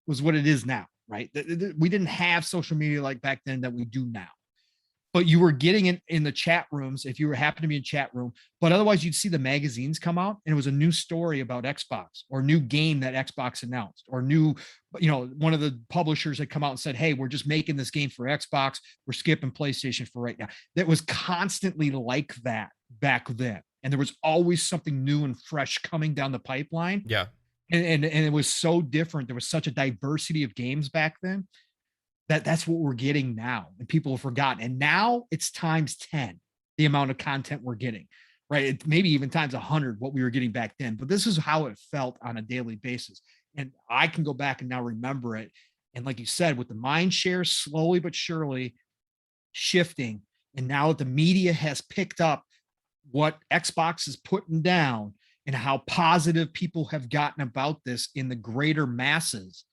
Speaker 2: was what it is now, right? We didn't have social media like back then that we do now. But you were getting it in the chat rooms if you were happen to be in chat room. But otherwise, you'd see the magazines come out and it was a new story about Xbox or new game that Xbox announced, or new, one of the publishers had come out and said, hey, we're just making this game for Xbox. We're skipping PlayStation for right now. That was constantly like that back then. And there was always something new and fresh coming down the pipeline.
Speaker 1: Yeah.
Speaker 2: And it was so different. There was such a diversity of games back then. That's what we're getting now, and people have forgotten. And now it's times 10 the amount of content we're getting, right? It maybe even times 100 what we were getting back then. But this is how it felt on a daily basis, and I can go back and now remember it. And like you said, with the mind share slowly but surely shifting, and now that the media has picked up what Xbox is putting down and how positive people have gotten about this in the greater masses,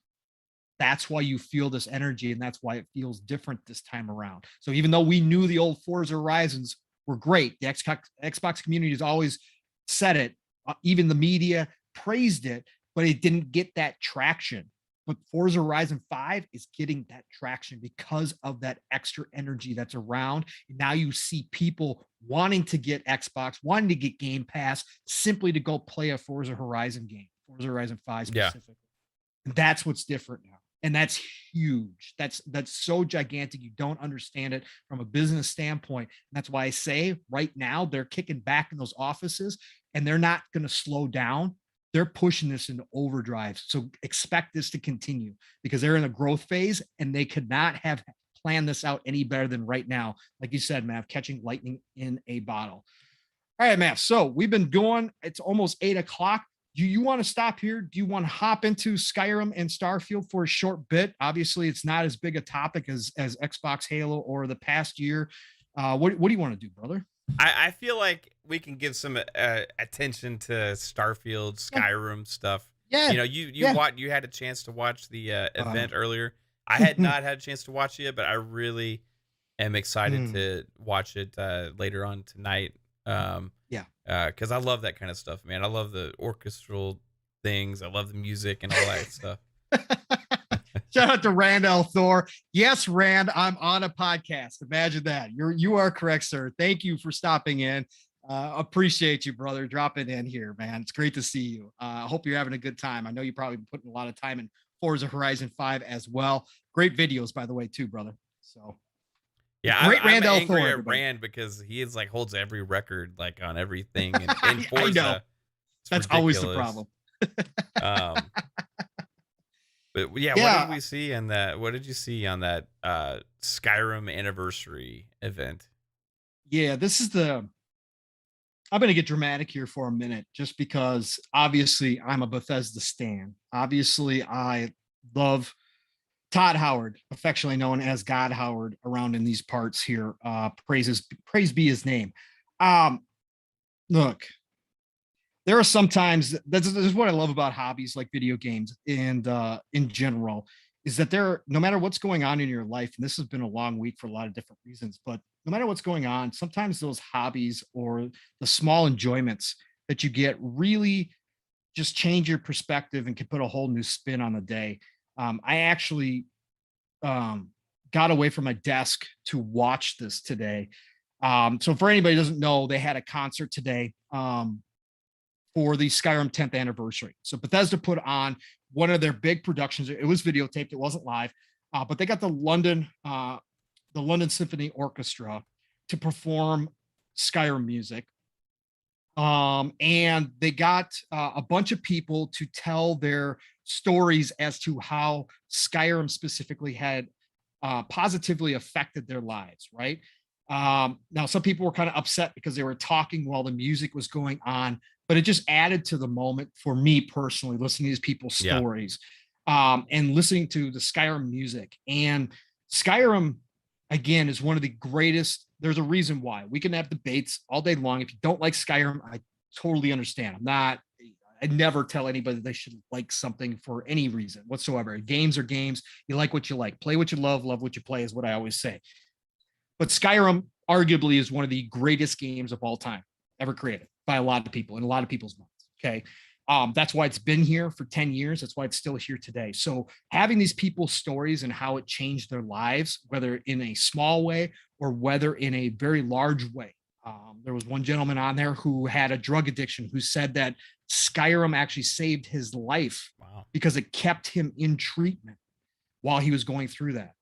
Speaker 2: that's why you feel this energy, and that's why it feels different this time around. So even though we knew the old Forza Horizons were great, the Xbox community has always said it, even the media praised it, but it didn't get that traction. But Forza Horizon 5 is getting that traction because of that extra energy that's around. And now you see people wanting to get Xbox, wanting to get Game Pass simply to go play a Forza Horizon game, Forza Horizon 5 specifically. Yeah. And that's what's different now. And that's huge. That's so gigantic. You don't understand it from a business standpoint. And that's why I say right now they're kicking back in those offices, and they're not going to slow down. They're pushing this into overdrive. So expect this to continue, because they're in a growth phase, and they could not have planned this out any better than right now. Like you said, Mav, catching lightning in a bottle. All right, Mav. So we've been going. It's almost 8 o'clock. Do you want to stop here? Do you want to hop into Skyrim and Starfield for a short bit? Obviously, it's not as big a topic as Xbox Halo or the past year. What do you want to do, brother?
Speaker 1: I feel like we can give some attention to Starfield, Skyrim stuff.
Speaker 2: Yeah.
Speaker 1: You had a chance to watch the event earlier. I had not had a chance to watch it, but I really am excited to watch it later on tonight. Because I love that kind of stuff, man. I love the orchestral things. I love the music and all that stuff.
Speaker 2: Shout out to Rand L. Thor. Yes, Rand, I'm on a podcast. Imagine that. You are correct, sir. Thank you for stopping in. Appreciate you, brother, dropping in here, man. It's great to see you. I hope you're having a good time. I know you probably been putting a lot of time in Forza Horizon 5 as well. Great videos, by the way, too, brother. So.
Speaker 1: Yeah, I'm angry at Rand because he is like holds every record like on everything in Forza.
Speaker 2: I know. That's always the problem.
Speaker 1: But yeah, what did we see in that? What did you see on that Skyrim anniversary event?
Speaker 2: Yeah, this is I'm going to get dramatic here for a minute, just because obviously I'm a Bethesda stan. Obviously, I love Todd Howard, affectionately known as God Howard around in these parts here. Praise be his name. Look, there are sometimes, this is what I love about hobbies like video games and in general, is that no matter what's going on in your life, and this has been a long week for a lot of different reasons, but no matter what's going on, sometimes those hobbies or the small enjoyments that you get really just change your perspective and can put a whole new spin on the day. I actually got away from my desk to watch this today. So for anybody who doesn't know, they had a concert today for the Skyrim 10th anniversary. So Bethesda put on one of their big productions. It was videotaped, it wasn't live, but they got the London Symphony Orchestra to perform Skyrim music. And they got a bunch of people to tell their stories as to how Skyrim specifically had positively affected their lives, right? Now, some people were kind of upset because they were talking while the music was going on, but it just added to the moment for me personally, listening to these people's stories, and listening to the Skyrim music. And Skyrim, again, is one of the greatest. There's a reason why. We can have debates all day long. If you don't like Skyrim, I totally understand. I never tell anybody they should like something for any reason whatsoever. Games are games. You like what you like. Play what you love what you play is what I always say. But Skyrim arguably is one of the greatest games of all time ever created by a lot of people in a lot of people's minds. Okay. That's why it's been here for 10 years. That's why it's still here today. So having these people's stories and how it changed their lives, whether in a small way or whether in a very large way. There was one gentleman on there who had a drug addiction who said that Skyrim actually saved his life because it kept him in treatment while he was going through that.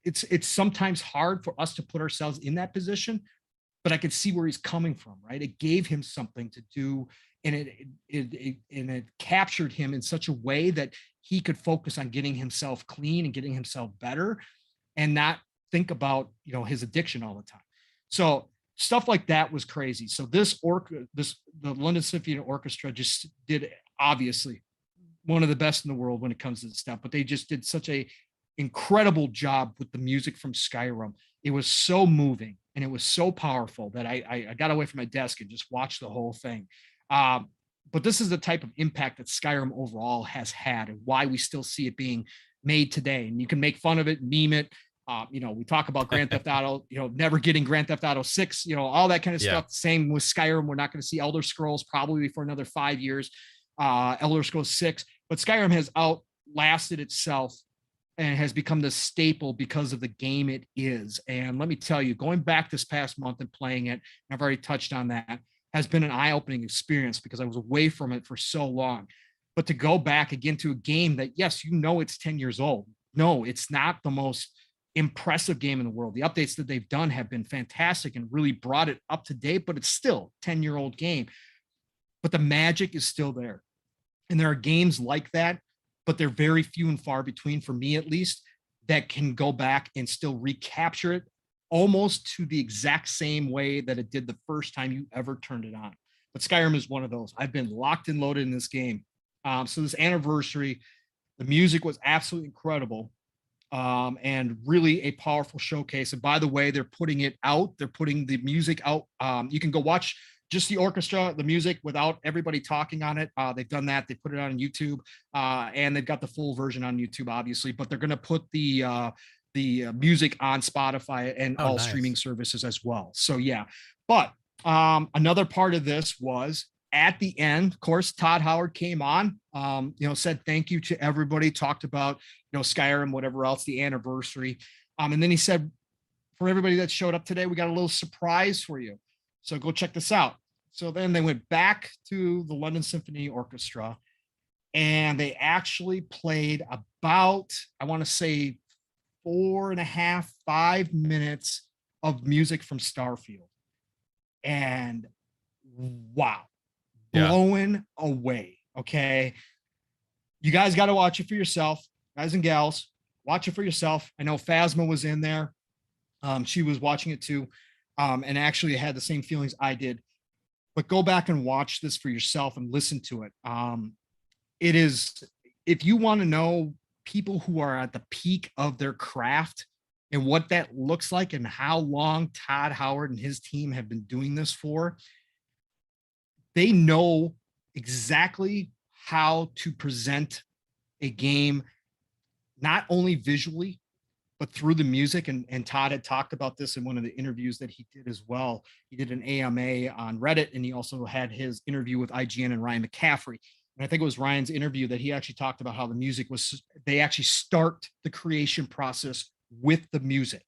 Speaker 2: It's sometimes hard for us to put ourselves in that position, but I could see where he's coming from, right? It gave him something to do, and it captured him in such a way that he could focus on getting himself clean and getting himself better and not think about, his addiction all the time. So stuff like that was crazy. So the London Symphony Orchestra just did, obviously, one of the best in the world when it comes to this stuff, but they just did such a incredible job with the music from Skyrim. It was so moving and it was so powerful that I got away from my desk and just watched the whole thing. But this is the type of impact that Skyrim overall has had and why we still see it being made today. And you can make fun of it, meme it. We talk about Grand Theft Auto, never getting Grand Theft Auto 6, all that kind of stuff. Same with Skyrim. We're not going to see Elder Scrolls probably for another 5 years, Elder Scrolls 6, but Skyrim has outlasted itself and has become the staple because of the game it is. And let me tell you, going back this past month and playing it, and I've already touched on that, has been an eye-opening experience because I was away from it for so long. But to go back again to a game that, yes, it's 10 years old. No, it's not the most impressive game in the world. The updates that they've done have been fantastic and really brought it up to date, but it's still a 10-year-old game. But the magic is still there. And there are games like that, but they're very few and far between, for me at least, that can go back and still recapture it almost to the exact same way that it did the first time you ever turned it on. But Skyrim is one of those. I've been locked and loaded in this game. So this anniversary, the music was absolutely incredible. And really a powerful showcase. And by the way, they're putting it out. They're putting the music out. You can go watch just the orchestra, the music without everybody talking on it. They've done that. They put it on YouTube, and they've got the full version on YouTube, obviously. But they're going to put the music on Spotify and all streaming services as well. So yeah. But another part of this was at the end, of course, Todd Howard came on, said thank you to everybody, talked about, Skyrim, whatever else, the anniversary. And then he said, for everybody that showed up today, we got a little surprise for you. So go check this out. So then they went back to the London Symphony Orchestra and they actually played about, I want to say 4.5, 5 minutes of music from Starfield. And wow. Blown away. Okay. You guys got to watch it for yourself, guys and gals. Watch it for yourself. I know Phasma was in there. She was watching it too. And actually had the same feelings I did. But go back and watch this for yourself and listen to it. It is, if you want to know people who are at the peak of their craft and what that looks like and how long Todd Howard and his team have been doing this for, they know exactly how to present a game, not only visually, but through the music. And Todd had talked about this in one of the interviews that he did as well. He did an AMA on Reddit, and he also had his interview with IGN and Ryan McCaffrey. And I think it was Ryan's interview that he actually talked about how the music was they actually start the creation process with the music,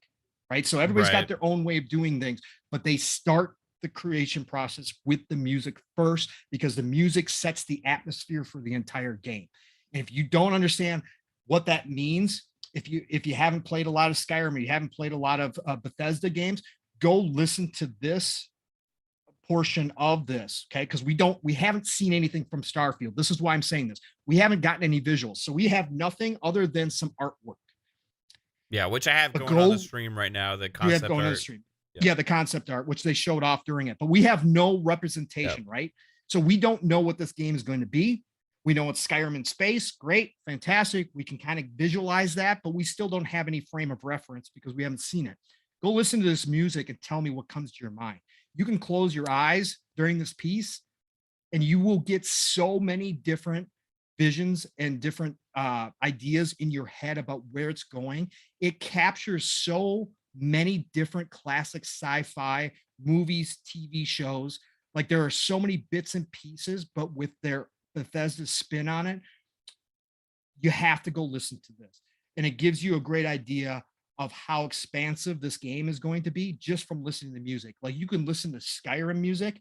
Speaker 2: right? So everybody's got their own way of doing things, but they start the creation process with the music first, because the music sets the atmosphere for the entire game. And if you don't understand what that means, if you haven't played a lot of Skyrim, or you haven't played a lot of Bethesda games, go listen to this portion of this, okay? Because we haven't seen anything from Starfield. This is why I'm saying this. We haven't gotten any visuals, so we have nothing other than some artwork.
Speaker 1: Yeah, which I have going on the stream right now. The concept art. On the stream.
Speaker 2: Yeah, the concept art, which they showed off during it, but we have no representation, right? So we don't know what this game is going to be. We know it's Skyrim in space. Great, fantastic. We can kind of visualize that, but we still don't have any frame of reference because we haven't seen it. Go listen to this music and tell me what comes to your mind. You can close your eyes during this piece and you will get so many different visions and different ideas in your head about where it's going. It captures so many different classic sci-fi movies, TV shows. Like, there are so many bits and pieces, but with their Bethesda spin on it. You have to go listen to this, and it gives you a great idea of how expansive this game is going to be just from listening to music. Like, you can listen to Skyrim music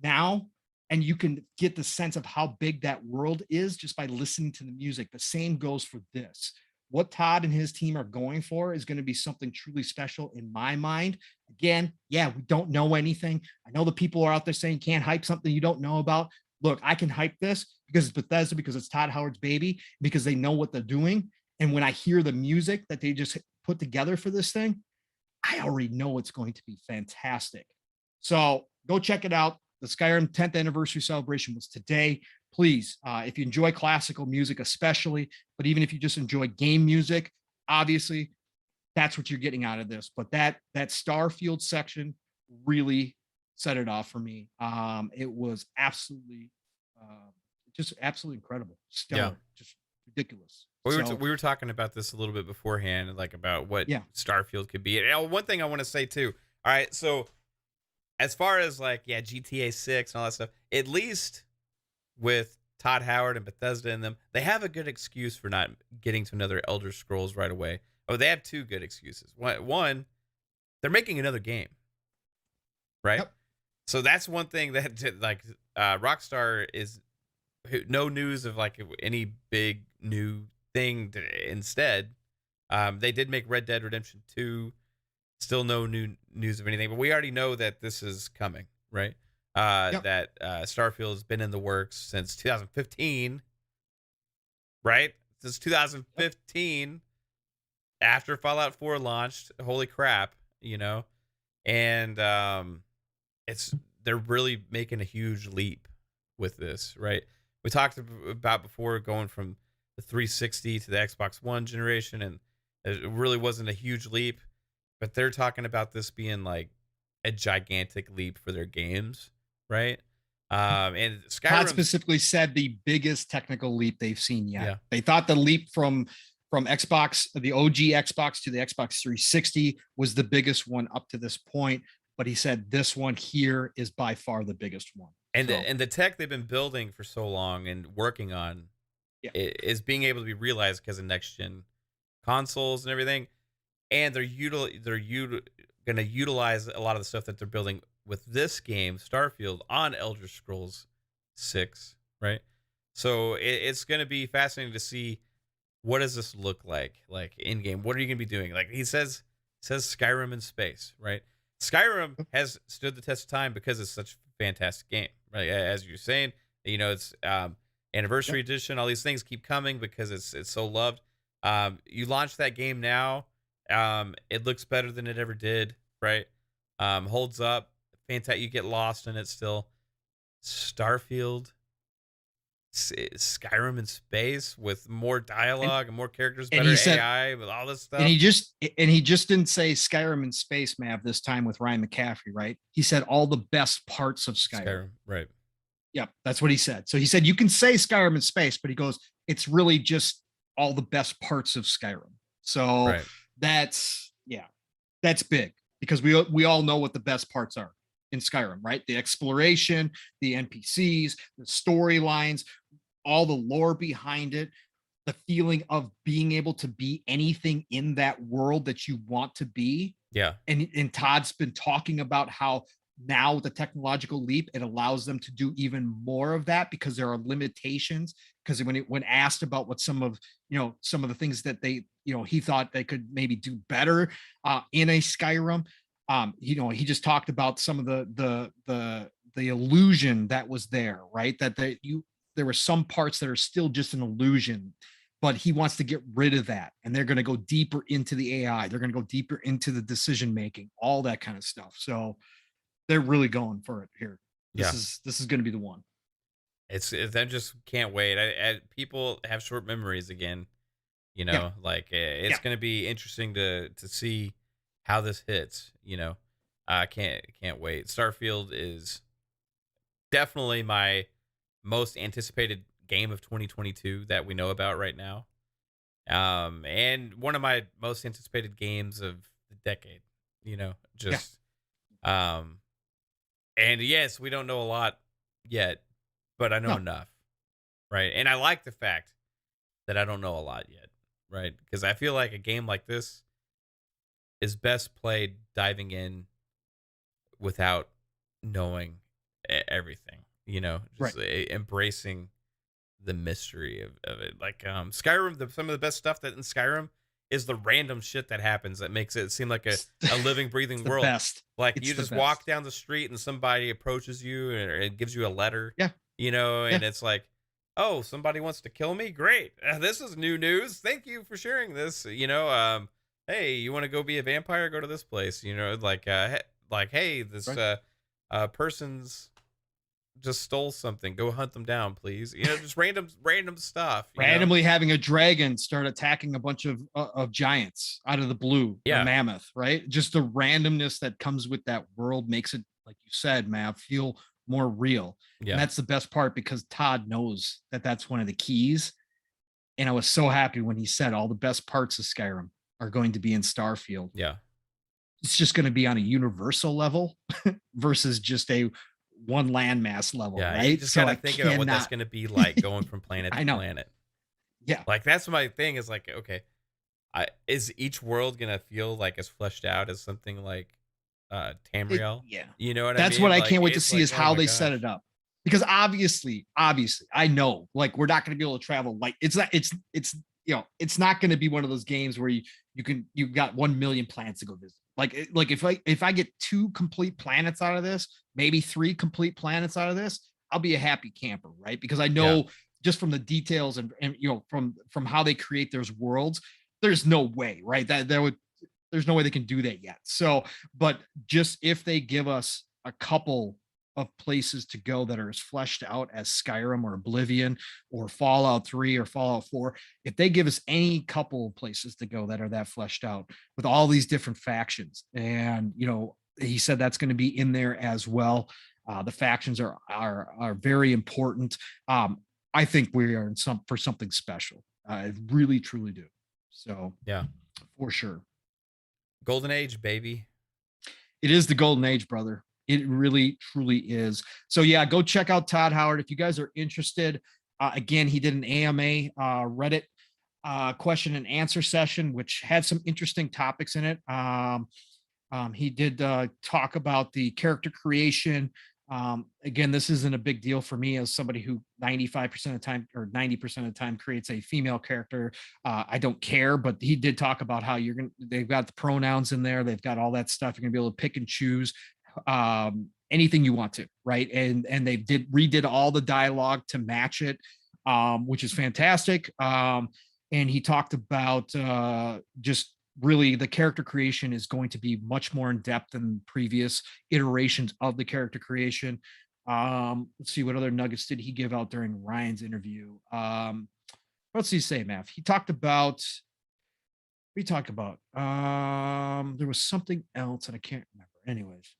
Speaker 2: now and you can get the sense of how big that world is just by listening to the music. The same goes for this. What Todd and his team are going for is going to be something truly special in my mind. Again, yeah, we don't know anything. I know the people are out there saying can't hype something you don't know about. Look, I can hype this because it's Bethesda, because it's Todd Howard's baby, because they know what they're doing. And when I hear the music that they just put together for this thing, I already know it's going to be fantastic. So go check it out. The Skyrim 10th anniversary celebration was today. Please, if you enjoy classical music especially, but even if you just enjoy game music, obviously that's what you're getting out of this. But that Starfield section really set it off for me. It was absolutely just absolutely incredible. Stellar, just ridiculous.
Speaker 1: We were talking about this a little bit beforehand, like about what Starfield could be. And one thing I want to say too. All right, so as far as like GTA 6 and all that stuff, at least with Todd Howard and Bethesda in them, they have a good excuse for not getting to another Elder Scrolls right away. Oh, they have two good excuses. One, they're making another game, right? Yep. So that's one thing that like Rockstar is no news of like any big new thing. Instead, they did make Red Dead Redemption 2. Still no new news of anything, but we already know that this is coming, right? That Starfield has been in the works since 2015, right? Since 2015, after Fallout 4 launched. Holy crap, you know? And they're really making a huge leap with this, right? We talked about before going from the 360 to the Xbox One generation, and it really wasn't a huge leap, but they're talking about this being like a gigantic leap for their games, right? And Skyrim
Speaker 2: Todd specifically said the biggest technical leap they've seen yet. Yeah. They thought the leap from Xbox, the OG Xbox to the Xbox 360 was the biggest one up to this point, but he said this one here is by far the biggest one.
Speaker 1: And the tech they've been building for so long and working on is being able to be realized because of next gen consoles and everything. And they're going to utilize a lot of the stuff that they're building with this game, Starfield, on Elder Scrolls 6, right? So it's going to be fascinating to see what does this look like in game. What are you going to be doing? Like he says Skyrim in space, right? Skyrim has stood the test of time because it's such a fantastic game, right? As you're saying, you know, it's Anniversary Edition. All these things keep coming because it's so loved. You launch that game now. It looks better than it ever did, right? Holds up. Fantastic. You get lost in it still. Starfield, Skyrim in space with more dialogue and more characters, better AI, with all this stuff.
Speaker 2: And he just didn't say Skyrim in space, Mav, this time with Ryan McCaffrey, right? He said all the best parts of Skyrim.
Speaker 1: Right.
Speaker 2: Yep, that's what he said. So he said you can say Skyrim in space, but he goes, it's really just all the best parts of Skyrim. So that's big, because we all know what the best parts are in Skyrim, right? The exploration, the NPCs, the storylines, all the lore behind it. the feeling of being able to be anything in that world that you want to be.
Speaker 1: Yeah.
Speaker 2: And Todd's been talking about how now with the technological leap, it allows them to do even more of that because there are limitations. Because when asked about what some of the things that they he thought they could maybe do better in a Skyrim, he just talked about some of the illusion that was there, right? There were some parts that are still just an illusion, but he wants to get rid of that, and they're going to go deeper into the AI. They're going to go deeper into the decision making, all that kind of stuff. So they're really going for it here. This is going to be the one.
Speaker 1: I just can't wait. People have short memories again, like it's going to be interesting to see how this hits. I can't wait. Starfield is definitely my most anticipated game of 2022 that we know about right now. And one of my most anticipated games of the decade, and yes, we don't know a lot yet, but I know enough, right? And I like the fact that I don't know a lot yet, right? Because I feel like a game like this is best played diving in without knowing everything, just embracing the mystery of it. Like Skyrim, some of the best stuff that in Skyrim is the random shit that happens that makes it seem like a living, breathing world.
Speaker 2: Best.
Speaker 1: Like you just walk down the street and somebody approaches you and it gives you a letter.
Speaker 2: Yeah.
Speaker 1: And it's like, oh, somebody wants to kill me? Great. This is new news. Thank you for sharing this. Hey, you want to go be a vampire? Go to this place. Hey, this person's just stole something. Go hunt them down, please. Just random stuff.
Speaker 2: Randomly having a dragon start attacking a bunch of giants out of the blue.
Speaker 1: Yeah.
Speaker 2: A mammoth, right? Just the randomness that comes with that world makes it, like you said, Mav, feel more real. Yeah. And that's the best part because Todd knows that that's one of the keys. And I was so happy when he said all the best parts of Skyrim are going to be in Starfield.
Speaker 1: Yeah.
Speaker 2: It's just going to be on a universal level versus just a one landmass level, right?
Speaker 1: You just gotta think about what that's gonna be like going from planet to planet.
Speaker 2: Yeah,
Speaker 1: like that's my thing. Is like, okay, is each world gonna feel like as fleshed out as something like Tamriel?
Speaker 2: Yeah,
Speaker 1: you know what
Speaker 2: that's
Speaker 1: I mean?
Speaker 2: what I can't wait to see is how they set it up. Because obviously, I know like we're not gonna be able to travel. Like it's not gonna be one of those games where you've got 1 million planets to go visit. Like if I get 2 complete planets out of this, maybe 3 complete planets out of this, I'll be a happy camper, right? Because I know just from the details and from how they create those worlds, there's no way, right? There's no way they can do that yet. So, but just if they give us a couple of places to go that are as fleshed out as Skyrim or Oblivion or Fallout 3 or Fallout 4, if they give us any couple of places to go that are that fleshed out with all these different factions, and he said that's going to be in there as well. The factions are very important. I think we are for something special. I really truly do. So
Speaker 1: yeah,
Speaker 2: for sure.
Speaker 1: Golden Age, baby.
Speaker 2: It is the golden age, brother. It really, truly is. So yeah, go check out Todd Howard if you guys are interested. Again, he did an AMA Reddit question and answer session, which had some interesting topics in it. He did talk about the character creation. Again, this isn't a big deal for me as somebody who 95% of the time or 90% of the time creates a female character. I don't care, but he did talk about how they've got the pronouns in there. They've got all that stuff. You're gonna be able to pick and choose anything you want to, right? And they redid all the dialogue to match it, which is fantastic. And he talked about just really the character creation is going to be much more in depth than previous iterations of the character creation. Let's see, what other nuggets did he give out during Ryan's interview? What's he say, Mav? He talked about, there was something else and I can't remember. Anyways,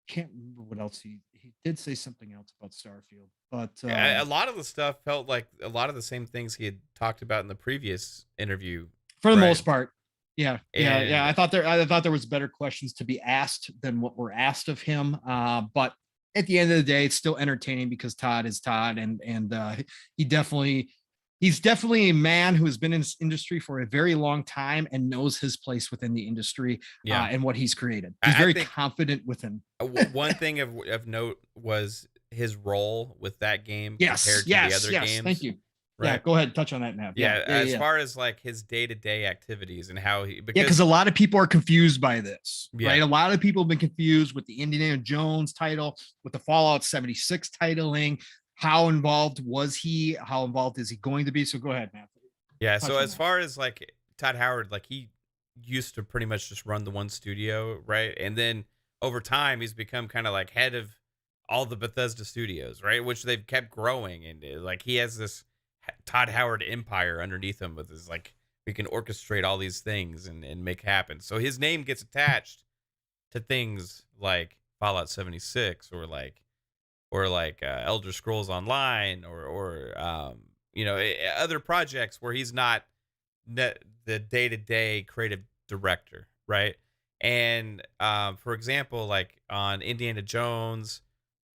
Speaker 2: can't remember what else he did say something else about Starfield, but
Speaker 1: a lot of the stuff felt like a lot of the same things he had talked about in the previous interview
Speaker 2: for the most part. Yeah. I thought there was better questions to be asked than what were asked of him, but at the end of the day, it's still entertaining because Todd is Todd, and he definitely he's definitely a man who has been in this industry for a very long time and knows his place within the industry and what he's created. He's very confident within.
Speaker 1: One thing of note was his role with that game compared to the other games.
Speaker 2: Thank you.
Speaker 1: Right?
Speaker 2: Yeah, go ahead, touch on that, Mav.
Speaker 1: As far as like his day-to-day activities and how he
Speaker 2: because a lot of people are confused by this, right? A lot of people have been confused with the Indiana Jones title, with the Fallout 76 titling. How involved was he? How involved is he going to be? So go ahead, Mav.
Speaker 1: Yeah, so as far as like Todd Howard, like he used to pretty much just run the one studio, right? And then over time he's become kind of like head of all the Bethesda studios, right? Which they've kept growing, and like he has this Todd Howard empire underneath him with his like we can orchestrate all these things and make happen. So his name gets attached to things like Fallout 76 or like Elder Scrolls Online or other projects where he's not the day-to-day creative director, right? And for example, like on Indiana Jones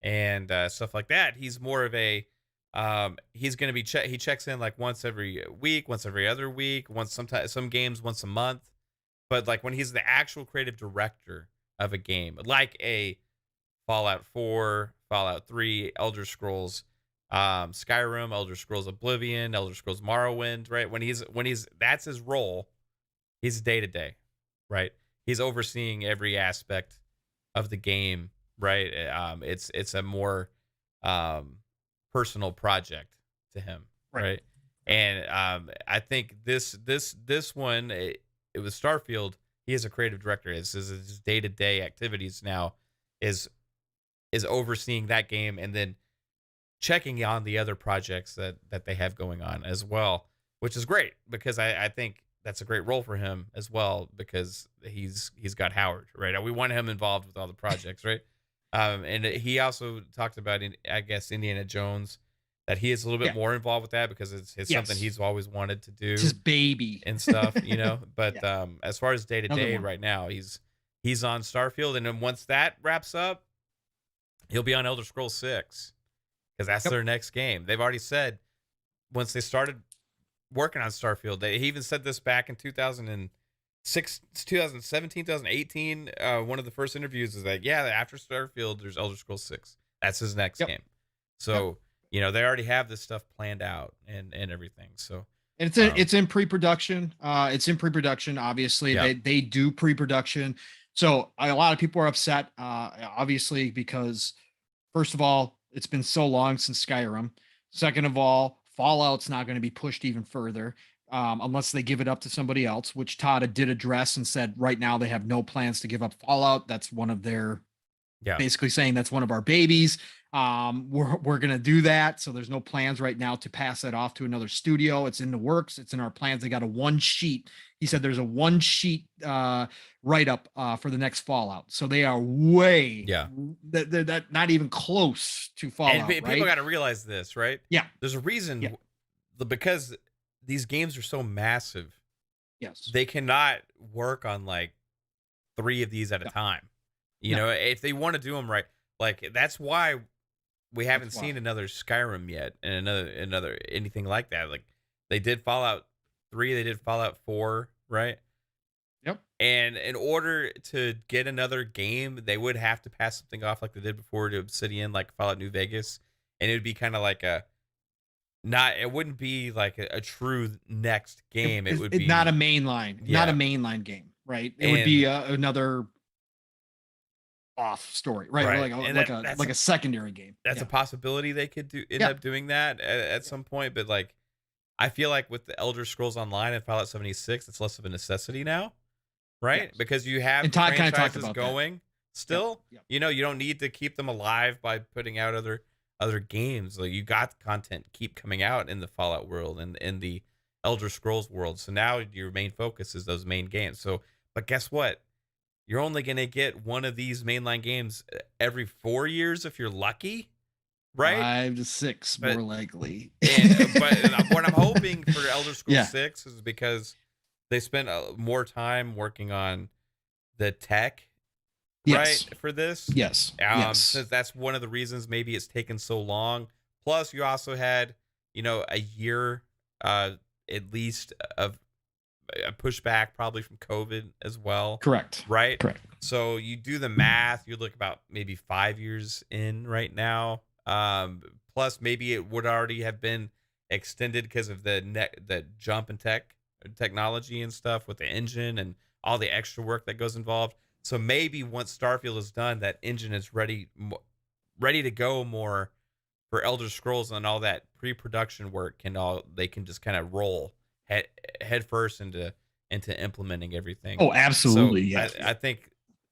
Speaker 1: and stuff like that, he's more of a he's going to be he checks in like once every week, once every other week, sometimes some games once a month. But like when he's the actual creative director of a game, like a Fallout 4, Fallout 3, Elder Scrolls, Skyrim, Elder Scrolls Oblivion, Elder Scrolls Morrowind, right? When he's that's his role. He's day to day, right? He's overseeing every aspect of the game, right? It's a more personal project to him, right? And I think this one it was Starfield. He is a creative director. His day to day activities now is overseeing that game and then checking on the other projects that they have going on as well, which is great because I think that's a great role for him as well because he's got Howard, right? We want him involved with all the projects, right? And he also talked about, I guess, Indiana Jones, that he is a little bit more involved with that because it's something he's always wanted to do.
Speaker 2: It's his baby
Speaker 1: and stuff, But as far as day to day right now, he's on Starfield, and then once that wraps up, he'll be on Elder Scrolls 6 because that's their next game. They've already said once they started working on Starfield, he even said this back in 2006, 2017, 2018. One of the first interviews is that, after Starfield, there's Elder Scrolls 6. That's his next game. So, they already have this stuff planned out and everything. So
Speaker 2: and it's in pre-production. It's in pre-production. Obviously, they do pre-production. So a lot of people are upset, obviously, because first of all, it's been so long since Skyrim. Second of all, Fallout's not going to be pushed even further unless they give it up to somebody else, which Todd did address and said right now they have no plans to give up Fallout. That's one of their basically saying that's one of our babies. We're going to do that. So there's no plans right now to pass that off to another studio. It's in the works. It's in our plans. They got a one sheet. He said there's a one sheet write-up for the next Fallout. So they are way, they're not even close to Fallout.
Speaker 1: And people got to realize this, right?
Speaker 2: Yeah.
Speaker 1: There's a reason because these games are so massive.
Speaker 2: Yes.
Speaker 1: They cannot work on like 3 of these at a time. You know, if they want to do them right, like that's why we haven't seen another Skyrim yet and another anything like that. Like they did Fallout 3, they did Fallout 4, right?
Speaker 2: Yep.
Speaker 1: And in order to get another game, they would have to pass something off like they did before to Obsidian, like Fallout New Vegas, and it would be kind of like it wouldn't be like a true next game. It would be
Speaker 2: not a mainline, not a mainline game, right? It would be another off story, right? Like a secondary game.
Speaker 1: That's a possibility they could end up doing that at some point, but like I feel like with the Elder Scrolls Online and Fallout 76, it's less of a necessity now, right? Yes. Because you have franchises going still. You don't need to keep them alive by putting out other games. Like you got content keep coming out in the Fallout world and in the Elder Scrolls world. So now your main focus is those main games. So, but guess what? You're only going to get one of these mainline games every 4 years if you're lucky, right?
Speaker 2: 5 to 6, more likely.
Speaker 1: But what I'm hoping for Elder Scrolls 6 is because they spent more time working on the tech, right, for this.
Speaker 2: Yes.
Speaker 1: Since that's one of the reasons maybe it's taken so long. Plus, you also had, a year at least of a pushback probably from COVID as well.
Speaker 2: Correct.
Speaker 1: Right.
Speaker 2: Correct.
Speaker 1: So you do the math, you look about maybe 5 years in right now. Plus maybe it would already have been extended because of the jump in technology and stuff with the engine and all the extra work that goes involved. So maybe once Starfield is done, that engine is ready to go more for Elder Scrolls, and all that pre-production work they can just kind of roll head first into implementing everything.
Speaker 2: Oh, absolutely.
Speaker 1: So
Speaker 2: Yeah.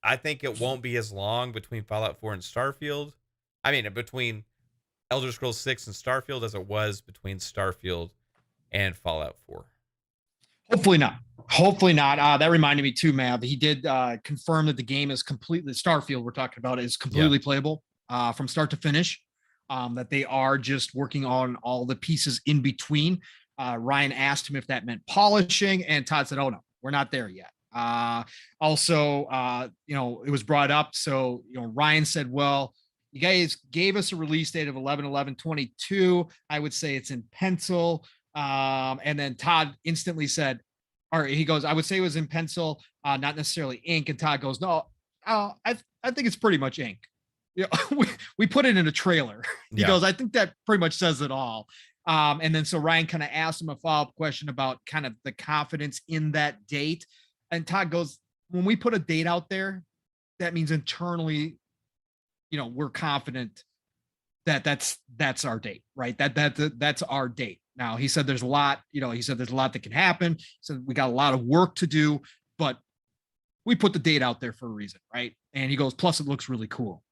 Speaker 1: I think it won't be as long between Fallout 4 and Starfield. I mean, between Elder Scrolls 6 and Starfield as it was between Starfield and Fallout 4.
Speaker 2: Hopefully not. Hopefully not. That reminded me too, Mav. He did confirm that the game is completely Starfield. We're talking about is completely playable from start to finish. That they are just working on all the pieces in between. Ryan asked him if that meant polishing, and Todd said, "Oh no, we're not there yet." Also, it was brought up. So, Ryan said, "Well, you guys gave us a release date of 11/11/22. I would say it's in pencil." And then Todd instantly said, or he goes, "I would say it was in pencil, not necessarily ink." And Todd goes, "No, I think it's pretty much ink. We put it in a trailer." He goes, "I think that pretty much says it all." And then so Ryan kind of asked him a follow-up question about kind of the confidence in that date. And Todd goes, "When we put a date out there, that means internally, we're confident that that's our date, right? That's our date." Now he said there's a lot, he said there's a lot that can happen. So we got a lot of work to do, but we put the date out there for a reason, right? And he goes, "Plus it looks really cool."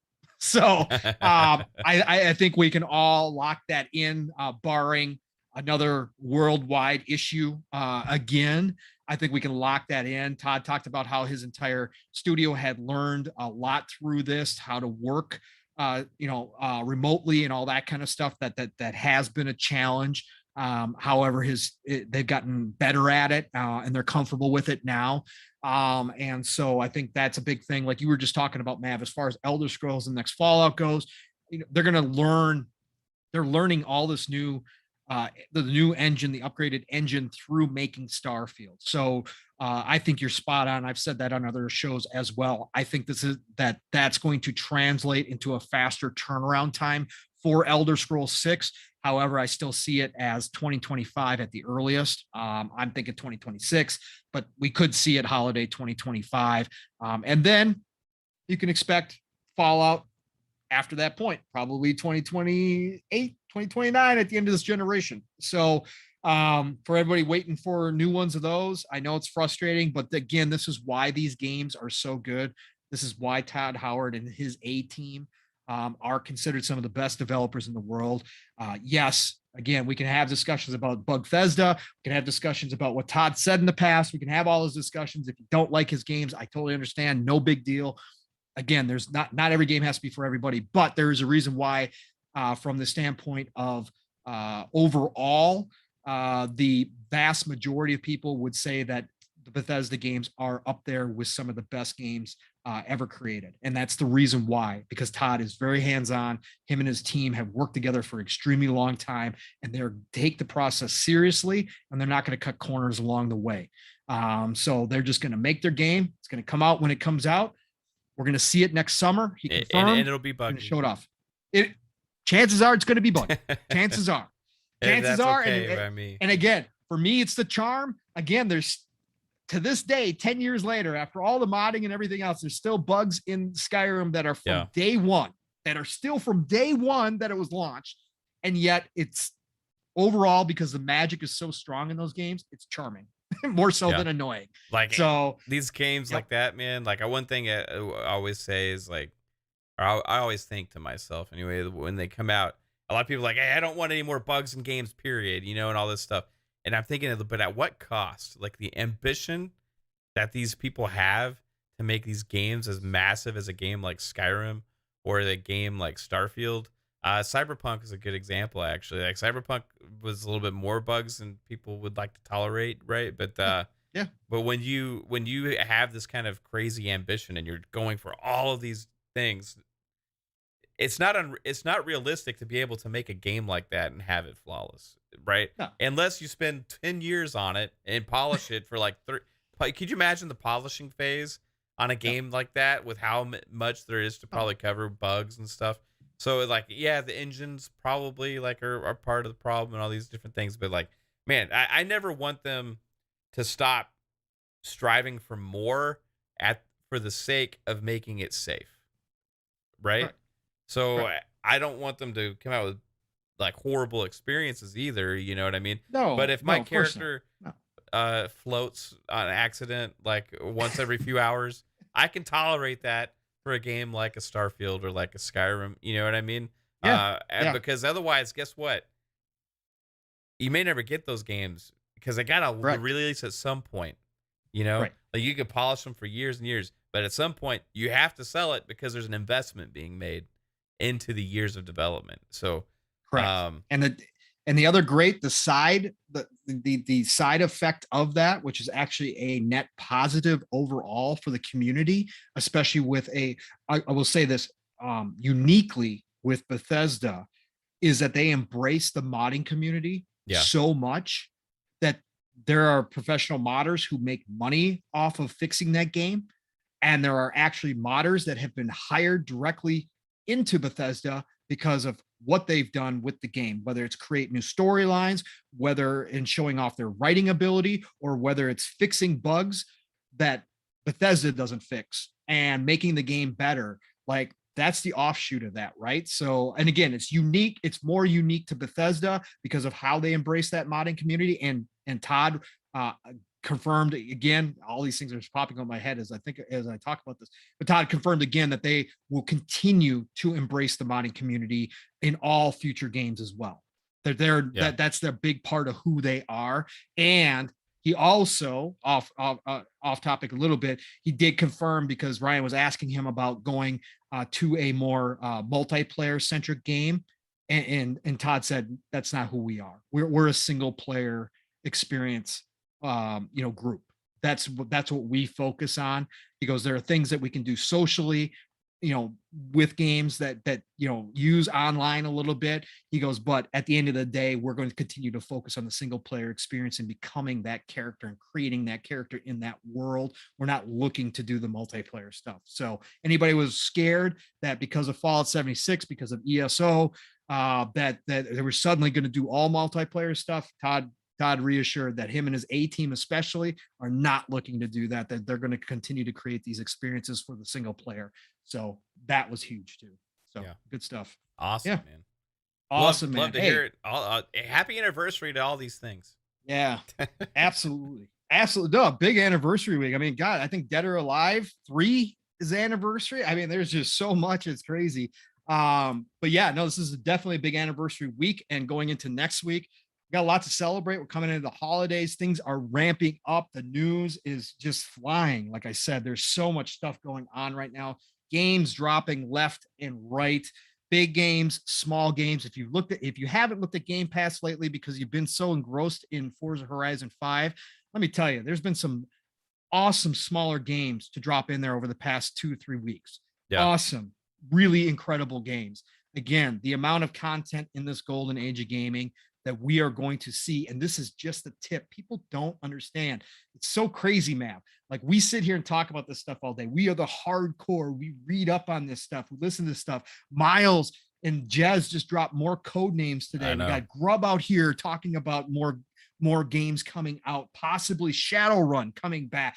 Speaker 2: So I think we can all lock that in, barring another worldwide issue again. I think we can lock that in. Todd talked about how his entire studio had learned a lot through this, how to work, remotely and all that kind of stuff. That has been a challenge. However, they've gotten better at it, and they're comfortable with it now. And so I think that's a big thing. Like you were just talking about, Mav, as far as Elder Scrolls and next Fallout goes, they're going to learn. They're learning all this new, the new engine, the upgraded engine through making Starfield. So I think you're spot on. I've said that on other shows as well. I think that's going to translate into a faster turnaround time for Elder Scrolls 6. However, I still see it as 2025 at the earliest. I'm thinking 2026, but we could see it holiday 2025. And then you can expect Fallout after that point, probably 2028, 2029 at the end of this generation. So for everybody waiting for new ones of those, I know it's frustrating, but again, this is why these games are so good. This is why Todd Howard and his A team are considered some of the best developers in the world. Yes, again, we can have discussions about Bethesda. We can have discussions about what Todd said in the past. We can have all those discussions. If you don't like his games, I totally understand. No big deal. Again, there's not every game has to be for everybody, but there is a reason why, from the standpoint of overall, the vast majority of people would say that the Bethesda games are up there with some of the best games ever created. And that's the reason why, because Todd is very hands-on. Him and his team have worked together for an extremely long time, and they're take the process seriously, and they're not going to cut corners along the way. So they're just going to make their game. It's going to come out when it comes out. We're going to see it next summer. He confirmed,
Speaker 1: and it'll be buggy.
Speaker 2: Show it off. Chances are it's going to be buggy. Chances are. Chances are.
Speaker 1: Okay
Speaker 2: and again, for me, it's the charm. Again, there's, to this day, 10 years later, after all the modding and everything else, there's still bugs in Skyrim that are from day one, that are still from day one that it was launched. And yet it's overall, because the magic is so strong in those games, it's charming. More so than annoying.
Speaker 1: Like,
Speaker 2: so
Speaker 1: these games like that, man, like one thing I always say is like, or I always think to myself anyway, when they come out, a lot of people are like, "Hey, I don't want any more bugs in games, period," and all this stuff. And I'm thinking, but at what cost? Like the ambition that these people have to make these games as massive as a game like Skyrim or a game like Starfield. Cyberpunk is a good example, actually. Like Cyberpunk was a little bit more bugs than people would like to tolerate, right? But but when you have this kind of crazy ambition and you're going for all of these things, it's not realistic to be able to make a game like that and have it flawless, right?
Speaker 2: No.
Speaker 1: Unless you spend 10 years on it and polish it for like could you imagine the polishing phase on a game like that with how much there is to probably cover bugs and stuff? So like, yeah, the engines probably like are part of the problem and all these different things, but like, man, I never want them to stop striving for more for the sake of making it safe, right? So I don't want them to come out with like horrible experiences either, you know what I mean?
Speaker 2: No,
Speaker 1: but if my
Speaker 2: of course
Speaker 1: character
Speaker 2: not.
Speaker 1: floats on accident like once every few hours, I can tolerate that for a game like a Starfield or like a Skyrim, you know what I mean?
Speaker 2: Yeah.
Speaker 1: Because otherwise, guess what? You may never get those games because they gotta release at some point. You know,
Speaker 2: Right.
Speaker 1: like you could polish them for years and years, but at some point you have to sell it because there's an investment being made into the years of development. So,
Speaker 2: Correct. And the other great, the side effect of that, which is actually a net positive overall for the community, especially with I will say this uniquely with Bethesda, is that they embrace the modding community so much that there are professional modders who make money off of fixing that game. And there are actually modders that have been hired directly into Bethesda because of what they've done with the game, whether it's create new storylines, whether in showing off their writing ability, or whether it's fixing bugs that Bethesda doesn't fix and making the game better. Like that's the offshoot of that, right? So, and again, it's unique. It's more unique to Bethesda because of how they embrace that modding community. And Todd confirmed again, all these things are just popping on my head as I talk about this, but Todd confirmed again that they will continue to embrace the modding community in all future games as well. That's their big part of who they are. And he also off topic a little bit, he did confirm, because Ryan was asking him about going to a more multiplayer centric game, and Todd said that's not who we are. We're a single player experience group. That's what we focus on. He goes, there are things that we can do socially, with games that use online a little bit. He goes, but at the end of the day, we're going to continue to focus on the single player experience and becoming that character and creating that character in that world. We're not looking to do the multiplayer stuff. So anybody was scared that because of Fallout 76, because of ESO, that they were suddenly going to do all multiplayer stuff, Todd reassured that him and his A team especially are not looking to do that they're going to continue to create these experiences for the single player. So that was huge too. So good stuff.
Speaker 1: Awesome, man.
Speaker 2: Awesome, man.
Speaker 1: Love to hear it. Happy anniversary to all these things.
Speaker 2: Yeah, absolutely. Absolutely. No, big anniversary week. I mean, God, I think Dead or Alive 3 is anniversary. I mean, there's just so much. It's crazy. But yeah, no, this is definitely a big anniversary week. And going into next week, got a lot to celebrate. We're coming into the holidays. Things are ramping up. The news is just flying. Like I said, there's so much stuff going on right now. Games dropping left and right. Big games, small games. If you haven't looked at Game Pass lately because you've been so engrossed in Forza Horizon 5, let me tell you, there's been some awesome smaller games to drop in there over the past 2-3 weeks. Yeah. Awesome, really incredible games. Again, the amount of content in this golden age of gaming that we are going to see, and this is just the tip. People don't understand. It's so crazy, Mav. Like, we sit here and talk about this stuff all day. We are the hardcore. We read up on this stuff. We listen to this stuff. Miles and Jez just dropped more code names today. We got Grub out here talking about more games coming out, possibly Shadowrun coming back.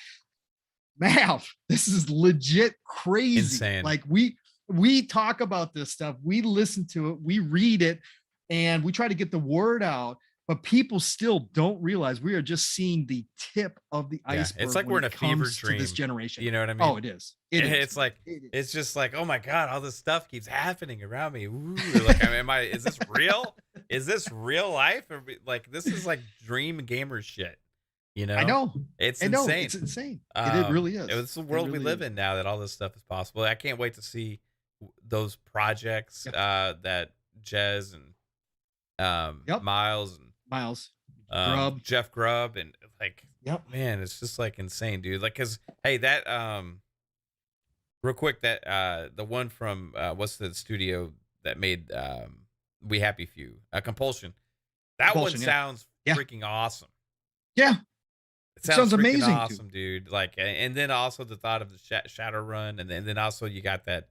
Speaker 2: Mav, this is legit crazy.
Speaker 1: Insane.
Speaker 2: Like, we talk about this stuff. We listen to it. We read it. And we try to get the word out, but people still don't realize we are just seeing the tip of the iceberg.
Speaker 1: It's like we're in a fever dream.
Speaker 2: This generation,
Speaker 1: you know what I mean?
Speaker 2: Oh, it is.
Speaker 1: It's just like, oh my God, all this stuff keeps happening around me. Ooh, like, is this real? Is this real life? Or like, this is like dream gamer shit. You know?
Speaker 2: I know.
Speaker 1: It's insane.
Speaker 2: It's insane. It really is.
Speaker 1: It's the world we live in now that all this stuff is possible. I can't wait to see those projects that Jez and Miles,
Speaker 2: Grubb,
Speaker 1: Jeff Grubb, and like, man, it's just like insane, dude. Like, cause hey, that Real quick, that the one from what's the studio that made We Happy Few? Compulsion. That one
Speaker 2: Compulsion,
Speaker 1: sounds
Speaker 2: yeah.
Speaker 1: freaking awesome.
Speaker 2: Yeah.
Speaker 1: It sounds freaking
Speaker 2: amazing,
Speaker 1: awesome, dude. Like, and then also the thought of the Shadowrun, and then also you got that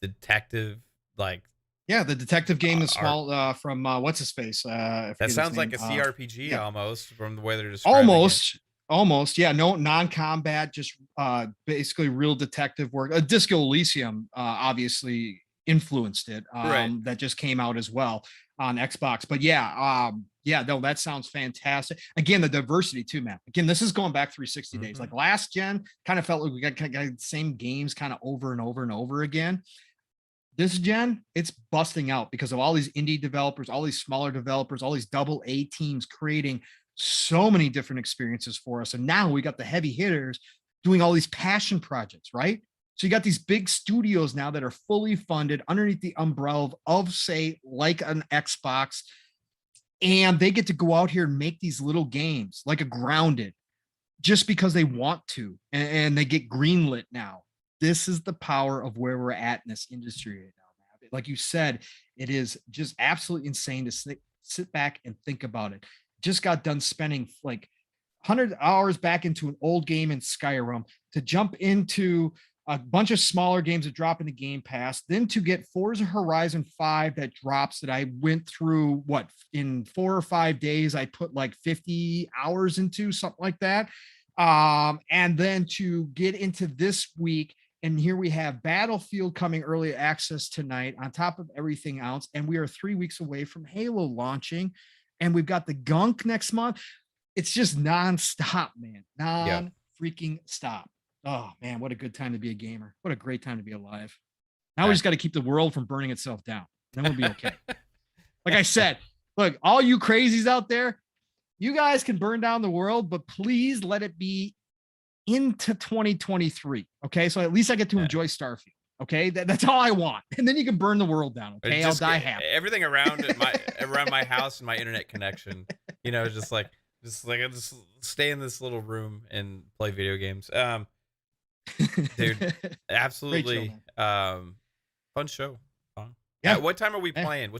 Speaker 1: detective, like,
Speaker 2: Yeah, the detective game is
Speaker 1: art.
Speaker 2: small from what's his face? I
Speaker 1: That
Speaker 2: forget his
Speaker 1: sounds like
Speaker 2: name.
Speaker 1: a CRPG
Speaker 2: yeah.
Speaker 1: almost from the way they're describing it.
Speaker 2: Almost, yeah. No non-combat, just basically real detective work. Disco Elysium obviously influenced it.
Speaker 1: Right.
Speaker 2: That just came out as well on Xbox. But yeah, no, that sounds fantastic. Again, the diversity too, man. Again, this is going back 360 days. Like last gen, kind of felt like we got the same games kind of over and over and over again. This gen, it's busting out because of all these indie developers, all these smaller developers, all these double A teams creating so many different experiences for us. And now we got the heavy hitters doing all these passion projects, right? So you got these big studios now that are fully funded underneath the umbrella of say, like an Xbox, and they get to go out here and make these little games like a Grounded just because they want to, and they get greenlit now. This is the power of where we're at in this industry right now, man. Like you said, it is just absolutely insane to sit back and think about it. Just got done spending like 100 hours back into an old game in Skyrim to jump into a bunch of smaller games that drop in the Game Pass, then to get Forza Horizon 5 that drops that I went through in 4 or 5 days. I put like 50 hours into something like that. And then to get into this week, and here we have Battlefield coming early access tonight on top of everything else. And we are 3 weeks away from Halo launching. And we've got the Gunk next month. It's just nonstop, man. Freaking stop. Oh, man, what a good time to be a gamer. What a great time to be alive. Now we just got to keep the world from burning itself down. Then we'll be okay. Like I said, look, all you crazies out there, you guys can burn down the world, but please let it be into 2023. Okay. So at least I get to enjoy Starfield. Okay. That's all I want. And then you can burn the world down. Okay. I'll die happy.
Speaker 1: Everything around my house and my internet connection, just stay in this little room and play video games. Dude, absolutely. Fun show. Yeah. What time are we playing?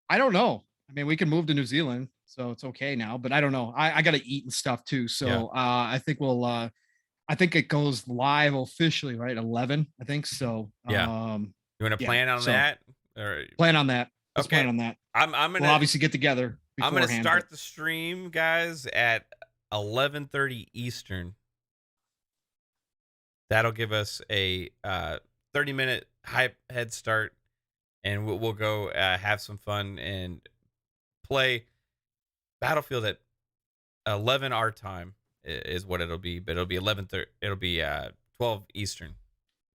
Speaker 1: I
Speaker 2: don't know. I mean, we can move to New Zealand, so it's okay now, but I don't know. I got to eat and stuff too. So I think I think it goes live officially, right? 11, I think so.
Speaker 1: Yeah. You want to plan on that? Or
Speaker 2: plan on that. Let's plan on that.
Speaker 1: We'll
Speaker 2: obviously get together.
Speaker 1: I'm going to start the stream, guys, at 11:30 Eastern. That'll give us a 30-minute hype head start, and we'll go have some fun and play Battlefield at 11 our time is what it'll be, but it'll be 11:30. It'll be 12 Eastern.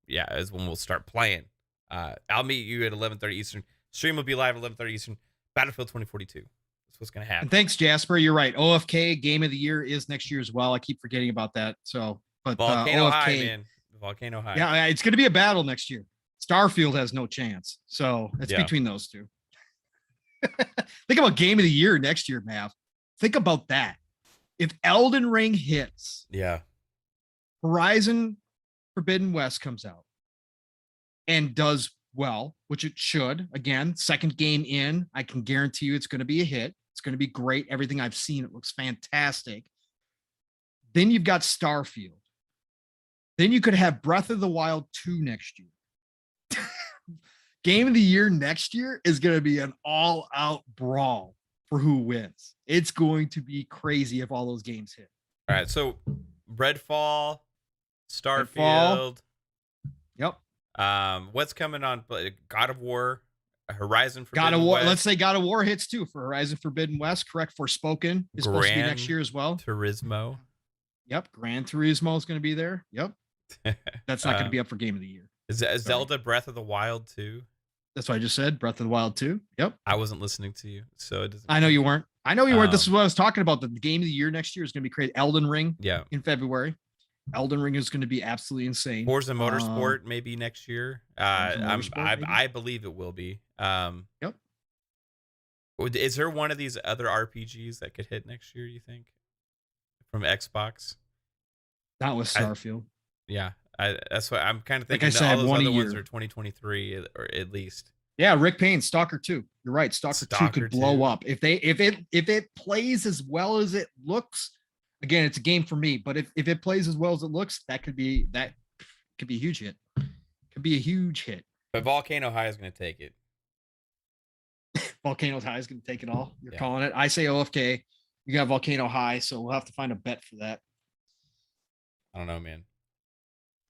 Speaker 1: Yeah, is when we'll start playing. I'll meet you at 11:30 Eastern. Stream will be live at 11:30 Eastern. Battlefield 2042. That's what's gonna happen.
Speaker 2: And thanks, Jasper. You're right. OFK Game of the Year is next year as well. I keep forgetting about that. So, but
Speaker 1: Volcano
Speaker 2: OFK,
Speaker 1: High, man. Volcano High.
Speaker 2: Yeah, it's gonna be a battle next year. Starfield has no chance. So it's between those two. Think about Game of the Year next year, Mav. Think about that. If Elden Ring hits, Horizon Forbidden West comes out and does well, which it should. Again, second game in, I can guarantee you it's going to be a hit. It's going to be great. Everything I've seen, it looks fantastic. Then you've got Starfield. Then you could have Breath of the Wild 2 next year. Game of the Year next year is going to be an all-out brawl for who wins. It's going to be crazy if all those games hit.
Speaker 1: All right, so Redfall, Starfield.
Speaker 2: Yep.
Speaker 1: What's coming on? God of War, Horizon Forbidden
Speaker 2: God of War.
Speaker 1: West.
Speaker 2: Let's say God of War hits too for Horizon Forbidden West. Correct. Forspoken is supposed to be next year as well.
Speaker 1: Turismo.
Speaker 2: Yep. Gran Turismo is going to be there. Yep. That's not going to be up for Game of the Year.
Speaker 1: Is Zelda Breath of the Wild 2?
Speaker 2: That's what I just said. Breath of the Wild 2. Yep.
Speaker 1: I wasn't listening to you, so it doesn't.
Speaker 2: I know you weren't. This is what I was talking about. The Game of the Year next year is going to be created. Elden Ring.
Speaker 1: Yeah.
Speaker 2: In February. Elden Ring is going to be absolutely insane.
Speaker 1: Forza Motorsport maybe next year. I believe it will be.
Speaker 2: Yep.
Speaker 1: Is there one of these other RPGs that could hit next year? You think from Xbox?
Speaker 2: That was Starfield.
Speaker 1: Yeah. That's what I'm kind of
Speaker 2: Like
Speaker 1: thinking.
Speaker 2: I said,
Speaker 1: all those
Speaker 2: one a
Speaker 1: other ones
Speaker 2: year.
Speaker 1: are 2023 or at least.
Speaker 2: Yeah, Rick Payne, Stalker 2. You're right. Stalker 2 could blow
Speaker 1: 2.
Speaker 2: up. If it plays as well as it looks, again, it's a game for me, but if it plays as well as it looks, that could be a huge hit. Could be a huge hit.
Speaker 1: But Volcano High is going to take it.
Speaker 2: Volcano High is going to take it all. You're calling it. I say OFK. You got Volcano High, so we'll have to find a bet for that.
Speaker 1: I don't know, man.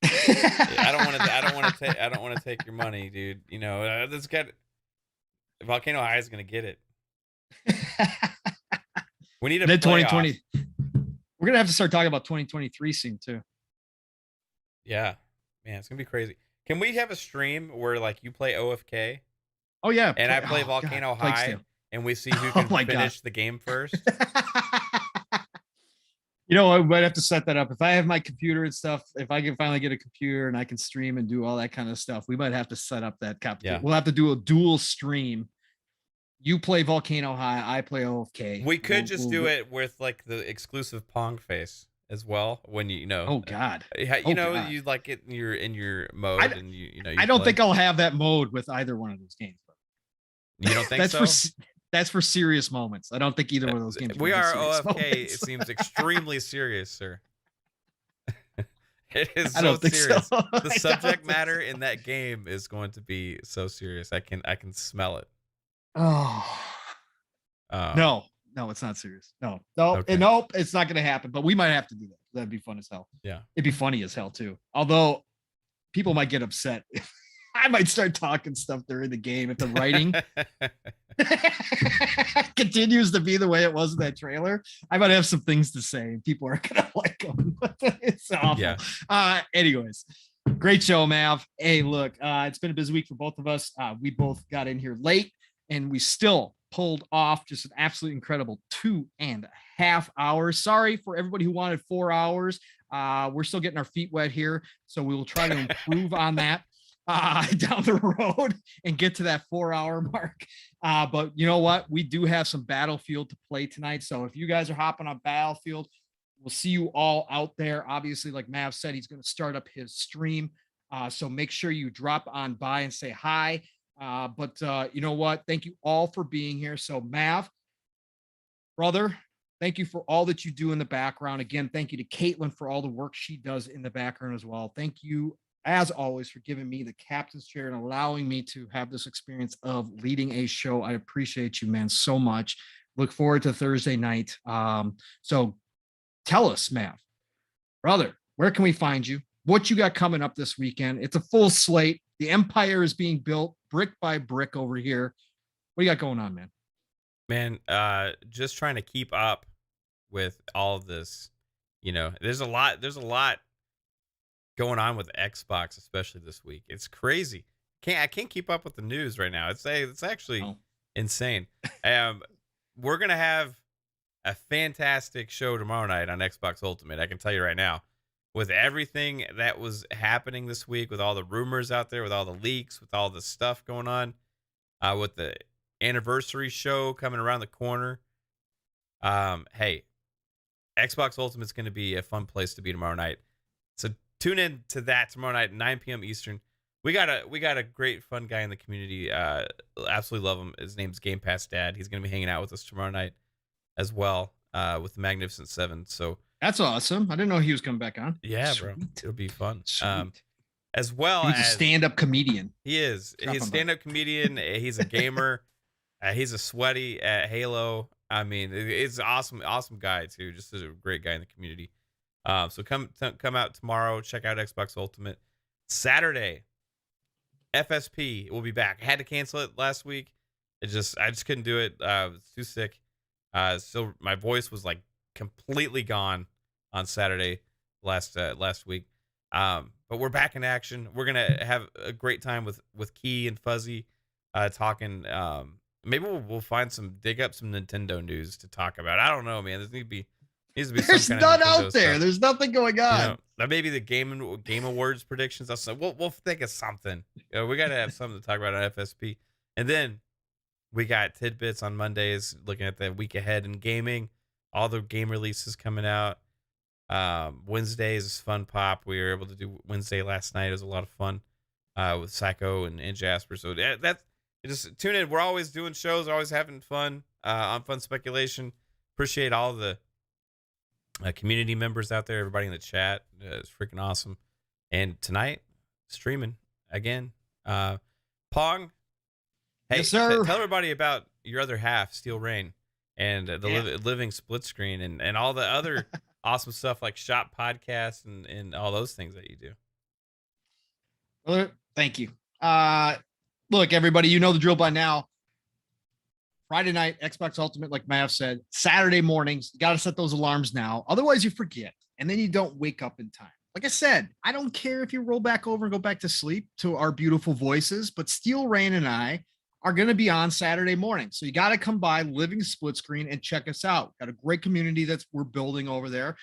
Speaker 1: I don't want to take your money, dude. You know, this got Volcano High is going to get it. We need a
Speaker 2: then 2020. We're going to have to start talking about 2023 soon too.
Speaker 1: Yeah, man, it's going to be crazy. Can we have a stream where like you play OFK?
Speaker 2: Oh yeah,
Speaker 1: and I play Volcano High, and we see who can finish the game first.
Speaker 2: You know, I might have to set that up. If I have my computer and stuff, if I can finally get a computer and I can stream and do all that kind of stuff, we might have to set up that competition. Yeah. We'll have to do a dual stream. You play Volcano High, I play OFK.
Speaker 1: We could do it with like the exclusive Pong face as well. When you know,
Speaker 2: oh god,
Speaker 1: God. You like it. You're in your mode, and you know.
Speaker 2: I don't think I'll have that mode with either one of those games.
Speaker 1: You don't think so?
Speaker 2: That's for serious moments. I don't think either one of those games.
Speaker 1: We are OFK. Moments. It seems extremely serious, sir. It is so serious. So. The subject matter in that game is going to be so serious. I can smell it.
Speaker 2: Oh. No, it's not serious. No, okay. Nope, it's not going to happen. But we might have to do that. That'd be fun as hell.
Speaker 1: Yeah,
Speaker 2: it'd be funny as hell too. Although people might get upset. I might start talking stuff during the game if the writing continues to be the way it was in that trailer. I might have some things to say. People are gonna like them. It's awful. Yeah. Anyways, great show, Mav. Hey, look, it's been a busy week for both of us. We both got in here late, and we still pulled off just an absolutely incredible 2.5 hours. Sorry for everybody who wanted 4 hours. We're still getting our feet wet here, so we will try to improve on that. Down the road and get to that 4-hour mark. But you know what? We do have some Battlefield to play tonight. So if you guys are hopping on Battlefield, we'll see you all out there. Obviously, like Mav said, he's going to start up his stream. So make sure you drop on by and say hi. But you know what? Thank you all for being here. So Mav, brother, thank you for all that you do in the background. Again, thank you to Kaitlin for all the work she does in the background as well. Thank you, as always, for giving me the captain's chair and allowing me to have this experience of leading a show. I appreciate you, man, so much. Look forward to Thursday night. So tell us, Mav, brother, where can we find you? What you got coming up this weekend? It's a full slate. The empire is being built brick by brick over here. What do you got going on, man?
Speaker 1: Man, just trying to keep up with all of this. You know, there's a lot going on with Xbox, especially this week. It's crazy. I can't keep up with the news right now. It's actually insane. We're gonna have a fantastic show tomorrow night on Xbox Ultimate. I can tell you right now, with everything that was happening this week, with all the rumors out there, with all the leaks, with all the stuff going on, with the anniversary show coming around the corner. Hey, Xbox Ultimate's gonna be a fun place to be tomorrow night. So tune in to that tomorrow night at 9 p.m. Eastern. We got a great fun guy in the community. Absolutely love him. His name's Game Pass Dad. He's gonna be hanging out with us tomorrow night as well, with the Magnificent Seven. So
Speaker 2: that's awesome. I didn't know he was coming back on.
Speaker 1: Yeah,
Speaker 2: Sweet.
Speaker 1: Bro. It'll be fun.
Speaker 2: Sweet.
Speaker 1: As well
Speaker 2: he's a stand-up comedian.
Speaker 1: He is. He's a stand-up comedian. He's a gamer. He's a sweaty at Halo. I mean, it's awesome guy too. Just a great guy in the community. So come out tomorrow. Check out Xbox Ultimate. Saturday, FSP will be back. I had to cancel it last week. I just couldn't do it. I was too sick. So my voice was like completely gone on Saturday last week. But we're back in action. We're gonna have a great time with Key and Fuzzy talking. Maybe we'll dig up some Nintendo news to talk about. I don't know, man. Needs to be
Speaker 2: There's none out there.
Speaker 1: Stuff.
Speaker 2: There's nothing going on.
Speaker 1: You know, maybe the Game Awards predictions. We'll think of something. We got to have something to talk about on FSP. And then we got tidbits on Mondays, looking at the week ahead in gaming. All the game releases coming out. Wednesdays is fun pop. We were able to do Wednesday last night. It was a lot of fun with Psycho and Jasper. So that's just tune in. We're always doing shows, always having fun on Fun Speculation. Appreciate all the community members out there, everybody in the chat. It's freaking awesome. And tonight, streaming again. Pong, hey,
Speaker 2: yes, sir.
Speaker 1: Tell everybody about your other half, Steel Rain, and the living split screen and all the other awesome stuff like Shop Podcasts and all those things that you do.
Speaker 2: Well, thank you. Look, everybody, you know the drill by now. Friday night, Xbox Ultimate, like Mav said. Saturday mornings, you got to set those alarms now. Otherwise, you forget, and then you don't wake up in time. Like I said, I don't care if you roll back over and go back to sleep to our beautiful voices, but Steel Rain and I are going to be on Saturday morning. So you got to come by Living Split Screen and check us out. Got a great community that's we're building over there.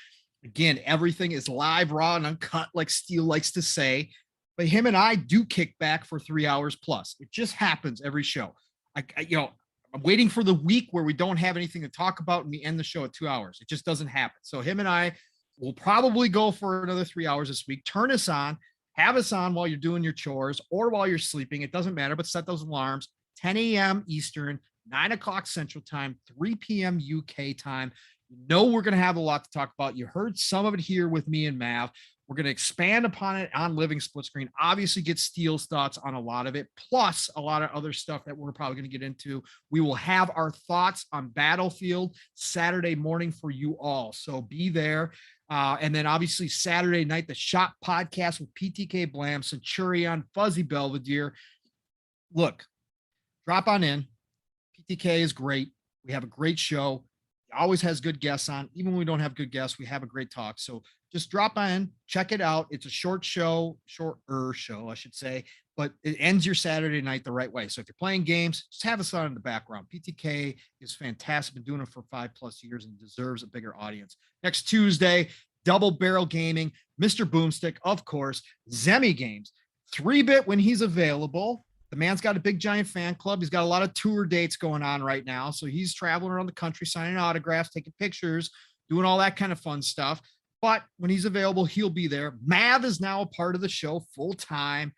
Speaker 2: Again, everything is live, raw, and uncut, like Steel likes to say. But him and I do kick back for 3 hours plus. It just happens every show. I'm waiting for the week where we don't have anything to talk about and we end the show at 2 hours. It just doesn't happen. So him and I will probably go for another 3 hours this week. Turn us on, have us on while you're doing your chores or while you're sleeping. It doesn't matter, but set those alarms. 10 a.m. Eastern, 9 o'clock Central Time, 3 p.m. UK time. You know we're going to have a lot to talk about. You heard some of it here with me and Mav. We're going to expand upon it on Living Split Screen. Obviously, get Steel's thoughts on a lot of it, plus a lot of other stuff that we're probably going to get into. We will have our thoughts on Battlefield Saturday morning for you all. So be there. And then obviously Saturday night, the Shop Podcast with PTK Blam, Centurion, Fuzzy Belvedere. Look, drop on in. PTK is great. We have a great show. He always has good guests on. Even when we don't have good guests, we have a great talk. So just drop in, check it out. It's a shorter show, I should say, but it ends your Saturday night the right way. So if you're playing games, just have us on in the background. PTK is fantastic. Been doing it for 5+ years and deserves a bigger audience. Next Tuesday, Double Barrel Gaming, Mr. Boomstick, of course, Zemi Games, 3-bit when he's available. The man's got a big giant fan club. He's got a lot of tour dates going on right now. So he's traveling around the country, signing autographs, taking pictures, doing all that kind of fun stuff. But when he's available, he'll be there. Mav is now a part of the show full time.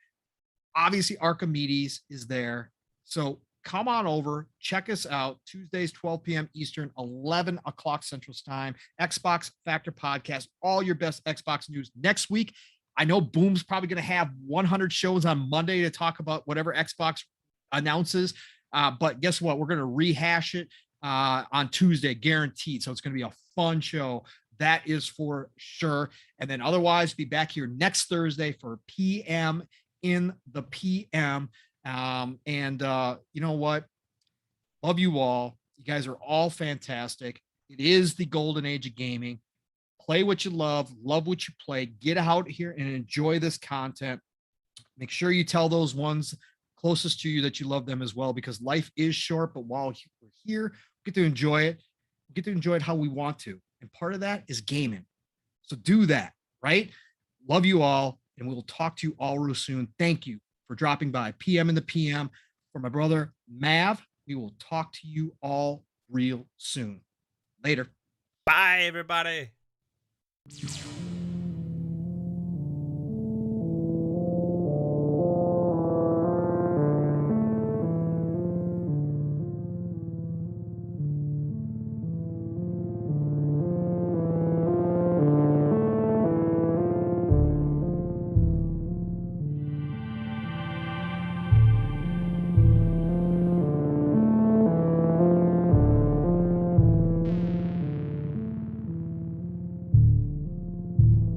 Speaker 2: Obviously, Archimedes is there. So come on over, check us out. Tuesdays, 12 p.m. Eastern, 11 o'clock Central Time. Xbox Factor Podcast, all your best Xbox news. Next week, I know Boom's probably going to have 100 shows on Monday to talk about whatever Xbox announces. But guess what? We're going to rehash it on Tuesday, guaranteed. So it's going to be a fun show. That is for sure. And then otherwise, be back here next Thursday for PM in the PM. You know what? Love you all. You guys are all fantastic. It is the golden age of gaming. Play what you love what you play. Get out here and enjoy this content. Make sure you tell those ones closest to you that you love them as well, because life is short, but while we're here, we get to enjoy it. We get to enjoy it how we want to. And part of that is gaming. So do that, right? Love you all, and we will talk to you all real soon. Thank you for dropping by. PM in the PM. For my brother, Mav, we will talk to you all real soon. Later.
Speaker 1: Bye, everybody.